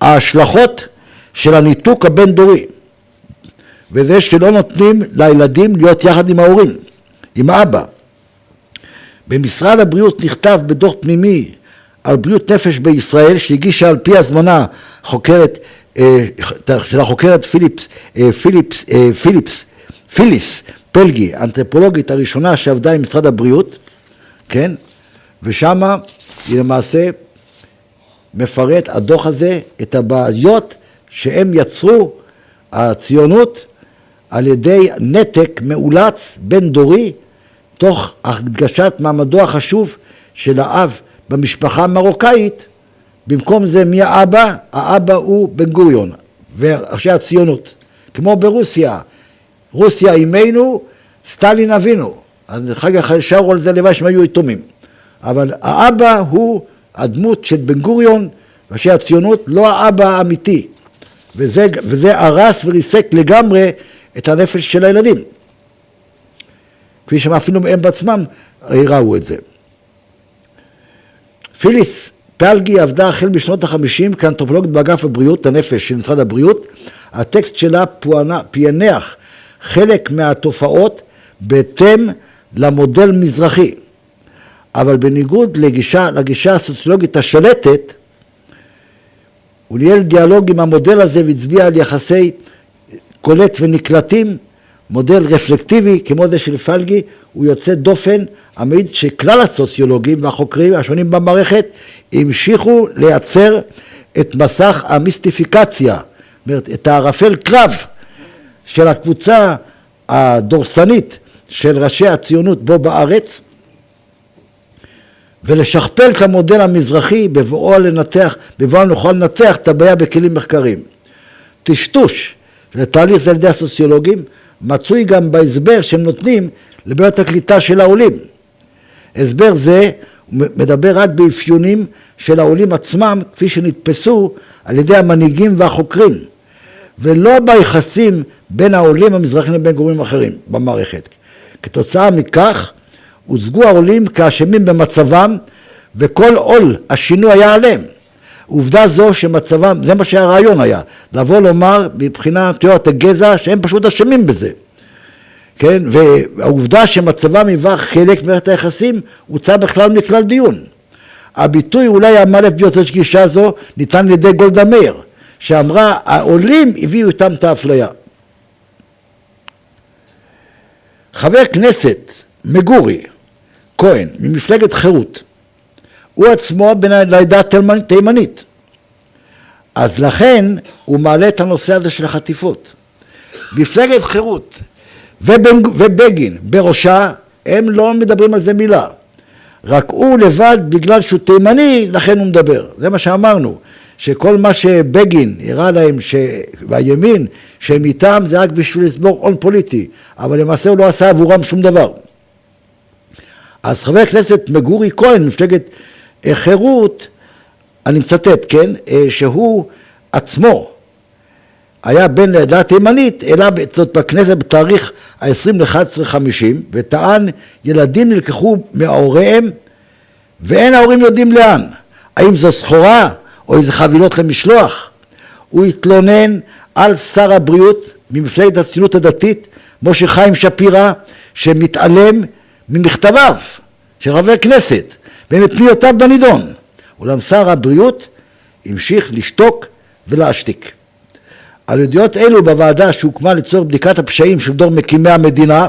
ההשלכות של הניתוק הבין דורי, וזה שלא נותנים לילדים להיות יחד עם ההורים, עם האבא. במשרד הבריאות נכתב בדוח פנימי על בריאות נפש בישראל שהגישה על פי הזמנה של החוקרת פיליס פלגי, אנתרופולוגית הראשונה שעבדה עם משרד הבריאות, כן? ושמה היא למעשה מפרט הדוח הזה את הבעיות שהם יצרו הציונות על ידי נתק מאולץ בין דורי תוך הדגשת מעמדו החשוב של האב במשפחה המרוקאית. במקום זה מי האבא? האבא הוא בן גוריון וראשי הציונות, כמו ברוסיה, רוסיה אימנו, סטלין אבינו, אז אחר כך שרו על זה לבד שהם היו יתומים, אבל האבא הוא הדמות של בן גוריון ראשי הציונות, לא האבא האמיתי, וזה הרס וריסק לגמרי את הנפש של הילדים, כפי שאפילו הם בעצמם ראו את זה. פיליס פלגי עבדה החל בשנות ה-50 כאנתרופולוגית באגף הבריאות הנפש של משרד הבריאות. הטקסט שלה פענח חלק מהתופעות בהתאם למודל מזרחי, אבל בניגוד לגישה הסוציולוגית השלטת, הוא ניהל דיאלוג עם המודל הזה והצביע על יחסי קולט ונקלטים, מודל רפלקטיבי כמו זה של פלגי. הוא יוצא דופן, המעיד שכלל הסוציולוגים והחוקרים השונים במערכת המשיכו לייצר את מסך המיסטיפיקציה, זאת אומרת את הערפל קרב של הקבוצה הדורסנית של ראשי הציונות בו בארץ, ולשכפל את המודל המזרחי בבואו נוכל לנתח את הבעיה בכלים מחקריים. טשטוש לתהליך זה על ידי הסוציולוגים מצוי גם בהסבר שהם נותנים לבעיות הקליטה של העולים. הסבר זה מדבר רק באפיונים של העולים עצמם כפי שנתפסו על ידי המנהיגים והחוקרים, ולא ביחסים בין העולים המזרחים לבין גורמים אחרים במערכת. כתוצאה מכך הוצגו העולים כאשמים במצבם, וכל עול השינוי היה עליהם. עובדה זו שמצבם, זה מה שהרעיון היה, לבוא לומר מבחינת תיאוריית הגזע שהם פשוט אשמים בזה. כן? והעובדה שמצבם היווה חלק ממערכת היחסים הוצא בכלל מכלל דיון. הביטוי אולי המאלף ביותר של גישה זו ניתן לידי גולדה מאיר, שאמרה העולים הביאו איתם את האפליה. חבר כנסת מגורי כהן ממפלגת חירות, הוא עצמו בן לעדה תימנית, אז לכן הוא מעלה את הנושא הזה של החטיפות. מפלגת חירות ובגין בראשה הם לא מדברים על זה מילה, רק הוא לבד בגלל שהוא תימני לכן הוא מדבר. זה מה שאמרנו, שכל מה שבגין הראה להם והימין שהם איתם זה רק בשביל לסבור הון פוליטי, אבל למעשה הוא לא עשה עבורם שום דבר. אז חבר הכנסת מגורי כהן מפלגת חירות, אני מצטט, כן, שהוא עצמו היה בן לעדה תימנית, אלא זאת בכנסת בתאריך ה-20/11/50, וטען ילדים נלקחו מההוריהם ואין ההורים יודעים לאן, האם זו סחורה או איזה חבילות למשלוח. הוא התלונן על שר הבריאות ממפלגת הציונות הדתית משה חיים שפירא שמתעלם ממכתביו של חבר כנסת ומפניותיו בנידון, אולם שר הבריאות המשיך לשתוק ולהשתיק. על ידיעות אלו בוועדה שהוקמה לצורך בדיקת הפשעים של דור מקימי המדינה,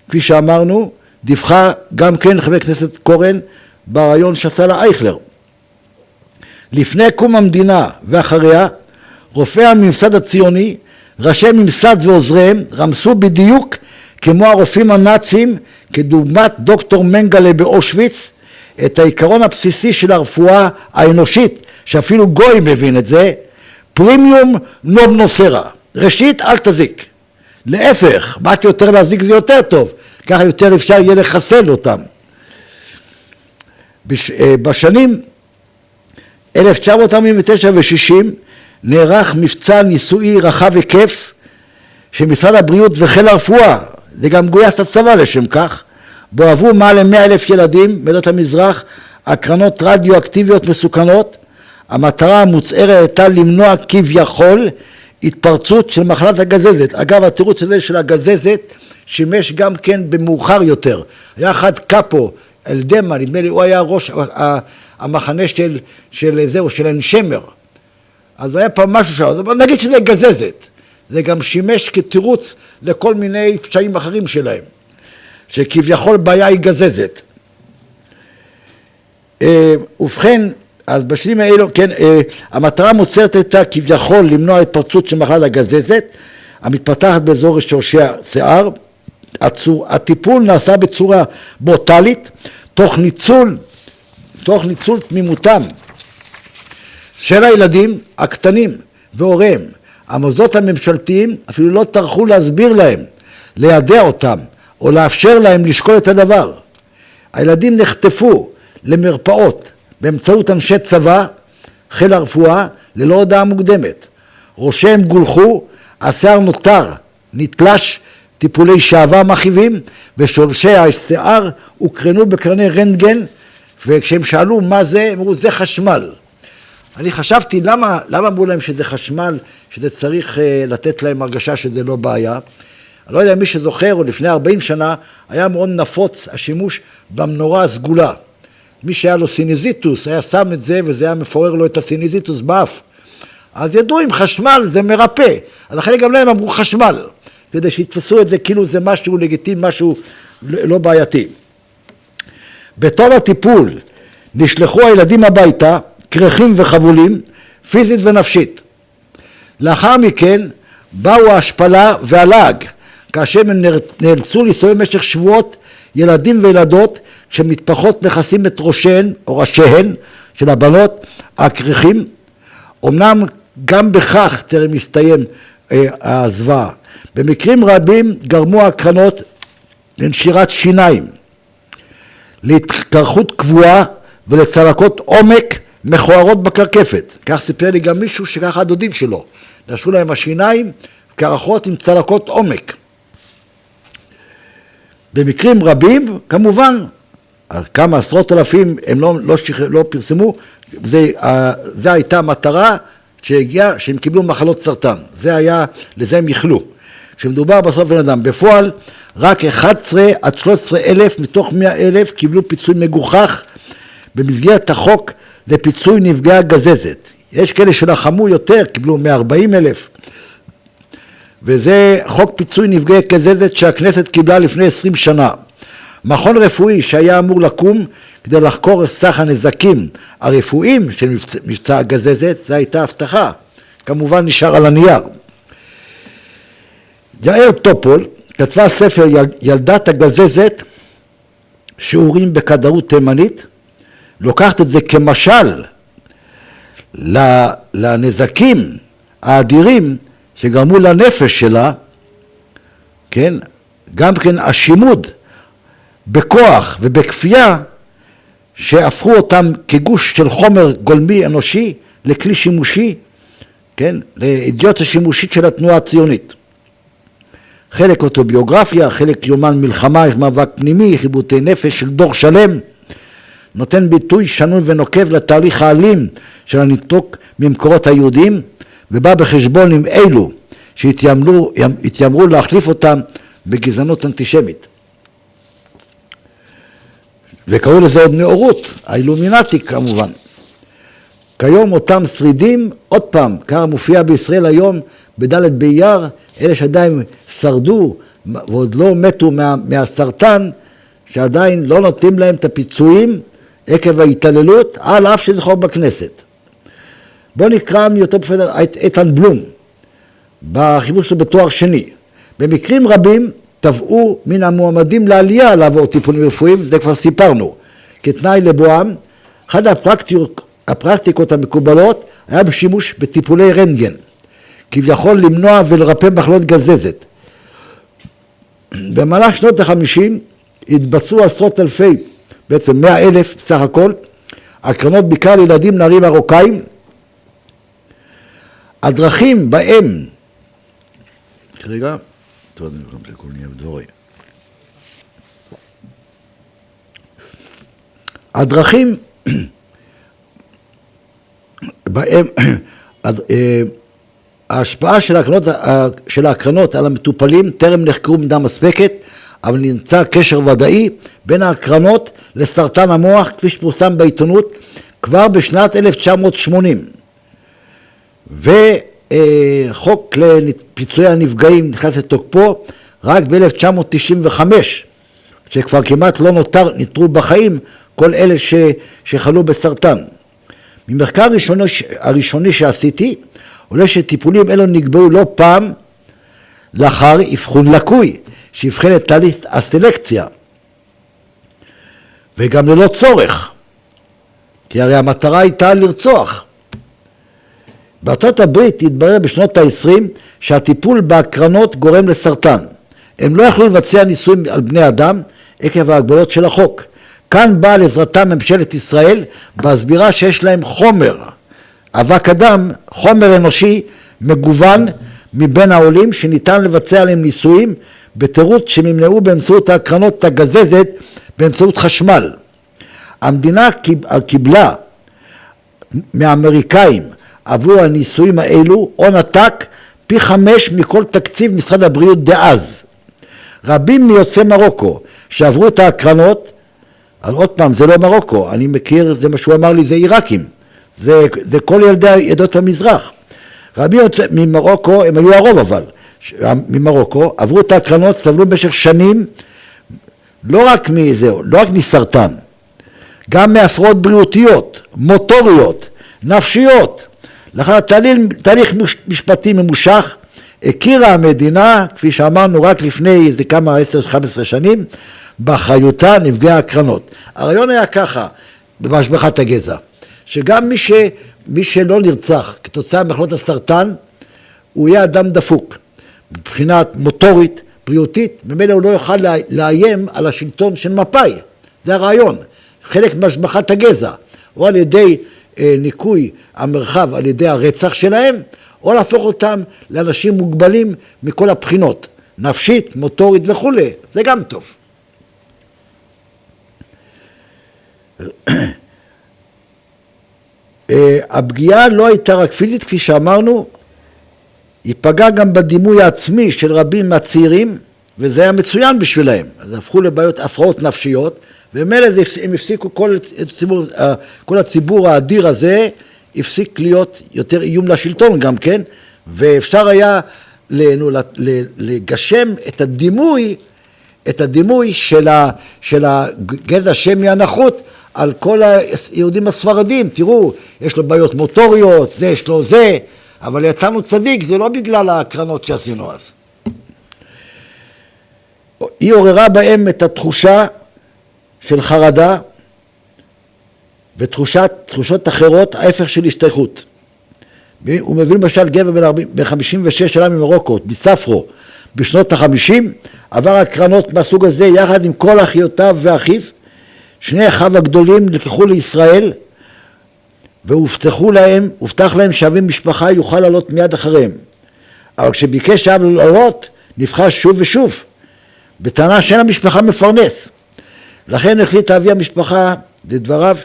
כפי שאמרנו, דיווחה גם כן חבר כנסת קורן ברעיון שעשה לה אייכלר. לפני קום המדינה ואחריה, רופאי הממסד הציוני, ראשי ממסד ועוזריהם, רמסו בדיוק כמו הרופאים הנאצים, כדוגמת דוקטור מנגלה באושוויץ, את העיקרון הבסיסי של הרפואה האנושית, שאפילו גוי מבין את זה, פרימיום נון נוסרה. ראשית, אל תזיק. להפך, מה שיותר להזיק זה יותר טוב, ככה יותר אפשר יהיה לחסל אותם. בשנים 1949 ו-60 נערך מבצע ניסוי רחב היקף של משרד הבריאות וחיל הרפואה, זה גם גויס הצבא לשם כך, בו עברו מעל 100,000 ילדים מעדות המזרח הקרנות רדיואקטיביות מסוכנות. המטרה המוצהרת הייתה למנוע כביכול התפרצות של מחלת הגזזת. אגב, התירוץ הזה של הגזזת שימש גם כן במאוחר יותר. היה אחד קאפו, אלדמה, נדמה לי, הוא היה ראש המחנה של אנשמר. אז היה פעם משהו שם, אבל נגיד שזה גזזת. זה גם שימש כתירוץ לכל מיני פשעים אחרים שלהם, שכביכול בעיה היא גזזת. ובכן, אז בשנים האלו, כן, המטרה המוצהרת הייתה כביכול למנוע התפרצות של מחלת הגזזת, המתפתחת באזור שורשי השיער. הטיפול נעשה בצורה ברוטלית, תוך ניצול תמימותם של הילדים הקטנים והוריהם. המוסדות הממשלתיים אפילו לא טרחו להסביר להם, לידע אותם, או לאפשר להם לשקול את הדבר. הילדים נחטפו למרפאות באמצעות אנשי צבא, חיל הרפואה, ללא הודעה מוקדמת. ראשיהם גולחו, השיער נותר, נתלש, טיפולי שעווה מכאיבים, ושורשי השיער הוקרנו בקרני רנטגן, וכשהם שאלו מה זה, הם אמרו, זה חשמל. אני חשבתי, למה אמרו להם שזה חשמל, שזה צריך לתת להם הרגשה שזה לא בעיה? אני לא יודע מי שזוכר, או לפני 40 שנה, היה מאוד נפוץ השימוש במנורה הסגולה. מי שהיה לו סינזיטוס, היה שם את זה, וזה היה מפורר לו את הסינזיטוס באף. אז ידעו עם חשמל זה מרפא. אז לכן גם להם אמרו חשמל, כדי שיתפסו את זה כאילו זה משהו לגיטימי, משהו לא בעייתי. בתום הטיפול נשלחו הילדים הביתה, קרחים וחבולים, פיזית ונפשית. לאחר מכן באו ההשפלה והלעג, כאשר הם נאלצו להסתובב במשך שבועות ילדים וילדות, כשמטפחות מכסים את ראשיהן או ראשיהן של הבנות הקרחים. אמנם גם בכך טרם הסתיים הזוועה. במקרים רבים גרמו הקרנות לנשירת שיניים, להתקרחות קבועה ולצלקות עומק מכוערות בקרקפת. כך סיפר לי גם מישהו שככה הדודים שלו. נשרו להם השיניים, קרחות עם צלקות עומק. במקרים רבים, כמובן, כמה עשרות אלפים הם לא פרסמו, זה הייתה המטרה שהגיעה, שהם קיבלו מחלות סרטן. זה היה, לזה הם יכלו. כשמדובר בסוף בן אדם, בפועל, רק 11 עד 13 אלף מתוך 100,000 קיבלו פיצוי מגוחך במסגרת החוק לפיצוי נפגעי הגזזת. יש כאלה שלחמו יותר, קיבלו 140,000. וזה חוק פיצוי נפגעי גזזת שהכנסת קיבלה לפני 20 שנה. מכון רפואי שהיה אמור לקום כדי לחקור את סך הנזקים הרפואיים של מבצע הגזזת, זו הייתה הבטחה, כמובן נשאר על הנייר. יאיר טופול כתבה ספר ילדת הגזזת, שיעורים בכדרות תימנית, לוקחת את זה כמשל לנזקים האדירים שגרמו לנפש שלה, כן? גם כן השימוד בכוח ובכפייה שהפכו אותם כגוש של חומר גולמי אנושי לכלי שימושי, כן? לאידיוטה שימושית של התנועה הציונית. חלק אוטוביוגרפיה, חלק יומן מלחמה, יש מאבק פנימי, חיבוטי נפש של דור שלם, נותן ביטוי שנון ונוקב לתהליך האלים של הניתוק ממקורות היהודים, ובא בחשבון עם אלו שהתיימרו להחליף אותם בגזענות אנטישמית. וקראו לזה עוד נאורות, האילומינטי כמובן. כיום אותם שרידים, עוד פעם, ככה מופיע בישראל היום, בד' באייר, אלה שעדיין שרדו ועוד לא מתו מהסרטן, שעדיין לא נותנים להם את הפיצויים עקב ההתעללות, על אף שזה חוק בכנסת. בואו נקרא מאותו פרופסור איתן בלום, בחיבור שלו בתואר שני. במקרים רבים תבעו מן המועמדים לעלייה לעבור טיפולים רפואיים, זה כבר סיפרנו. כתנאי לבואם, אחת הפרקטיקות המקובלות היה בשימוש בטיפולי רנטגן. כביכול למנוע ולרפא מחלות גזזת. במהלך שנות ה-50 התבצעו עשרות אלפי, בעצם 100,000 סך הכל, הקרנות בעיקר לילדים נערים מרוקאים. הדרכים בהם, רגע, טוב, אני חושב שכל נהיה בדבורי. הדרכים בהם, ההשפעה של ההקרנות על המטופלים טרם נחקרו במידה מספקת, אבל נמצא קשר ודאי בין ההקרנות לסרטן המוח, כפי שפורסם בעיתונות כבר בשנת 1980. וחוק לפיצויי הנפגעים נכנס לתוקפו רק ב-1995, שכבר כמעט לא נותרו בחיים כל אלה שחלו בסרטן. ממחקר הראשוני שעשיתי, עולה שטיפולים אלו נקבעו לא פעם לאחר אבחון לקוי, שיבחן את תהליך הסלקציה, וגם ללא צורך, כי הרי המטרה הייתה לרצוח. בארצות הברית התברר בשנות ה-20 שהטיפול בהקרנות גורם לסרטן. הם לא יכלו לבצע ניסויים על בני אדם עקב ההגבלות של החוק. כאן באה לעזרתם ממשלת ישראל בהסבירה שיש להם חומר, אבק אדם, חומר אנושי מגוון מבין העולים שניתן לבצע עליהם ניסויים בתירוץ שנמנעו באמצעות ההקרנות הגזזת באמצעות חשמל. המדינה קיבלה מהאמריקאים עבור הניסויים האלו הון עתק פי 5 מכל תקציב משרד הבריאות דאז. רבים מיוצאי מרוקו שעברו את ההקרנות, אבל עוד פעם זה לא מרוקו, אני מכיר, זה מה שהוא אמר לי, זה עיראקים, זה כל ילדי עדות המזרח. רבים ממרוקו, הם היו הרוב אבל, ממרוקו, עברו את ההקרנות, סבלו במשך שנים, לא רק מסרטן, גם מהפרעות בריאותיות, מוטוריות, נפשיות. לאחר תהליך משפטי ממושך, הכירה המדינה, כפי שאמרנו רק לפני איזה כמה 10-15 שנים, באחריותה נפגעי ההקרנות. הרעיון היה ככה, בהשבחת הגזע, שגם מי שלא נרצח כתוצאה ממחלות הסרטן, הוא יהיה אדם דפוק, מבחינת מוטורית, בריאותית, ממילא הוא לא יוכל לאיים על השלטון של מפא"י. זה הרעיון, חלק מהשבחת הגזע, או על ידי ניקוי המרחב על ידי הרצח שלהם, או להפוך אותם לאנשים מוגבלים מכל הבחינות, נפשית, מוטורית וכו'. זה גם טוב. הפגיעה לא הייתה רק פיזית, כפי שאמרנו, היא פגעה גם בדימוי העצמי של רבים מהצעירים, וזה היה מצוין בשבילהם. אז הפכו לבעיות הפרעות נפשיות, ומילא הם הפסיקו, כל הציבור האדיר הזה הפסיק להיות יותר איום לשלטון גם כן, ואפשר היה לגשם את הדימוי של הגזע שמי הנחות על כל היהודים הספרדים. תראו, יש לו בעיות מוטוריות, זה יש לו זה, אבל יצאנו צדיק, זה לא בגלל ההקרנות שעשינו אז. היא עוררה בהם את התחושה של חרדה ותחושות אחרות, ההפך של השתייכות. הוא מביא למשל גבר בן 56 שלה ממרוקו, מספרו, בשנות ה-50, עבר הקרנות מהסוג הזה יחד עם כל אחיותיו ואחיו. שני אחיו הגדולים נלקחו לישראל, והובטח להם שאבי משפחה יוכל לעלות מיד אחריהם. אבל כשביקש האב לעלות, נבחש שוב ושוב, בטענה שאין המשפחה מפרנס. לכן החליט אבי המשפחה, לדבריו,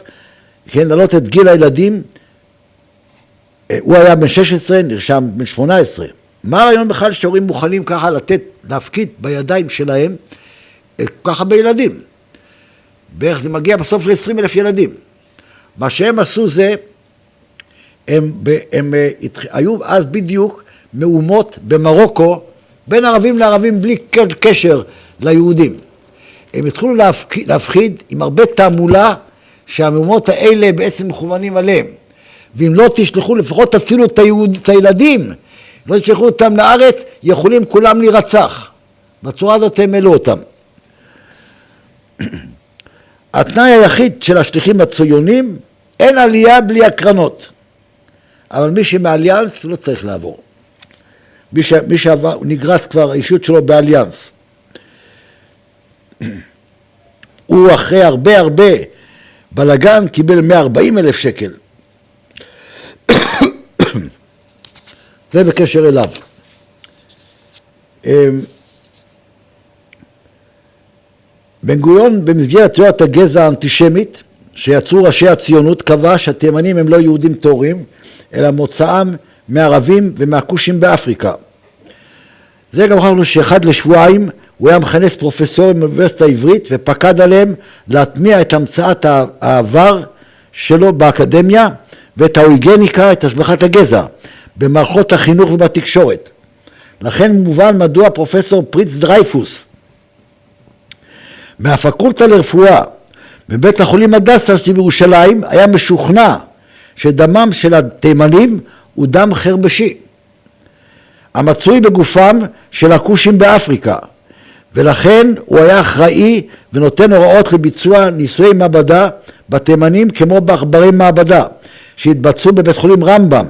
כן, לעלות את גיל הילדים. הוא היה בן 16, נרשם בן 18. מה הרעיון בכלל שהורים מוכנים ככה להפקיד בידיים שלהם ככה בילדים? בערך זה מגיע בסוף ל-20,000 ילדים. מה שהם עשו זה, הם היו אז בדיוק מהומות במרוקו, בין ערבים לערבים בלי קשר ליהודים. הם התחילו להפחיד עם הרבה תעמולה שהמהומות האלה בעצם מכוונים עליהם. ואם לא תשלחו, לפחות תצילו את הילדים, לא תשלחו אותם לארץ, יכולים כולם להירצח. בצורה הזאת הם העלו אותם. התנאי היחיד של השליחים הציונים, אין עלייה בלי הקרנות. אבל מי שמאליאנס לא צריך לעבור. מי שעבר, נגרס כבר האישות שלו באליאנס. הוא אחרי הרבה בלגן קיבל 140,000 שקל. זה בקשר אליו. בן גוריון במסגרת תיאוריית הגזע האנטישמית שיצרו ראשי הציונות קבע שהתימנים הם לא יהודים טהורים אלא מוצאם מערבים ומהכושים באפריקה. זה גם אמרנו שאחד לשבועיים הוא היה מכנס פרופסורים באוניברסיטה העברית ופקד עליהם להטמיע את המצאת העבר שלו באקדמיה ואת האויגניקה, את השבחת הגזע במערכות החינוך ובתקשורת. לכן מובן מדוע פרופסור פריץ דרייפוס מהפקולטה לרפואה בבית החולים הדסה שבירושלים היה משוכנע שדמם של התימנים הוא דם חרבשי המצוי בגופם של הכושים באפריקה, ולכן הוא היה אחראי ונותן הוראות לביצוע ניסויי מעבדה בתימנים כמו בעכברי מעבדה שהתבצעו בבית חולים רמב"ם.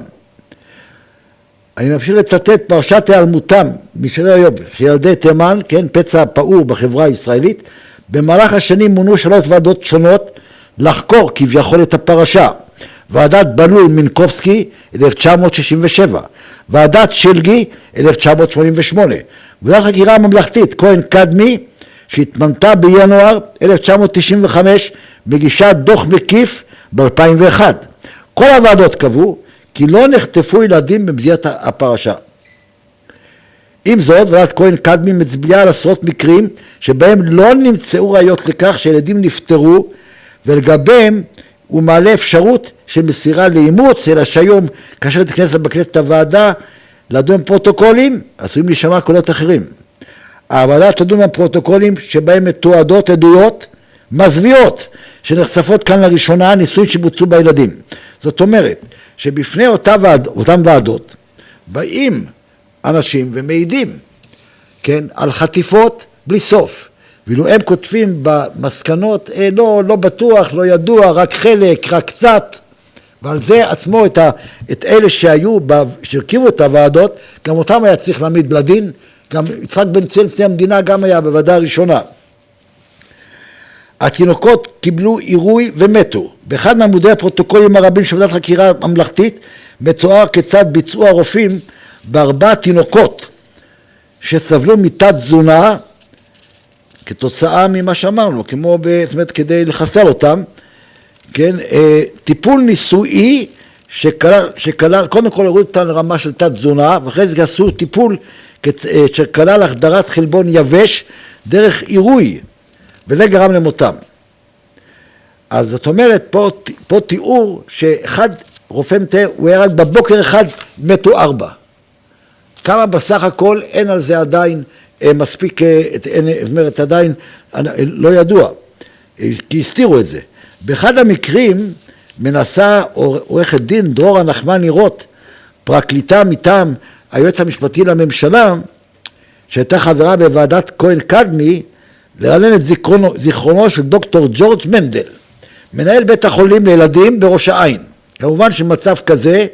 אני ממשיך לצטט פרשת היעלמותם משדר היום של ילדי תימן, כן, פצע פעור בחברה הישראלית. במהלך השנים מונו 3 ועדות שונות לחקור כביכול את הפרשה. ועדת בלול מינקובסקי 1967, ועדת שלגי 1988, ועדת חקירה הממלכתית כהן קדמי שהתמנתה בינואר 1995 מגישה דוח מקיף ב-2001. כל הוועדות קבעו כי לא נחטפו ילדים במסגרת הפרשה. עם זאת, ועדת כהן קדמי מצביעה על עשרות מקרים שבהם לא נמצאו ראיות לכך שילדים נפטרו, ולגביהם הוא מעלה אפשרות של מסירה לאימוץ, אלא שהיום כאשר תכנסת בכנסת הוועדה לדון פרוטוקולים, עשויים להישמע קולות אחרים. הוועדה תדון בפרוטוקולים שבהם מתועדות עדויות מזוויעות שנחשפות כאן לראשונה ניסויים שבוצעו בילדים. זאת אומרת שבפני אותם ועדות באים אנשים ומעידים, כן, על חטיפות בלי סוף. ואילו הם כותבים במסקנות, לא בטוח, לא ידוע, רק חלק, רק קצת. ועל זה עצמו את אלה שהרכיבו את הוועדות, גם אותם היה צריך להעמיד לדין, גם יצחק בן צבי נשיא המדינה גם היה בוועדה הראשונה. התינוקות קיבלו עירוי ומתו. באחד מעמודי הפרוטוקולים הרבים של ועדת חקירה ממלכתית מצואר כיצד ביצעו הרופאים ב4 תינוקות שסבלו מתת תזונה כתוצאה ממה שאמרנו, כמו זאת אומרת כדי לחסל אותם, כן, טיפול ניסויי שכלל קודם כל הורידו אותם לרמה של תת תזונה, ואחרי זה עשו טיפול שכלל החדרת חלבון יבש דרך עירוי, וזה גרם למותם. אז זאת אומרת פה תיאור שאחד רופא מתאר, הוא היה רק בבוקר אחד מתו 4. כמה בסך הכל אין על זה עדיין מספיק, זאת אומרת עדיין לא ידוע, כי הסתירו את זה. באחד המקרים מנסה עורכת דין דרורה נחמני רוט, פרקליטה מטעם היועץ המשפטי לממשלה, שהייתה חברה בוועדת כהן קדמי, לרענן את זיכרונו של דוקטור ג'ורג' מנדל, מנהל בית החולים לילדים בראש העין. כמובן שבמצב כזה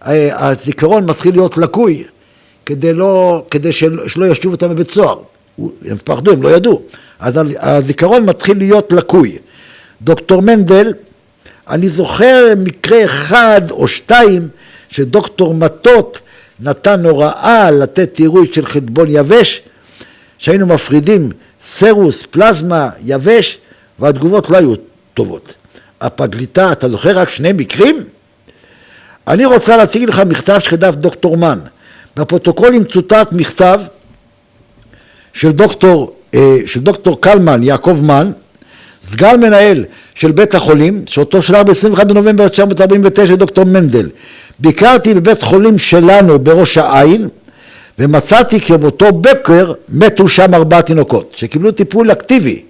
הזיכרון מתחיל להיות לקוי, כדי שלא ישובו אותם בבית סוהר. הם פחדו, הם לא ידעו. אז הזיכרון מתחיל להיות לקוי. דוקטור מנדל, אני זוכר מקרה 1 או 2 שדוקטור מטות נתן הוראה לתת עירוי של חלבון יבש, שהיינו מפרידים סרוס, פלזמה, יבש, והתגובות לא היו טובות. הפרקליטה, אתה זוכר רק 2 מקרים? אני רוצה להציג לך מכתב שכתב דוקטור מן. בפרוטוקולים צוטט מכתב של דוקטור קלמן, יעקב מן, סגן מנהל של בית החולים, שאותו שלח ב-21 בנובמבר 1949 דוקטור מנדל. ביקרתי בבית חולים שלנו בראש העין, ומצאתי כי באותו בוקר מתו שם 4 תינוקות, שקיבלו טיפול אקטיבי.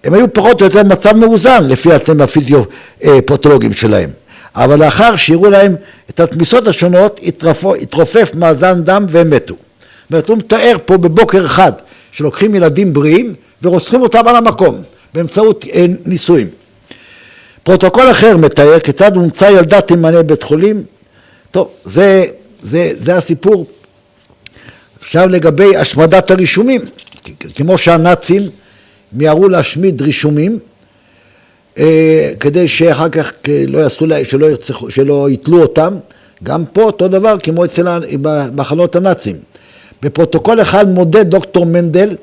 הם היו פחות או יותר מצב מאוזן, לפי הצמד הפיזיופתולוגים שלהם. אבל לאחר שיראו להם את התמיסות השונות, התרופף מאזן דם והם מתו. זאת אומרת, הוא מתאר פה בבוקר אחד, שלוקחים ילדים בריאים ורוצחים אותם על המקום, באמצעות ניסויים. פרוטוקול אחר מתאר כיצד הומצא ילדה תימני בית חולים. טוב, זה הסיפור עכשיו לגבי השמדת הרישומים, כמו שהנאצים מיהרו להשמיד רישומים, כדי שאחר כך לא יעשו להם, שלא יתלו אותם, גם פה אותו דבר כמו אצל מחנות הנאצים. בפרוטוקול אחד מודה דוקטור מנדל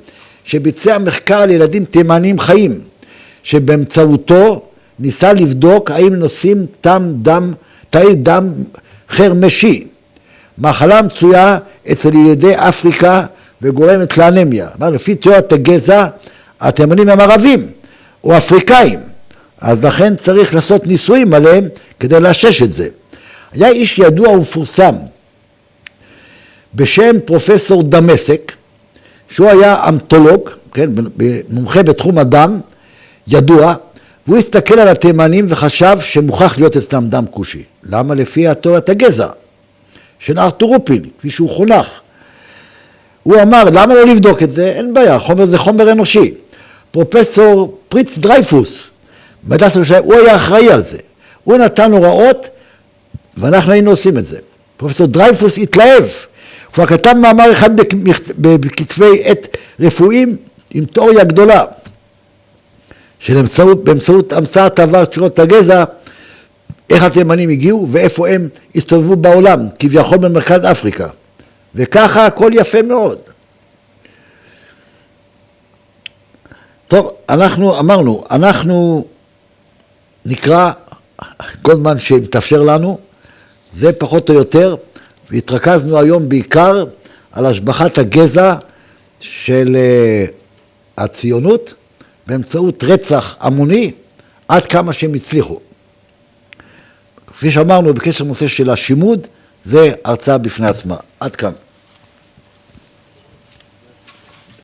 שביצע מחקר על ילדים תימנים חיים, שבאמצעותו ניסה לבדוק האם נושאים תאי דם חרמשי, מחלה מצויה אצל ילידי אפריקה וגורמת לאנמיה. לפי תיאוריית הגזע, התימנים הם ערבים או אפריקאים, אז לכן צריך לעשות ניסויים עליהם כדי לאשש את זה. היה איש ידוע ומפורסם בשם פרופסור דמשק, שהוא היה אמטולוג, כן, מומחה בתחום הדם, ידוע, והוא הסתכל על התימנים וחשב שמוכרח להיות אצלם דם כושי. למה? לפי תיאוריית הגזע של ארתור רופין, כפי שהוא חונך. הוא אמר, למה לא לבדוק את זה? אין בעיה, חומר זה חומר אנושי. פרופסור פריץ דרייפוס, הוא היה אחראי על זה. הוא נתן הוראות, ואנחנו היינו עושים את זה. פרופסור דרייפוס התלהב. הוא כבר כתב מאמר אחד בכתבי עת רפואיים עם תיאוריה גדולה, שבאמצעות המצאת עבר תיאוריית הגזע, איך התימנים הגיעו ואיפה הם הסתובבו בעולם, כביכול במרכז אפריקה. וככה הכל יפה מאוד. טוב, אנחנו נקרא כל זמן שמתאפשר לנו, זה פחות או יותר, והתרכזנו היום בעיקר על השבחת הגזע של הציונות, באמצעות רצח המוני, עד כמה שהם הצליחו. כפי שאמרנו בקשר לנושא של השימוד, זה הרצאה בפני עצמה. עד כאן.